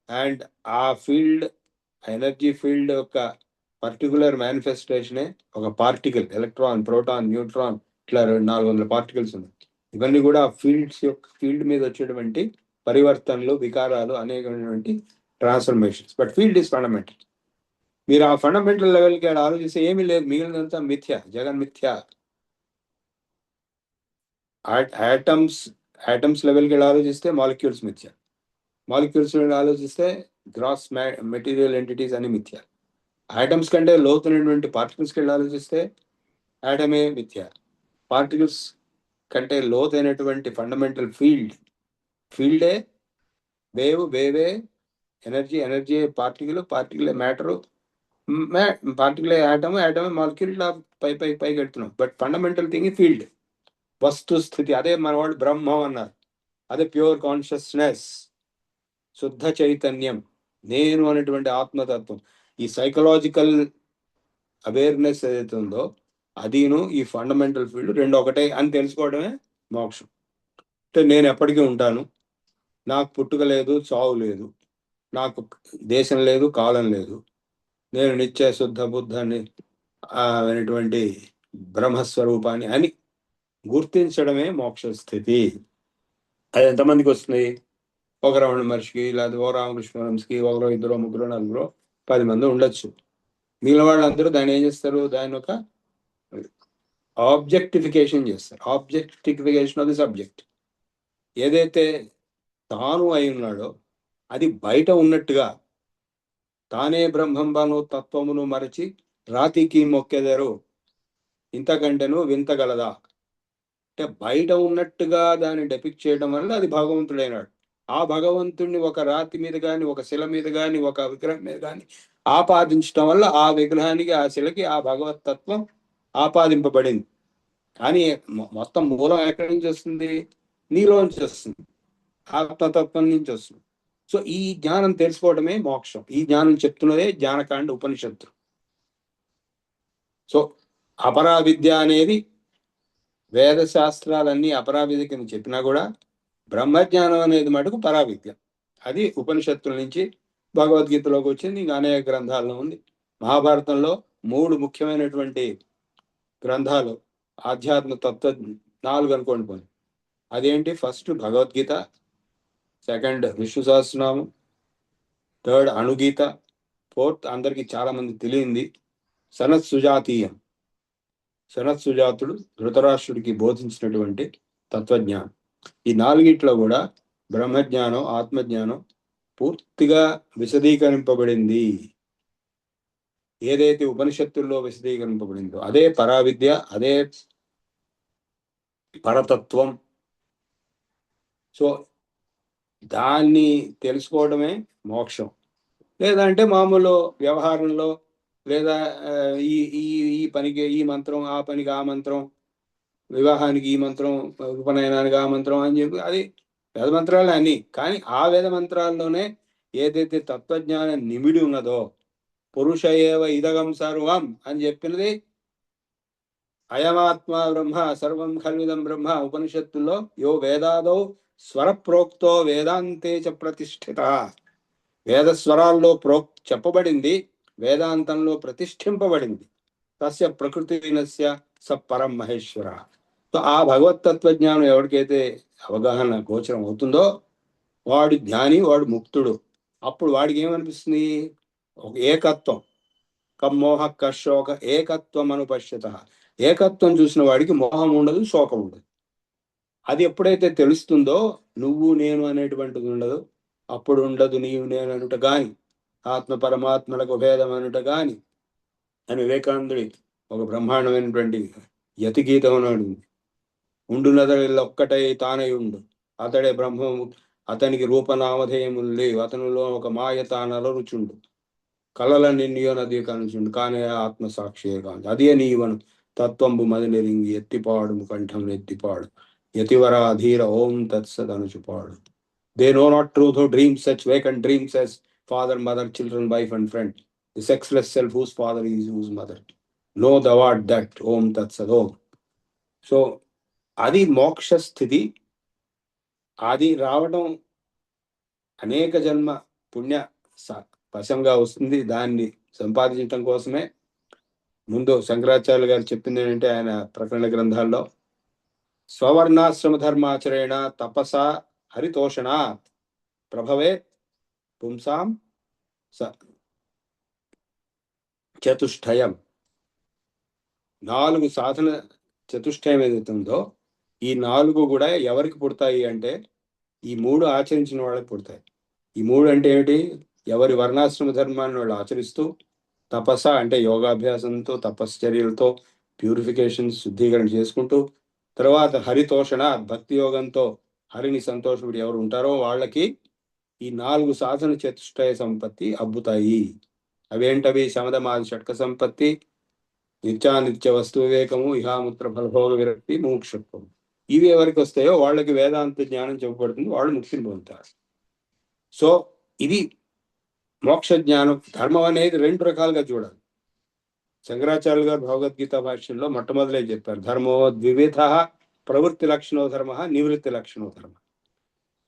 And ఆ ఫీల్డ్, ఎనర్జీ ఫీల్డ్ యొక్క పర్టికులర్ మేనిఫెస్టేషనే ఒక పార్టికల్, ఎలక్ట్రాన్, ప్రోటాన్, న్యూట్రాన్, ఇట్లా 400 పార్టికల్స్ ఉన్నాయి. ఇవన్నీ కూడా ఫీల్డ్ మీద వచ్చేటువంటి పరివర్తనలు, వికారాలు, అనేకమైనటువంటి transformations. But field is fundamental. మీరు ఆ ఫండమెంటల్ లెవెల్కి ఆలోచిస్తే ఏమీ లేదు, మిగిలినంతా మిథ్య, జగన్మిథ్య. యాటమ్స్ లెవెల్కి వెళ్ళి ఆలోచిస్తే మాలిక్యూల్స్ మిథ్య, మాలిక్యూల్స్ ఆలోచిస్తే గ్రాస్ మెటీరియల్ ఎంటిటీస్ అని మిథ్య. యాటమ్స్ కంటే లోతునటువంటి పార్టికల్స్కి వెళ్ళి ఆలోచిస్తే యాటమే మిథ్య. పార్టికల్స్ కంటే లోతైనటువంటి ఫండమెంటల్ ఫీల్డే వేవే energy, energy particle, particle matter, particle atom, atom molecule, ఇట్లా పైకి వెళ్తున్నాం. బట్ ఫండమెంటల్ థింగ్ ఫీల్డ్, వస్తు స్థితి. అదే మన వాళ్ళు బ్రహ్మం అన్నారు. అదే ప్యూర్ కాన్షియస్నెస్, శుద్ధ చైతన్యం, నేను అనేటువంటి ఆత్మతత్వం. ఈ సైకలాజికల్ అవేర్నెస్ ఏదైతే ఉందో అదిను ఈ ఫండమెంటల్ ఫీల్డ్ రెండు ఒకటే అని తెలుసుకోవడమే మోక్షం. అంటే నేను ఎప్పటికీ ఉంటాను, నాకు పుట్టుక లేదు, చావు లేదు, నాకు దేశం లేదు, కాలం లేదు, నేను నిత్య శుద్ధ బుద్ధాన్ని అనేటువంటి బ్రహ్మస్వరూపాన్ని అని గుర్తించడమే మోక్ష స్థితి. అది ఎంతమందికి వస్తుంది? ఒక రమణ మహర్షికి, లేదా ఓ రామకృష్ణ మహర్షికి, ఒకరో ఇద్దరు ముగ్గురు నలుగురు 10 మంది ఉండొచ్చు. మిగిలిన వాళ్ళందరూ దాన్ని ఏం చేస్తారు? దాని ఒక ఆబ్జెక్టిఫికేషన్ చేస్తారు. Objectification of the subject. ఏదైతే తాను అయి ఉన్నాడో అది బయట ఉన్నట్టుగా, తానే బ్రహ్మంబను తత్వమును మరచి రాతికి మొక్కెదరు, ఇంతకంటేను వింతగలదా? అంటే బయట ఉన్నట్టుగా దాన్ని డెపిక్ట్ చేయడం వల్ల అది భగవంతుడైనాడు. ఆ భగవంతుడిని ఒక రాతి మీద కానీ, ఒక శిల మీద కానీ, ఒక విగ్రహం మీద కానీ ఆపాదించడం వల్ల ఆ విగ్రహానికి, ఆ శిలకి ఆ భగవత్ తత్వం ఆపాదింపబడింది. కానీ మొత్తం మూలం ఎక్కడి నుంచి వస్తుంది? నీలోంచి వస్తుంది, ఆత్మతత్వం నుంచి వస్తుంది. సో ఈ జ్ఞానం తెలుసుకోవడమే మోక్షం. ఈ జ్ఞానం చెప్తున్నదే జ్ఞానకాండ ఉపనిషత్తు. సో అపరా విద్య అనేది వేద శాస్త్రాలన్నీ అపరావిద్య కింద చెప్పినా కూడా బ్రహ్మజ్ఞానం అనేది మటుకు పరావిద్య. అది ఉపనిషత్తుల నుంచి భగవద్గీతలోకి వచ్చింది, ఇంకా అనేక గ్రంథాల్లో ఉంది. మహాభారతంలో 3 ముఖ్యమైనటువంటి గ్రంథాలు ఆధ్యాత్మ తత్వ 4 అనుకోండి పోయి. అదేంటి? First Bhagavad Gita, second Vishnu Sahasranamam, third Anugita, fourth అందరికి చాలా మంది తెలియంది సనత్ సుజాతీయం. సనత్ సుజాతుడు ధృతరాష్ట్రుడికి బోధించినటువంటి తత్వజ్ఞానం. ఈ 4 కూడా బ్రహ్మజ్ఞానం, ఆత్మజ్ఞానం పూర్తిగా విశదీకరింపబడింది. ఏదైతే ఉపనిషత్తుల్లో విశదీకరింపబడిందో అదే పరావిద్య, అదే పరతత్వం. సో దాన్ని తెలుసుకోవడమే మోక్షం. లేదంటే మామూలు వ్యవహారంలో, లేదా ఈ ఈ ఈ పనికి ఈ మంత్రం, ఆ పనికి ఆ మంత్రం, వివాహానికి ఈ మంత్రం, ఉపనయనానికి ఆ మంత్రం అని చెప్పి అది వేద మంత్రాలు అన్నీ. కానీ ఆ వేద మంత్రాల్లోనే ఏదైతే తత్వజ్ఞానం నిమిడి ఉన్నదో, పురుష ఏవ ఇదగం సర్వం అని చెప్పినది అయమాత్మ బ్రహ్మ సర్వం ఖల్విదం బ్రహ్మ ఉపనిషత్తుల్లో యో వేదాదో స్వరప్రోక్తో వేదాంతే చ ప్రతిష్ఠిత. వేద స్వరాల్లో చెప్పబడింది, వేదాంతంలో ప్రతిష్ఠింపబడింది. తస్య ప్రకృతినస్య స పరం మహేశ్వర. సో ఆ భగవత్ తత్వజ్ఞానం ఎవరికైతే అవగాహన గోచరం అవుతుందో వాడు జ్ఞాని, వాడు ముక్తుడు. అప్పుడు వాడికి ఏమనిపిస్తుంది? ఒక ఏకత్వం. కమ్మోహ కశోక ఏకత్వం అనుపశ్యత. ఏకత్వం చూసిన వాడికి మోహం ఉండదు, శోకం ఉండదు. అది ఎప్పుడైతే తెలుస్తుందో నువ్వు నేను అనేటువంటిది ఉండదు. అప్పుడు ఉండదు నీవు నేను అనుట గాని, ఆత్మ పరమాత్మలకు భేదం అనుట గాని అని వివేకానందుడి ఒక బ్రహ్మాండమైనటువంటి యతిగీతం అన్నాడు. ఉండునదొక్కటై తానై ఉండు, అతడే బ్రహ్మము, అతనికి రూపనామధేయములు లేవు, అతనిలో ఒక మాయ తానలరుచుండు, కలల నిన్నయో నది కనుచుండు, కానీ ఆత్మసాక్షియే కాదు. అదే నీవను తత్వంబు మది నెరింగి ఎత్తిపాడు కంఠం ఎత్తిపాడు, యతివరాధీర ఓం తత్సద్ అనుచుపాడు. They know not truth who dream such vacant dreams as father, mother, children, wife and friend. The sexless self whose father is whose mother. Know thou art that. Om Tat Sat Om. So, అది మోక్ష స్థితి. అది రావడం అనేక జన్మ పుణ్య వశంగా వస్తుంది. దాన్ని సంపాదించడం కోసమే ముందు శంకరాచార్యులు గారు చెప్పింది ఏంటంటే, ఆయన ప్రకరణ గ్రంథాల్లో స్వవర్ణాశ్రమ ధర్మాచరేణ తపసా హరితోషణాత్ ప్రభవే పుంసాం చతుష్టయం. 4 సాధన చతుష్టయం ఏదైతే ఉందో ఈ 4 కూడా ఎవరికి పుడతాయి అంటే ఈ 3 ఆచరించిన వాళ్ళకి పుడతాయి. ఈ 3 అంటే ఏమిటి? ఎవరి వర్ణాశ్రమ ధర్మాన్ని వాళ్ళు ఆచరిస్తూ, తపస్స అంటే యోగాభ్యాసంతో, తపశ్చర్యలతో ప్యూరిఫికేషన్, శుద్ధీకరణ చేసుకుంటూ, తర్వాత హరితోషణ భక్తి యోగంతో హరిని సంతోషపడి ఎవరు ఉంటారో వాళ్ళకి ఈ 4 సాధన చతుష్టయ సంపత్తి అబ్బుతాయి. అవేంటవి? శమదమాది షట్క సంపత్తి, నిత్యానిత్య వస్తు వివేకము, ఇహాముత్ర ఫలభోగ విరక్తి, ముముక్షుత్వం. ఇవి ఎవరికి వస్తాయో వాళ్ళకి వేదాంత జ్ఞానం చెప్పబడుతుంది, వాళ్ళు ముక్తిని పొందుతారు. సో ఇది మోక్ష జ్ఞానం. ధర్మం అనేది 2 రకాలుగా చూడాలి. శంకరాచార్యులు గారు భగవద్గీత భాష్యంలో మొట్టమొదలే చెప్పారు, ధర్మో ద్వివిధ, ప్రవృత్తి లక్షణో ధర్మ, నివృత్తి లక్షణో ధర్మ.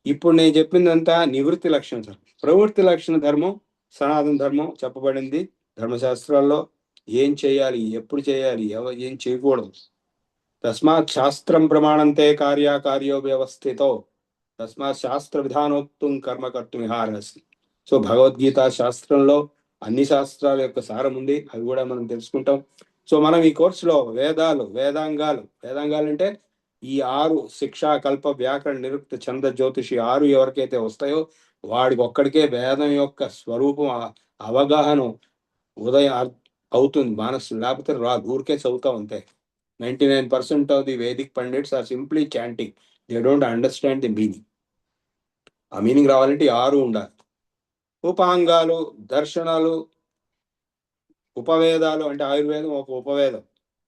ఇప్పుడు నేను చెప్పిందంతా నివృత్తి లక్షణ ధర్మం. ప్రవృత్తి లక్షణ ధర్మం సనాతన ధర్మం చెప్పబడింది ధర్మశాస్త్రాల్లో. ఏం చేయాలి, ఎప్పుడు చేయాలి, ఏం చేయకూడదు. తస్మాత్ శాస్త్రం ప్రమాణంతే కార్యాకార్యో వ్యవస్థితో తస్మాత్ శాస్త్ర విధానోక్తం కర్మ కర్తుం ఇహార్హసి. సో భగవద్గీత శాస్త్రంలో అన్ని శాస్త్రాల యొక్క సారం ఉంది, అవి కూడా మనం తెలుసుకుంటాం. సో మనం ఈ కోర్సులో వేదాంగాలు అంటే ఈ 6 శిక్ష, కల్ప, వ్యాకరణ, నిరుక్త, ఛంద, జ్యోతిషి 6 ఎవరికైతే వస్తాయో వాడికి ఒక్కడికే వేదం యొక్క స్వరూపం అవగాహన ఉదయం అవుతుంది మనస్సు, లేకపోతే రాదు, ఊరికే చదువుతాం అంతే. 99% of the Vedic pandits are simply chanting, they don't understand the meaning. ఆ మీనింగ్ రావాలంటే 6 ఉండాలి. ఉపాంగాలు, దర్శనాలు, ఉపవేదాలు అంటే ఆయుర్వేదం ఒక ఉపవేదం,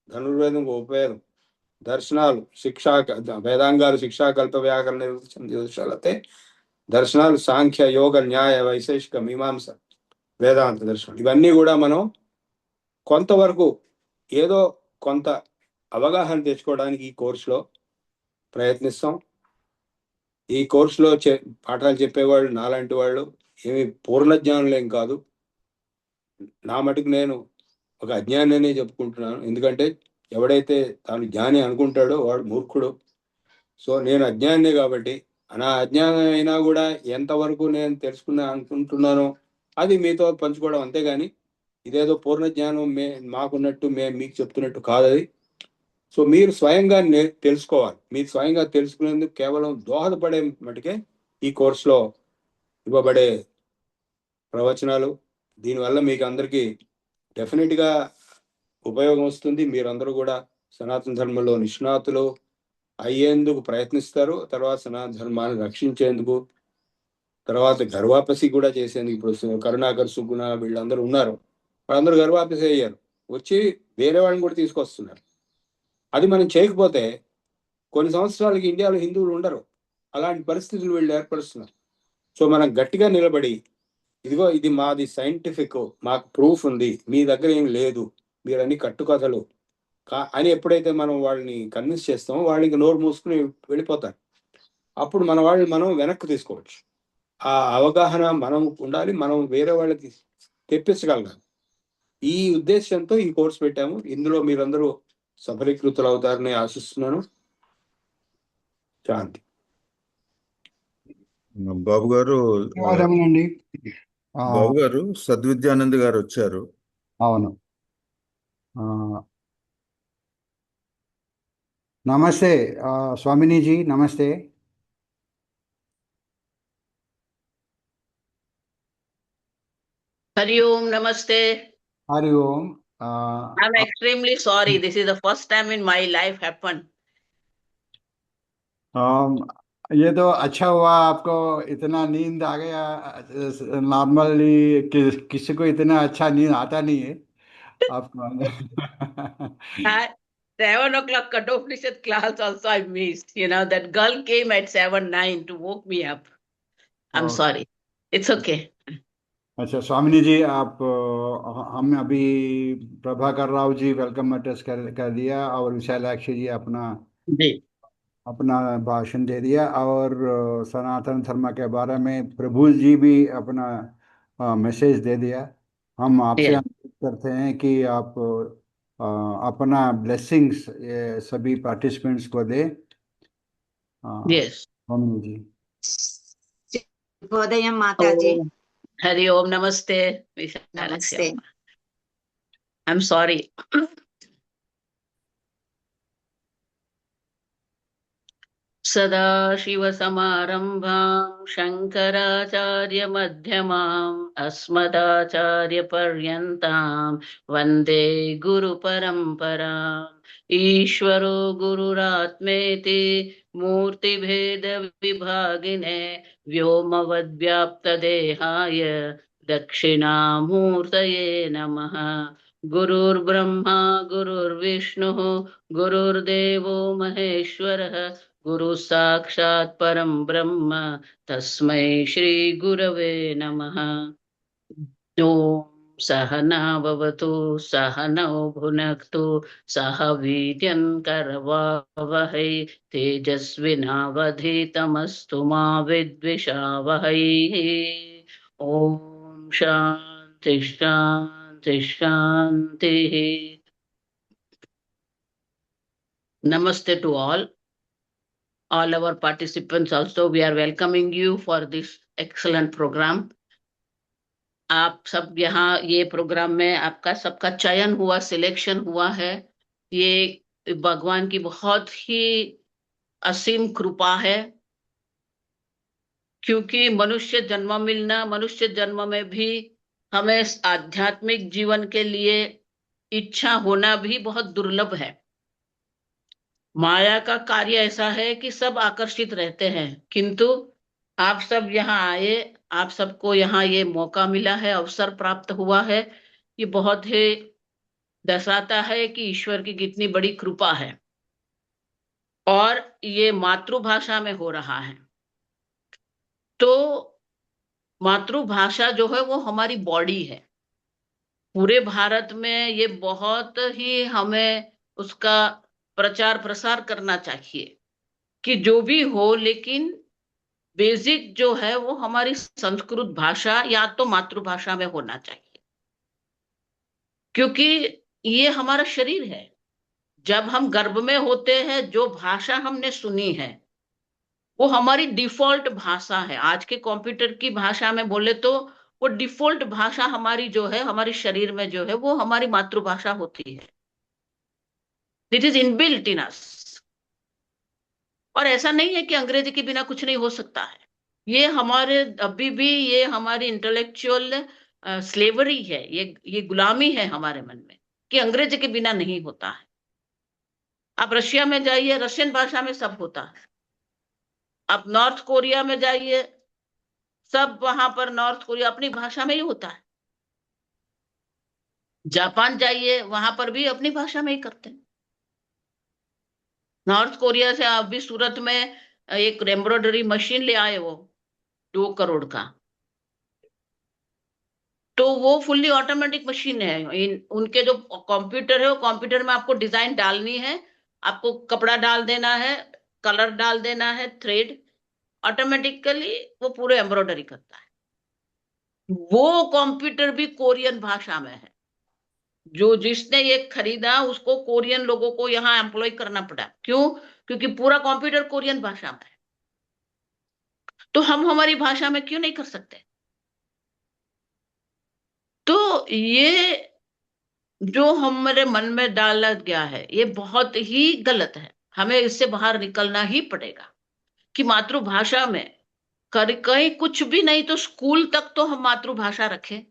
ధనుర్వేదం ఒక ఉపవేదం, దర్శనాలు శిక్షా వేదాంగాలు శిక్షా, కల్ప, వ్యాకరణ, జ్యోతిషాలతే దర్శనాలు సాంఖ్య, యోగ, న్యాయ, వైశేషిక, మీమాంస, వేదాంత దర్శనం. ఇవన్నీ కూడా మనం కొంతవరకు ఏదో కొంత అవగాహన తెచ్చుకోవడానికి ఈ కోర్సులో ప్రయత్నిస్తాం. ఈ కోర్సులో పాఠాలు చెప్పేవాళ్ళు నాలాంటి వాళ్ళు ఏమి పూర్ణజ్ఞానులేం కాదు. నా మటుకు నేను ఒక అజ్ఞానినే చెప్పుకుంటున్నాను, ఎందుకంటే ఎవడైతే తాను జ్ఞాని అనుకుంటాడో వాడు మూర్ఖుడు. సో నేను అజ్ఞానినే కాబట్టి నా అజ్ఞానం అయినా కూడా ఎంతవరకు నేను అనుకుంటున్నానో అది మీతో పంచుకోవడం, అంతేగాని ఇదేదో పూర్ణ జ్ఞానం మాకున్నట్టు మేము మీకు చెప్తున్నట్టు కాదు అది. సో మీరు స్వయంగా తెలుసుకోవాలి. మీరు స్వయంగా తెలుసుకునేందుకు కేవలం దోహదపడే మటుకే ఈ కోర్సులో ఇవ్వబడే ప్రవచనాలు. దీనివల్ల మీకు అందరికీ డెఫినెట్గా ఉపయోగం వస్తుంది. మీరందరూ కూడా సనాతన ధర్మంలో నిష్ణాతులు అయ్యేందుకు ప్రయత్నిస్తారు. తర్వాత సనాతన ధర్మాన్ని రక్షించేందుకు, తర్వాత గర్వాపసి కూడా చేసేందుకు. ఇప్పుడు కరుణాకర్, సుగుణ వీళ్ళందరూ ఉన్నారు, వాళ్ళందరూ గర్వాపసి అయ్యారు, వచ్చి వేరే వాళ్ళని కూడా తీసుకొస్తున్నారు. అది మనం చేయకపోతే కొన్ని సంవత్సరాలకి ఇండియాలో హిందువులు ఉండరు. అలాంటి పరిస్థితులు వీళ్ళు ఏర్పరుస్తున్నారు. సో మనం గట్టిగా నిలబడి ఇదిగో ఇది మాది సైంటిఫిక్, మాకు ప్రూఫ్ ఉంది, మీ దగ్గర ఏం లేదు, మీరన్నీ కట్టుకథలు అని ఎప్పుడైతే మనం వాళ్ళని కన్విన్స్ చేస్తామో వాళ్ళకి నోరు మూసుకుని వెళ్ళిపోతారు. అప్పుడు మన వాళ్ళని మనం వెనక్కి తీసుకోవచ్చు. ఆ అవగాహన మనం ఉండాలి, మనం వేరే వాళ్ళకి తెప్పించగలగాలి. ఈ ఉద్దేశంతో ఈ కోర్సు పెట్టాము. ఇందులో మీరందరూ సఫలీకృతులు అవుతారని ఆశిస్తున్నాను. శాంతి. బాబు గారు ధన్యవాదములండి. బాబు గారు సద్విద్యానంద్ గారు వచ్చారు. అవును. నమస్తే స్వామినీజీ, నమస్తే. Hari Om, Namaste. Hari Om. I'm extremely sorry. This is the first time in my life happened. ये तो अच्छा हुआ आपको इतना नींद आ गया. नॉर्मली किसी को इतना अच्छा नींद आता नहीं है आपको. At 7 o'clock Kathoupnishat class also I missed. You know, that girl came at 7:09 to woke me up. I'm Oh. sorry. It's okay. अच्छा स्वामिनी जी, आप हम अभी प्रभाकर राव जी वेलकम एड्रेस कर दिया और विशालाक्षी जी अपना भाषण दे दिया, और सनातन धर्म के बारे में प्रभु जी भी अपना मैसेज दे दिया. हम आपसे Yeah. अनुरोध करते हैं कि आप अपना ब्लेसिंग्स सभी पार्टिसिपेंट्स को दे. Yes. स्वामिनी जी. శుభోదయం మాతాజీ. Hari Om, Namaste. నమస్తే. I'm sorry. सदाशिवसमारम्भां शङ्कराचार्यमध्यमाम् अस्मदाचार्यपर्यन्तां वन्दे गुरुपरम्पराम्। ईश्वरो गुरुरात्मेति मूर्तिभेदविभागिने व्योमवद्व्याप्तदेहाय दक्षिणामूर्तये नमः। गुरुर्ब्रह्मा गुरुर्विष्णुः गुरुर्देवो महेश्वरः गुरु साक्षात् परं ब्रह्म तस्मै श्री गुरवे नमः। ॐ सहना भवतु सहनौ भुनक्तु सह वीर्यं करवावहै तेजस्विनावधीतमस्तु मा विद्विषावहै। ॐ शान्ति शान्ति शान्तिः। Namaste to all our participants. Also, we are welcoming you for this excellent program. आप सब यहाँ ये प्रोग्राम में आपका सबका चयन हुआ, सिलेक्शन हुआ है, ये भगवान की बहुत ही असीम कृपा है। क्योंकि मनुष्य जन्म मिलना, मनुष्य जन्म में भी हमें आध्यात्मिक जीवन के लिए इच्छा होना भी बहुत दुर्लभ है। माया का कार्य ऐसा है कि सब आकर्षित रहते हैं, किंतु आप सब यहाँ आए, आप सबको यहाँ ये मौका मिला है, अवसर प्राप्त हुआ है, ये बहुत ही दर्शाता है कि ईश्वर की कितनी बड़ी कृपा है। और ये मातृभाषा में हो रहा है। तो मातृभाषा जो है वो हमारी बॉडी है। पूरे भारत में ये बहुत ही हमें उसका प्रचार प्रसार करना चाहिए कि जो भी हो, लेकिन बेसिक जो है वो हमारी संस्कृत भाषा या तो मातृभाषा में होना चाहिए। क्योंकि ये हमारा शरीर है। जब हम गर्भ में होते हैं, जो भाषा हमने सुनी है वो हमारी डिफॉल्ट भाषा है। आज के कंप्यूटर की भाषा में बोले तो वो डिफॉल्ट भाषा हमारी जो है, हमारे शरीर में जो है वो हमारी मातृभाषा होती है। इट इज इनबिल्ट इन अस। और ऐसा नहीं है कि अंग्रेजी के बिना कुछ नहीं हो सकता है। ये हमारे अभी भी ये हमारी इंटेलेक्चुअल स्लेवरी है, ये गुलामी है हमारे मन में कि अंग्रेजी के बिना नहीं होता है। आप रशिया में जाइए, रशियन भाषा में सब होता है। आप नॉर्थ कोरिया में जाइए, सब वहां पर नॉर्थ कोरिया अपनी भाषा में ही होता है। जापान जाइए, वहां पर भी अपनी भाषा में ही करते हैं। नॉर्थ कोरिया से अभी सूरत में एक एम्ब्रॉयडरी मशीन ले आए, वो 2 करोड़ का। तो वो फुल्ली ऑटोमेटिक मशीन है। उनके जो कंप्यूटर है, वो कंप्यूटर में आपको डिजाइन डालनी है, आपको कपड़ा डाल देना है, कलर डाल देना है, थ्रेड, ऑटोमेटिकली वो पूरे एम्ब्रॉयडरी करता है। वो कंप्यूटर भी कोरियन भाषा में है। जो जिसने ये खरीदा उसको कोरियन लोगों को यहाँ एम्प्लॉय करना पड़ा। क्यों? क्योंकि पूरा कंप्यूटर कोरियन भाषा में है। तो हम हमारी भाषा में क्यों नहीं कर सकते? तो ये जो हमारे मन में डाला गया है ये बहुत ही गलत है। हमें इससे बाहर निकलना ही पड़ेगा कि मातृभाषा में कहीं कुछ भी नहीं तो स्कूल तक तो हम मातृभाषा रखें।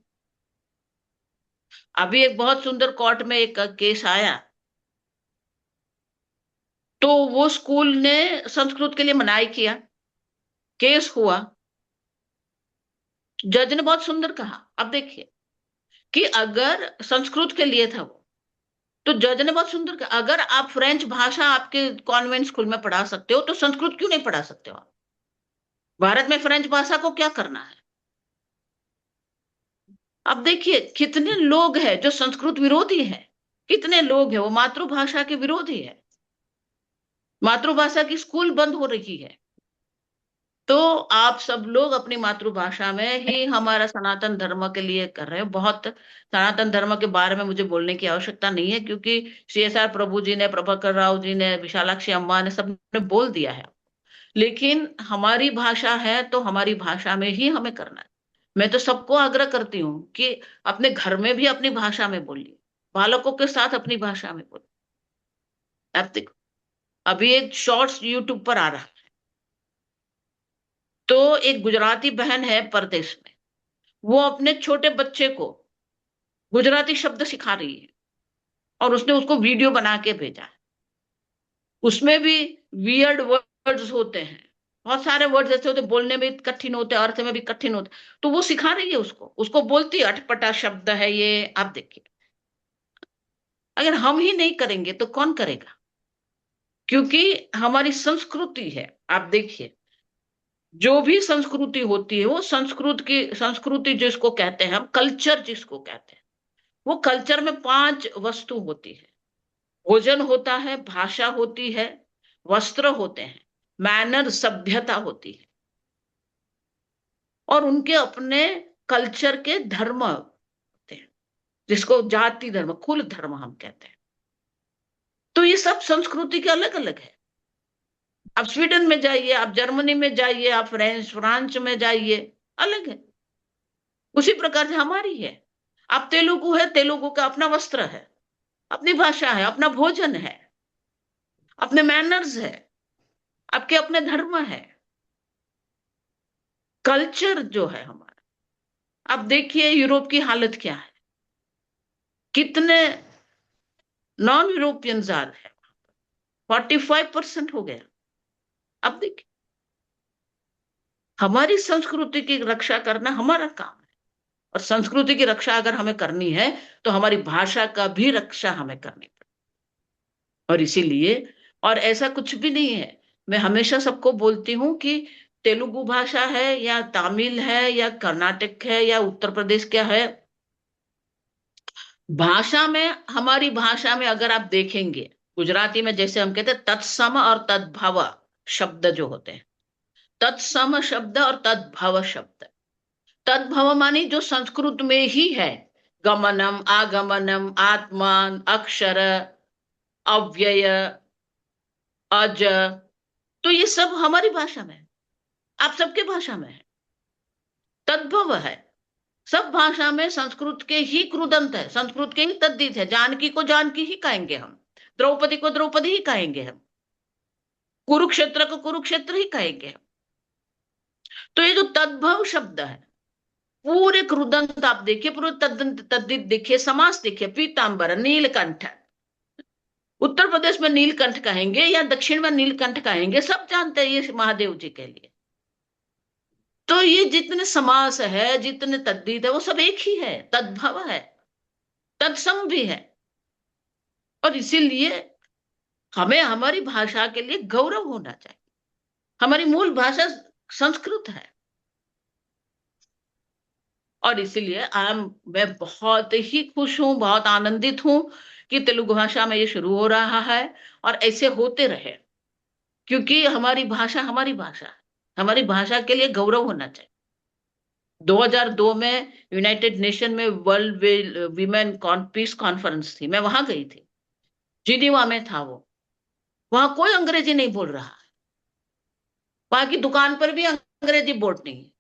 अभी एक बहुत सुंदर कोर्ट में एक केस आया, तो वो स्कूल ने संस्कृत के लिए मनाही किया, केस हुआ, जज ने बहुत सुंदर कहा। अब देखिए कि अगर संस्कृत के लिए था वो, तो जज ने बहुत सुंदर कहा, अगर आप फ्रेंच भाषा आपके कॉन्वेंट स्कूल में पढ़ा सकते हो तो संस्कृत क्यों नहीं पढ़ा सकते हो आप? भारत में फ्रेंच भाषा को क्या करना है? अब देखिए कितने लोग हैं जो संस्कृत विरोधी है, कितने लोग हैं वो मातृभाषा के विरोधी है। मातृभाषा की स्कूल बंद हो रही है। तो आप सब लोग अपनी मातृभाषा में ही हमारा सनातन धर्म के लिए कर रहे हो। बहुत सनातन धर्म के बारे में मुझे बोलने की आवश्यकता नहीं है, क्योंकि CSR प्रभु जी ने, प्रभाकर राव जी ने, विशालाक्षी अम्मा ने, सबने बोल दिया है। लेकिन हमारी भाषा है तो हमारी भाषा में ही हमें करना है। मैं तो सबको आग्रह करती हूँ कि अपने घर में भी अपनी भाषा में बोलिए, बालकों के साथ अपनी भाषा में बोलिए। अब देखो, अभी एक शॉर्ट्स यूट्यूब पर आ रहा है, तो एक गुजराती बहन है परदेश में, वो अपने छोटे बच्चे को गुजराती शब्द सिखा रही है और उसने उसको वीडियो बना के भेजा है। उसमें भी वियर्ड वर्ड्स होते हैं, बहुत सारे वर्ड्स ऐसे होते हैं, बोलने में कठिन होते हैं, अर्थ में भी कठिन होते हैं। तो वो सिखा रही है उसको, उसको बोलती है अटपटा शब्द है ये, आप देखिए। अगर हम ही नहीं करेंगे तो कौन करेगा? क्योंकि हमारी संस्कृति है। आप देखिए, जो भी संस्कृति होती है, वो संस्कृति जिसको कहते हैं हम, कल्चर जिसको कहते हैं, वो कल्चर में 5 वस्तु होती है। भोजन होता है, भाषा होती है, वस्त्र होते हैं, मैनर सभ्यता होती है, और उनके अपने कल्चर के धर्म होते हैं, जिसको जाति धर्म, कुल धर्म हम कहते हैं। तो ये सब संस्कृति के अलग अलग है। आप स्वीडन में जाइए, आप जर्मनी में जाइए, आप फ्रांस में जाइए, अलग है। उसी प्रकार से हमारी है। आप तेलुगु है, तेलुगु का अपना वस्त्र है, अपनी भाषा है, अपना भोजन है, अपने मैनर्स है, आपके अपने धर्म है, कल्चर जो है हमारा। आप देखिए यूरोप की हालत क्या है, कितने नॉन यूरोपियंस आ रहे हैं, 45% हो गया। अब देखिए, हमारी संस्कृति की रक्षा करना हमारा काम है, और संस्कृति की रक्षा अगर हमें करनी है तो हमारी भाषा का भी रक्षा हमें करनी पड़ेगी। और इसीलिए, और ऐसा कुछ भी नहीं है, मैं हमेशा सबको बोलती हूं कि तेलुगु भाषा है या तमिल है या कर्नाटक है या उत्तर प्रदेश क्या है, भाषा में, हमारी भाषा में अगर आप देखेंगे, गुजराती में जैसे हम कहते हैं तत्सम और तद्भव शब्द जो होते हैं, तत्सम शब्द और तद्भव शब्द। तद्भव मानी जो संस्कृत में ही है, गमनम, आगमनम, आत्मान, अक्षर, अव्यय, अज, तो ये सब हमारी भाषा में है, आप सबके भाषा में है। तद्भव है, सब भाषा में संस्कृत के ही कृदंत है, संस्कृत के ही तद्धित है। जानकी को जानकी ही कहेंगे हम, द्रौपदी को द्रौपदी ही कहेंगे हम, कुरुक्षेत्र को कुरुक्षेत्र ही कहेंगे हम। तो ये जो तद्भव शब्द है, पूरे कृदंत आप देखिए, पूरे तद्धित देखिए, समास देखिए, पीतांबर, नीलकंठ, उत्तर प्रदेश में नीलकंठ कहेंगे या दक्षिण में नीलकंठ कहेंगे, सब जानते हैं ये महादेव जी के लिए। तो ये जितने समास है, जितने तद्धित है, वो सब एक ही है, तद्भव है, तत्सम भी है। और इसीलिए हमें हमारी भाषा के लिए गौरव होना चाहिए। हमारी मूल भाषा संस्कृत है, और इसीलिए मैं बहुत ही खुश हूं, बहुत आनंदित हूं कि तेलुगु भाषा में ये शुरू हो रहा है, और ऐसे होते रहे, क्योंकि हमारी भाषा है, हमारी भाषा के लिए गौरव होना चाहिए। 2002 में यूनाइटेड नेशन में वर्ल्ड वीमेन पीस कॉन्फ्रेंस थी, मैं वहां गई थी, जिनीवा में था वो। वहां कोई अंग्रेजी नहीं बोल रहा है, वहां की दुकान पर भी अंग्रेजी बोर्ड नहीं है,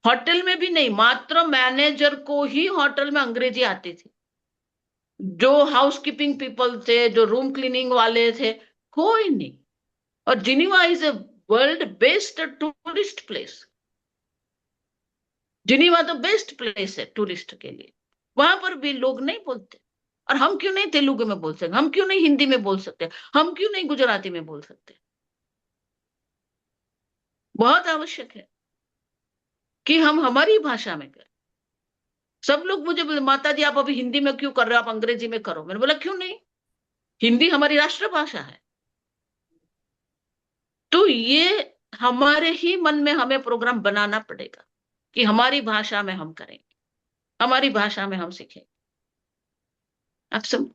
होटल में भी नहीं, मात्र मैनेजर को ही होटल में अंग्रेजी आती थी। जो हाउसकीपिंग पीपल थे, जो रूम क्लीनिंग वाले थे, कोई नहीं। और Geneva is a world best tourist place, Geneva तो बेस्ट प्लेस है टूरिस्ट के लिए, वहां पर भी लोग नहीं बोलते। और हम क्यों नहीं तेलुगु में बोल सकते, हम क्यों नहीं हिंदी में बोल सकते, हम क्यों नहीं गुजराती में बोल सकते? बहुत आवश्यक है कि हम हमारी भाषा में करें। सब लोग मुझे बोले, माता जी आप अभी हिंदी में क्यों कर रहे हो, आप अंग्रेजी में करो। मैंने बोला क्यों नहीं, हिंदी हमारी राष्ट्रभाषा है। तो ये हमारे ही मन में हमें प्रोग्राम बनाना पड़ेगा कि हमारी भाषा में हम करेंगे, हमारी भाषा में हम सीखेंगे। आप सब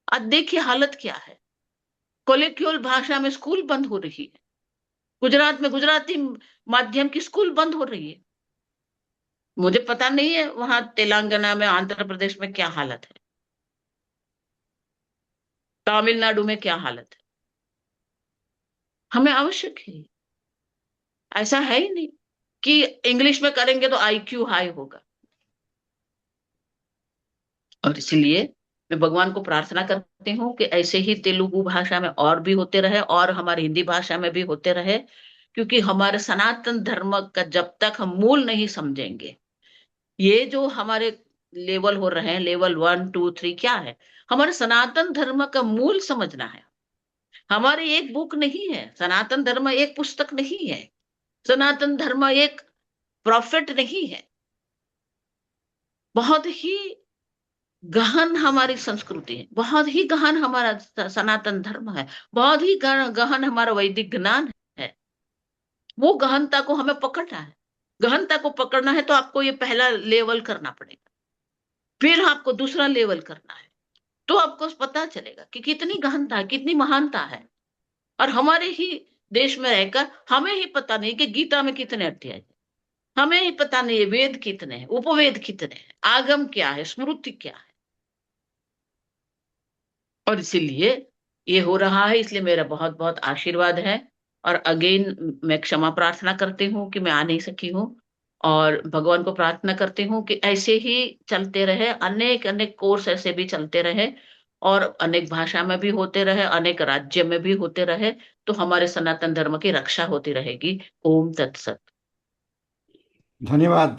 आज देखिए हालत क्या है, कोलिक्युल भाषा में स्कूल बंद हो रही है, गुजरात में गुजराती माध्यम की स्कूल बंद हो रही है। मुझे पता नहीं है वहां तेलंगाना में, आंध्र प्रदेश में क्या हालत है, तमिलनाडु में क्या हालत है। हमें आवश्यक है, ऐसा है ही नहीं कि इंग्लिश में करेंगे तो आईक्यू हाई होगा। और इसलिए मैं भगवान को प्रार्थना करती हूँ कि ऐसे ही तेलुगु भाषा में और भी होते रहे, और हमारी हिंदी भाषा में भी होते रहे, क्योंकि हमारे सनातन धर्म का जब तक हम मूल नहीं समझेंगे, ये जो हमारे लेवल हो रहे हैं, लेवल 1 2 3 क्या है, हमारे सनातन धर्म का मूल समझना है। हमारी एक बुक नहीं है, सनातन धर्म एक पुस्तक नहीं है, सनातन धर्म एक प्रॉफिट नहीं है। बहुत ही गहन हमारी संस्कृति है, बहुत ही गहन हमारा सनातन धर्म है, बहुत ही गहन हमारा वैदिक ज्ञान है। वो गहनता को हमें पकड़ना है। गहनता को पकड़ना है तो आपको ये पहला लेवल करना पड़ेगा, फिर आपको दूसरा लेवल करना है, तो आपको पता चलेगा कि कितनी गहनता है, कितनी महानता है। और हमारे ही देश में रहकर हमें ही पता नहीं कि गीता में कितने अध्याय है, हमें ही पता नहीं है वेद कितने हैं, उपवेद कितने हैं, आगम क्या है, स्मृति क्या है। और इसीलिए ये हो रहा है, इसलिए मेरा बहुत बहुत आशीर्वाद है। और अगेन मैं क्षमा प्रार्थना करती हूँ कि मैं आ नहीं सकी हूँ, और भगवान को प्रार्थना करती हूँ कि ऐसे ही चलते रहे, अनेक अनेक कोर्स ऐसे भी चलते रहे, और अनेक भाषा में भी होते रहे, अनेक राज्य में भी होते रहे, तो हमारे सनातन धर्म की रक्षा होती रहेगी। ओम तत्सत। धन्यवाद।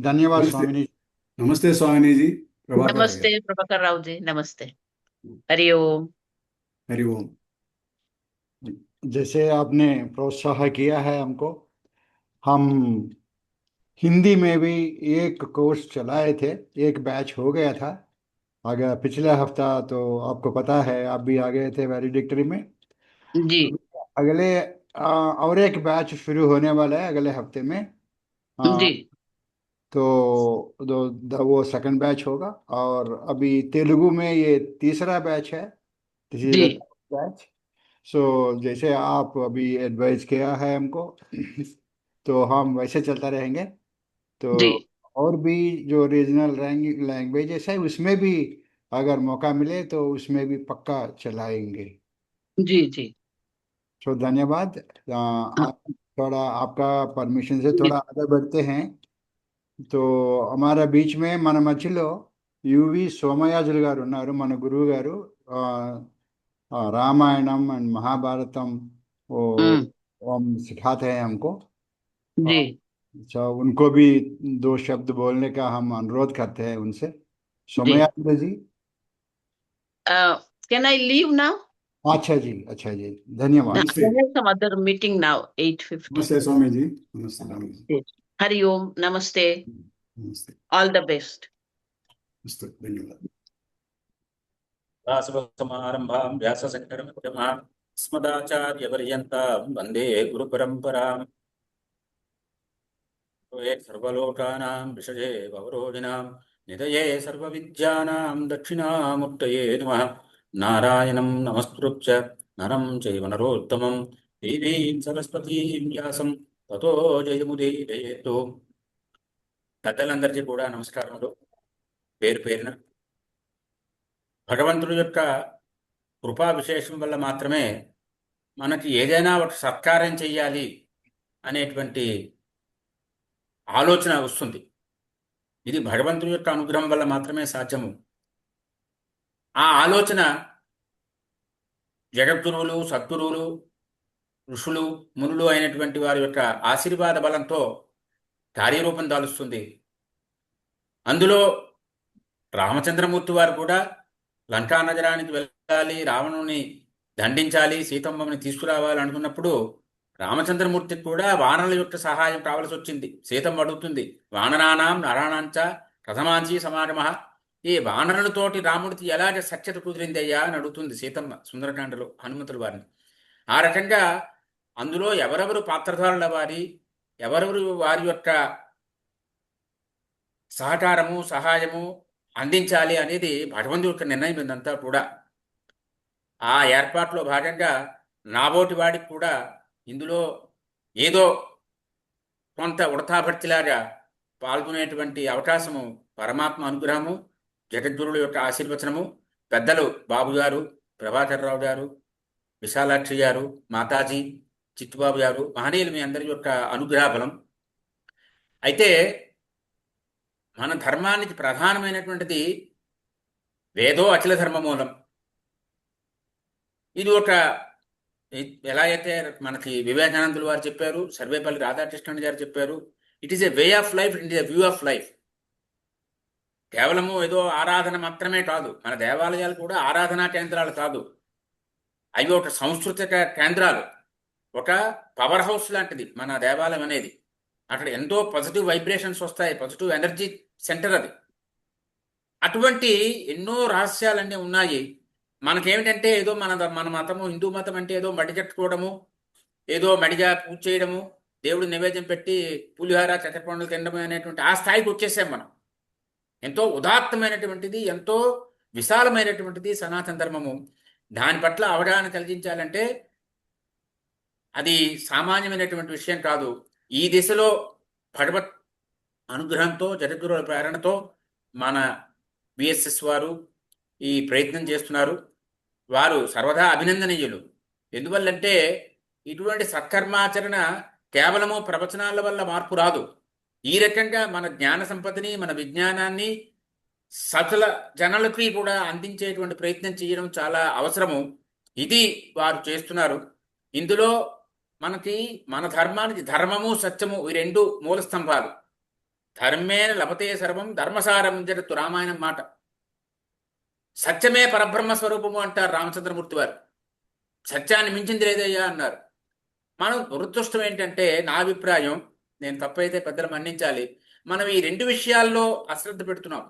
धन्यवाद नमस्ते स्वामिनी जी। नमस्ते स्वामिनी जी, प्रभाकर राव। नमस्ते प्रभाकर राव जी, नमस्ते। हरि ओम। हरि ओम। जैसे आपने प्रोत्साहन किया है हमको, हम हिंदी में भी एक कोर्स चलाए थे, एक बैच हो गया था। अगर पिछले हफ्ता तो आपको पता है, आप भी आ गए थे वैलिडिक्टरी में। जी अगले और एक बैच शुरू होने वाला है अगले हफ्ते में। जी वो सेकंड बैच होगा, और अभी तेलुगु में ये तीसरा बैच है, this is G the batch. So जैसे आप अभी एडवाइस किया है हमको तो हम वैसे चलता रहेंगे। तो जी और भी जो रीजनल लैंग्वेजेस है उसमें भी अगर मौका मिले तो उसमें भी पक्का चलाएंगे। जी जी सो धन्यवाद। आप थोड़ा आपका परमिशन से जी थोड़ा आगे बढ़ते हैं। तो हमारा बीच में మన మధ్యలో యువి సోమయాజులు గారు ఉన్నారు, మన గురువు గారు। ఆ, रामायणम एंड महाभारतम वो हम्म, हम सिखाते हैं हमको। जी। अच्छा, उनको भी दो शब्द बोलने का हम अनुरोध करते हैं उनसे। जी Somayaju ji. Can I leave now? अच्छा जी, अच्छा जी, धन्यवाद। नमस्ते I have some other meeting now, 8:50. नमस्ते स्वामी जी। नमस्ते Swami ji. Yes. Hari Om, Namaste, नमस्ते all the best. नमस्ते, धन्यवाद। सदाशिवसमारम्भां व्यासशङ्करमध्यमाम् अस्मदाचार्यपर्यन्तां वन्दे गुरुपरम्पराम्। सर्वलोकानां विषये गौरोगिणां निधये सर्वविद्यानां दक्षिणामूर्तये नमः। नारायणं नमस्कृत्य नरं चैव नरोत्तमं देवीं सरस्वतीं व्यासं ततो जयमुदीरयेत्। పెద్దలందరికీ కూడా నమస్కారములు పేరు పేరున। భగవంతుడి యొక్క కృపా విశేషం వల్ల మాత్రమే మనకి ఏదైనా ఒక సత్కారం చెయ్యాలి అనేటువంటి ఆలోచన వస్తుంది। ఇది భగవంతుడి యొక్క అనుగ్రహం వల్ల మాత్రమే సాధ్యము। ఆ ఆలోచన జగద్గురువులు, సద్గురువులు, ఋషులు, మునులు అయినటువంటి వారి యొక్క ఆశీర్వాద బలంతో కార్యరూపం దాలుస్తుంది। అందులో రామచంద్రమూర్తి వారు కూడా లంకా నగరానికి వెళ్ళాలి, రావణుని దండించాలి, సీతమ్మని తీసుకురావాలి అనుకున్నప్పుడు రామచంద్రమూర్తికి కూడా వానరుల యొక్క సహాయం కావలసి వచ్చింది। సీతమ్మ అడుగుతుంది, వానరానాం నరాణాంచ రథమాంచి సమాగమ, ఈ వానరులతోటి రాముడికి ఎలాగ సఖ్యత కుదిరింది అయ్యా అని అడుగుతుంది సీతమ్మ సుందరకాండలో హనుమంతుల వారిని। ఆ రకంగా అందులో ఎవరెవరు పాత్రధారుల వారి, ఎవరెవరు వారి యొక్క సహకారము, సహాయము అందించాలి అనేది భగవంతుడి యొక్క నిర్ణయం ఇదంతా కూడా। ఆ ఏర్పాట్లో భాగంగా నాబోటి వాడికి కూడా ఇందులో ఏదో కొంత ఉడతాభక్తిలాగా పాల్గొనేటువంటి అవకాశము పరమాత్మ అనుగ్రహము, జగద్గురుల యొక్క ఆశీర్వచనము, పెద్దలు బాబు గారు, ప్రభాకర్ రావు గారు, విశాలాక్షి గారు, మాతాజీ, చిట్టుబాబు గారు, మహనీయులు మీ అందరి యొక్క అనుగ్రహ బలం। అయితే మన ధర్మానికి ప్రధానమైనటువంటిది వేదో అఖిల ధర్మ మూలం। ఇది ఒక ఎలా అయితే మనకి వివేకానందులు వారు చెప్పారు, సర్వేపల్లి రాధాకృష్ణన్ గారు చెప్పారు, it is a way of life, it is a view of life. కేవలము ఏదో ఆరాధన మాత్రమే కాదు, మన దేవాలయాలు కూడా ఆరాధనా కేంద్రాలు కాదు, అవి ఒక సాంస్కృతిక కేంద్రాలు, ఒక పవర్ హౌస్ లాంటిది మన దేవాలయం అనేది. అక్కడ ఎంతో పాజిటివ్ వైబ్రేషన్స్ వస్తాయి, పాజిటివ్ ఎనర్జీ సెంటర్ అది. అటువంటి ఎన్నో రహస్యాలన్నీ ఉన్నాయి. మనకేమిటంటే ఏదో మన మతము, హిందూ మతం అంటే ఏదో మడిగట్టుకోవడము, ఏదో మడిగా పూజ చేయడము, దేవుడు నైవేద్యం పెట్టి పులిహార చక్కెరపండులు తినడము అనేటువంటి ఆ స్థాయికి వచ్చేసాం మనం. ఎంతో ఉదాత్తమైనటువంటిది, ఎంతో విశాలమైనటువంటిది సనాతన ధర్మము. దాని పట్ల అవగాహన కలిగించాలంటే అది సామాన్యమైనటువంటి విషయం కాదు. ఈ దిశలో భగవత్ అనుగ్రహంతో, జగద్గురువుల ప్రేరణతో మన బిఎస్ఎస్ వారు ఈ ప్రయత్నం చేస్తున్నారు. వారు సర్వదా అభినందనీయులు. ఎందువల్లంటే ఇటువంటి సత్కర్మాచరణ కేవలము ప్రవచనాల వల్ల మార్పు రాదు. ఈ రకంగా మన జ్ఞాన సంపదని, మన విజ్ఞానాన్ని సకల జనులకి కూడా అందించేటువంటి ప్రయత్నం చేయడం చాలా అవసరము. ఇది వారు చేస్తున్నారు. ఇందులో మనకి మన ధర్మానికి ధర్మము, సత్యము ఈ రెండు మూల స్తంభాలు. ధర్మేణ లభతే సర్వం ధర్మసారం జగత్తు, రామాయణం మాట. సత్యమే పరబ్రహ్మ స్వరూపము అంటారు రామచంద్రమూర్తి వారు. సత్యాన్ని మించింది లేదయ్యా అన్నారు. మనం దురదృష్టం ఏంటంటే, నా అభిప్రాయం, నేను తప్పైతే పెద్దలు మన్నించాలి, మనం ఈ రెండు విషయాల్లో అశ్రద్ధ పెడుతున్నాం.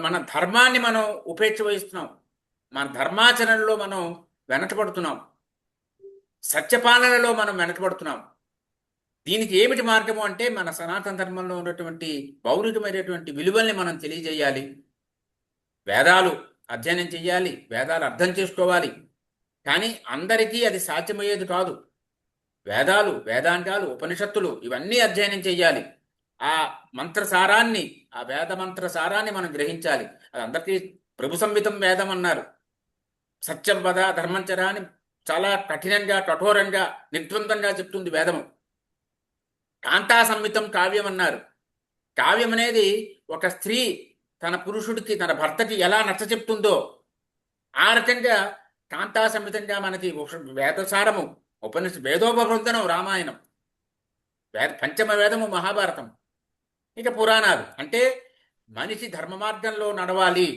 మన ధర్మాన్ని మనం ఉపేక్ష వహిస్తున్నాం, మన ధర్మాచరణలో మనం వెనకబడుతున్నాం, సత్యపాలనలో మనం వెనకబడుతున్నాం. దీనికి ఏమిటి మార్గము అంటే, మన సనాతన ధర్మంలో ఉన్నటువంటి పౌరికమైనటువంటి విలువల్ని మనం తెలియజేయాలి, వేదాలు అధ్యయనం చెయ్యాలి, వేదాలు అర్థం చేసుకోవాలి. కానీ అందరికీ అది సాధ్యమయ్యేది కాదు. వేదాలు, వేదాంగాలు, ఉపనిషత్తులు ఇవన్నీ అధ్యయనం చెయ్యాలి. ఆ మంత్రసారాన్ని, ఆ వేద మంత్రసారాన్ని మనం గ్రహించాలి. అది అందరికీ ప్రభు సంహితం వేదం అన్నారు. సత్యం వద ధర్మంచర అని చాలా కఠినంగా, కఠోరంగా, నిర్ద్వందంగా చెప్తుంది వేదము. కాంతా సంహితం కావ్యం అన్నారు. కావ్యం అనేది ఒక స్త్రీ తన పురుషుడికి, తన భర్తకి ఎలా నచ్చ చెప్తుందో ఆ రకంగా కాంతా సంహితంగా మనకి వేదసారము, వేదోపబృందనం రామాయణం, పంచమ వేదము మహాభారతం, ఇక పురాణాలు. అంటే మనిషి ధర్మ మార్గంలో నడవాలి.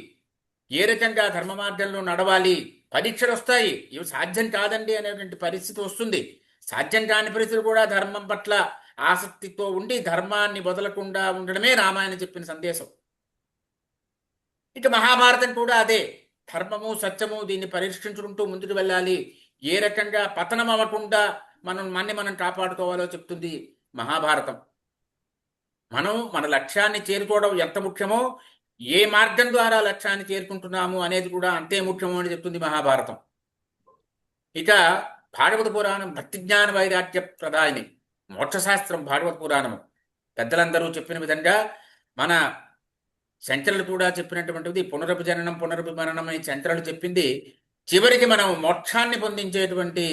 ఏ రకంగా ధర్మ మార్గంలో నడవాలి? పరీక్షలు వస్తాయి, ఇవి సాధ్యం కాదండి అనేటువంటి పరిస్థితి వస్తుంది. సాధ్యం కాని పరిస్థితులు కూడా ధర్మం పట్ల ఆసక్తితో ఉండి ధర్మాన్ని వదలకుండా ఉండడమే రామాయణం చెప్పిన సందేశం. ఇక మహాభారతం కూడా అదే. ధర్మము, సత్యము, దీన్ని పరీక్షించుకుంటూ ముందుకు వెళ్ళాలి. ఏ రకంగా పతనం అవ్వకుండా మనం కాపాడుకోవాలో చెప్తుంది మహాభారతం. మనం మన లక్ష్యాన్ని చేరుకోవడం ఎంత ముఖ్యమో, ఏ మార్గం ద్వారా లక్ష్యాన్ని చేరుకుంటున్నాము అనేది కూడా అంతే ముఖ్యమో అని చెప్తుంది మహాభారతం. ఇక భాగవత పురాణం భక్తి జ్ఞాన వైరాగ్య ప్రదాయిని, మోక్షశాస్త్రం భాగవత పురాణము. పెద్దలందరూ చెప్పిన విధంగా మన శంకరులు కూడా చెప్పినటువంటిది పునరపి జననం పునరపి మరణం అని శంకరులు చెప్పింది. చివరికి మనం మోక్షాన్ని పొందించేటువంటి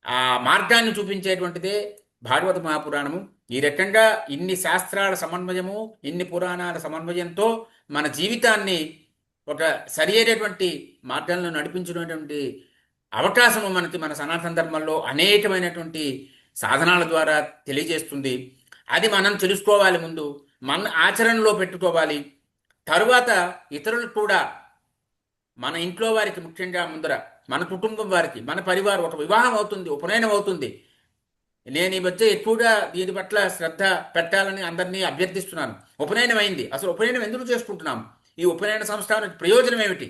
ఆ మార్గాన్ని చూపించేటువంటిదే భాగవత మహాపురాణము. ఈ రకంగా ఇన్ని శాస్త్రాల సమన్వయము, ఇన్ని పురాణాల సమన్వయంతో మన జీవితాన్ని ఒక సరి అయినటువంటి మార్గంలో నడిపించినటువంటి అవకాశము మనకి మన సనాతన ధర్మంలో అనేకమైనటువంటి సాధనాల ద్వారా తెలియజేస్తుంది. అది మనం తెలుసుకోవాలి, ముందు మన ఆచరణలో పెట్టుకోవాలి. తరువాత ఇతరులకు కూడా, మన ఇంట్లో వారికి, ముఖ్యంగా ముందర మన కుటుంబం వారికి, మన పరివారం, ఒక వివాహం అవుతుంది, ఉపనయనం అవుతుంది. నేను ఈ మధ్య ఎక్కువగా దీని పట్ల శ్రద్ధ పెట్టాలని అందరినీ అభ్యర్థిస్తున్నాను. ఉపనయనం అయింది, అసలు ఉపనయనం ఎందుకు చేసుకుంటున్నాం? ఈ ఉపనయన సంస్కారం ప్రయోజనం ఏమిటి?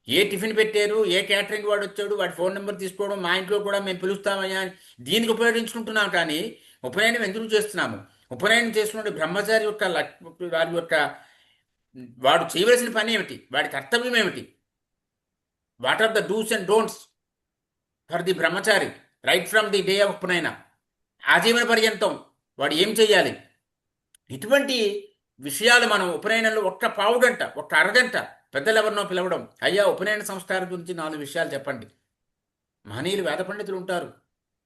ఏ టిఫిన్ పెట్టారు, ఏ క్యాటరింగ్ వాడు వచ్చాడు, వాడి ఫోన్ నెంబర్ తీసుకోవడం, మా ఇంట్లో కూడా మేము పిలుస్తామయ్యా, దీనికి ఉపయోగించుకుంటున్నాం. కానీ ఉపనయనం ఎందుకు చేస్తున్నాము? ఉపనయనం చేసుకున్న బ్రహ్మచారి యొక్క వాడు చేయవలసిన పని ఏమిటి? వాడి కర్తవ్యం ఏమిటి? What are the dos and don'ts for the brahmachari right from the day of Upanayana, ఆజీవన పర్యంతం వాడు ఏం చెయ్యాలి? ఇటువంటి విషయాలు మనం ఉపనయనంలో ఒక్క పావుగంట, ఒక్క అరగంట పెద్దలు ఎవరినో పిలవడం, అయ్యా ఉపనయన సంస్కారం గురించి 4 విషయాలు చెప్పండి. మహనీయులు వేద పండితులు ఉంటారు,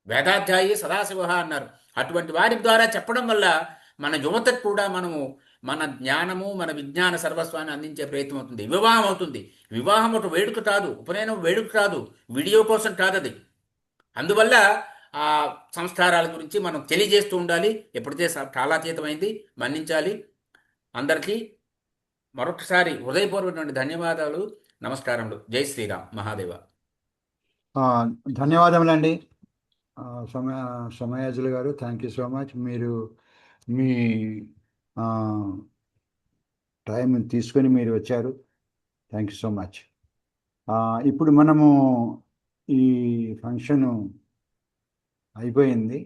వేదాధ్యాయి సదాశివ అన్నారు. అటువంటి వారి ద్వారా చెప్పడం వల్ల మన యువతకు కూడా మనము మన జ్ఞానము మన విజ్ఞాన సర్వస్వాన్ని అందించే ప్రయత్నం అవుతుంది. వివాహం అవుతుంది. వివాహం ఒక వేడుక కాదు, ఉపనయనం వేడుక కాదు, వీడియో కోసం కాదు అది. అందువల్ల ఆ సంస్కారాల గురించి మనం తెలియజేస్తూ ఉండాలి. ఎప్పుడైతే కాలాతీతమైంది, మన్నించాలి. అందరికీ మరొకసారి హృదయపూర్వకమైన ధన్యవాదాలు, నమస్కారములు. జై శ్రీరామ్. మహాదేవ. ధన్యవాదములండి సోమయాజులు గారు. Thank you so much. మీరు మీ టైం తీసుకొని మీరు వచ్చారు. Thank you so much. ఇప్పుడు మనము ఈ ఫంక్షను అయిపోయింది.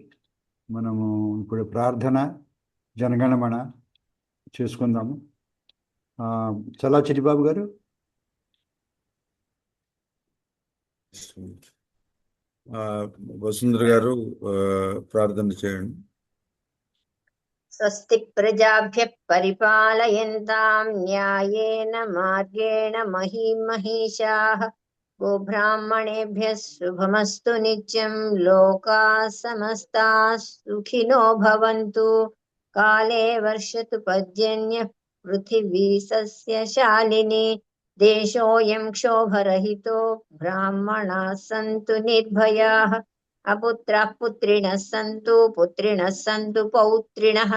మనము ఇప్పుడు ప్రార్థన జనగణమన చేసుకుందాము. చలా చిట్టిబాబు గారు. వసుంధర గారు ప్రార్థన చేయండి. స్వస్తి ప్రజాభ్యః పరిపాలయంతాం న్యాయేన మార్గేణ మహీమహీషాః గోబ్రాహ్మణేభ్యः శుభమస్తు నిత్యం. లోకాः సమస్తాः సుఖినో భవంతు. కాలే వర్షతు పర్జన్యః పృథివీ సస్యశాలిని. దేశోऽयं క్షోభరహితో బ్రాహ్మణాः సంతు నిర్భయాः. అపుత్రాः పుత్రిణः సంతు పుత్రిణः సంతు పౌత్రిణः.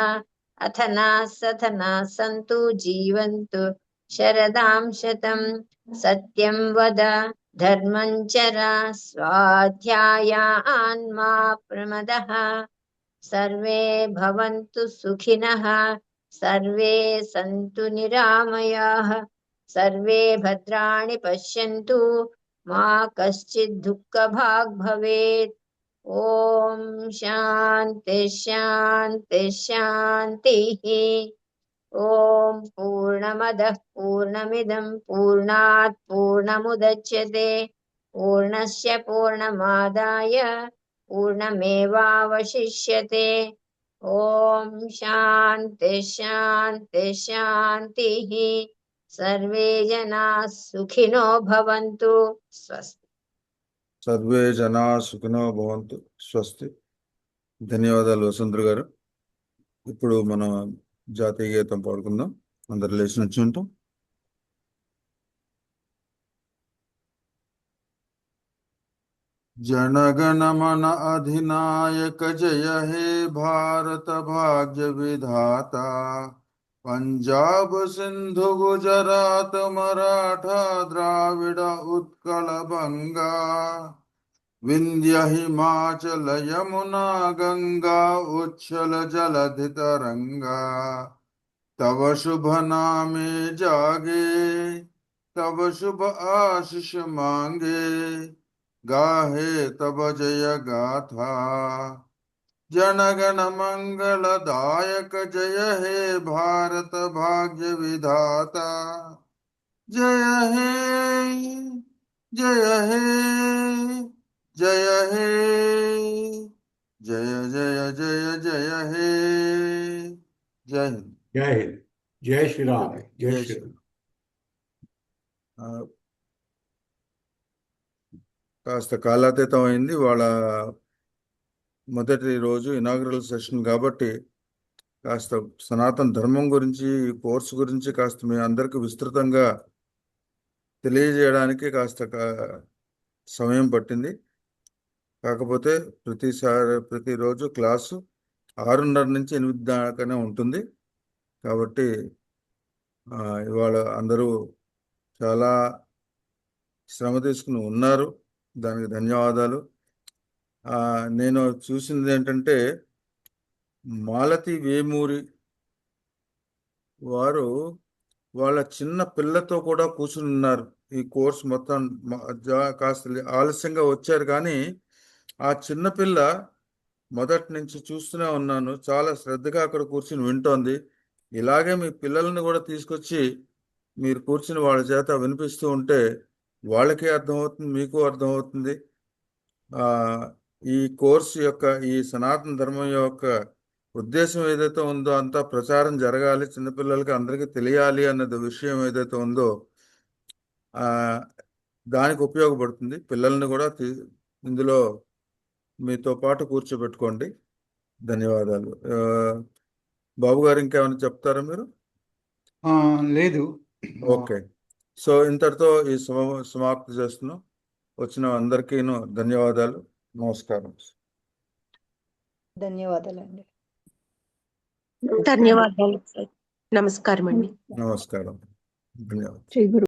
అథనాः సథనాः సంతు జీవంతు శరదాం శతం. సత్యం వద ధర్మం చర స్వాధ్యాయాన్ మా ప్రమదః. సర్వే భవంతు సుఖినః సర్వే సంతు నిరామయాః. సర్వే భద్రాణి పశ్యంతు మా కశ్చిద్ దుఃఖభాగ్ భవేత్. ఓం శాంతి శాంతి శాంతి. ఓం పూర్ణమదః పూర్ణమిదం పూర్ణాత్ పూర్ణముదచ్యతే పూర్ణస్య పూర్ణమాదాయ పూర్ణమేవావశిష్యతే. ఓం శాంతి శాంతి శాంతి. సర్వే జనాః సుఖినో భవంతు. స్వస్తి. సర్వే జనా సుఖినో భవంతు. స్వస్తి. ధన్యవాదాలు వసుంధర గారు. ఇప్పుడు మనం జాతీయ గీతం పాడుకుందాం. అందరు లేచి నుంచి ఉంటాం. जनगणमन अधिनायक जय हे भारत भाग्य विधाता. पंजाब सिंधु गुजरात मराठा द्राविड़ उत्कल बंगा. विंध्य हिमाचल यमुना गंगा उच्छल जलधि तरंगा. तव शुभ नामे जागे तब शुभ आशीष मांगे. गाहे तब जय गाथा जनगण मंगलदायक जय हे भारत भाग्य विधाता. जय हे जय हे जय हे जय जय जय जय हे. जय हिंद. జై హింద్. జై శ్రీరామ్. జై जय శ్రీరామ్. श्री కాస్త కాలాతీతం అయింది. వాళ్ళ మొదటి రోజు ఇనాగ్రల్ సెషన్ కాబట్టి కాస్త సనాతన ధర్మం గురించి, కోర్సు గురించి కాస్త మీ అందరికి విస్తృతంగా తెలియజేయడానికి కాస్త సమయం పట్టింది. కాకపోతే ప్రతిరోజు క్లాసు 6:30 నుంచి 8 దాకానే ఉంటుంది. కాబట్టి ఇవాళ అందరూ చాలా శ్రమ తీసుకుని ఉన్నారు. దానికి ధన్యవాదాలు. నేను చూసింది ఏంటంటే మాలతి వేమూరి వారు వాళ్ళ చిన్న పిల్లతో కూడా కూర్చుని ఉన్నారు. ఈ కోర్స్ మొత్తం కాస్త ఆలస్యంగా వచ్చారు, కానీ ఆ చిన్నపిల్ల మొదటి నుంచి చూస్తూనే ఉన్నాను, చాలా శ్రద్ధగా అక్కడ కూర్చుని వింటోంది. ఇలాగే మీ పిల్లల్ని కూడా తీసుకొచ్చి మీరు కూర్చుని వాళ్ళ చేత వినిపిస్తూ ఉంటే వాళ్ళకి అర్థమవుతుంది, మీకు అర్థమవుతుంది. ఈ కోర్సు యొక్క, ఈ సనాతన ధర్మం యొక్క ఉద్దేశం ఏదైతే ఉందో అంతా ప్రచారం జరగాలి, చిన్నపిల్లలకి అందరికీ తెలియాలి అన్నది విషయం ఏదైతే ఉందో దానికి ఉపయోగపడుతుంది. పిల్లల్ని కూడా ఇందులో మీతో పాటు కూర్చోబెట్టుకోండి. ధన్యవాదాలు. బాబు గారు ఇంకేమైనా చెప్తారా మీరు? లేదు. ఓకే. సో ఇంతటితో ఈ సమాప్తి చేస్తున్నాం. వచ్చిన అందరికీ ధన్యవాదాలు. నమస్కారం. ధన్యవాదాలండి. ధన్యవాదాలు సార్. నమస్కారం అండి. నమస్కారం. ధన్యవాదాలు. శ్రీ గురు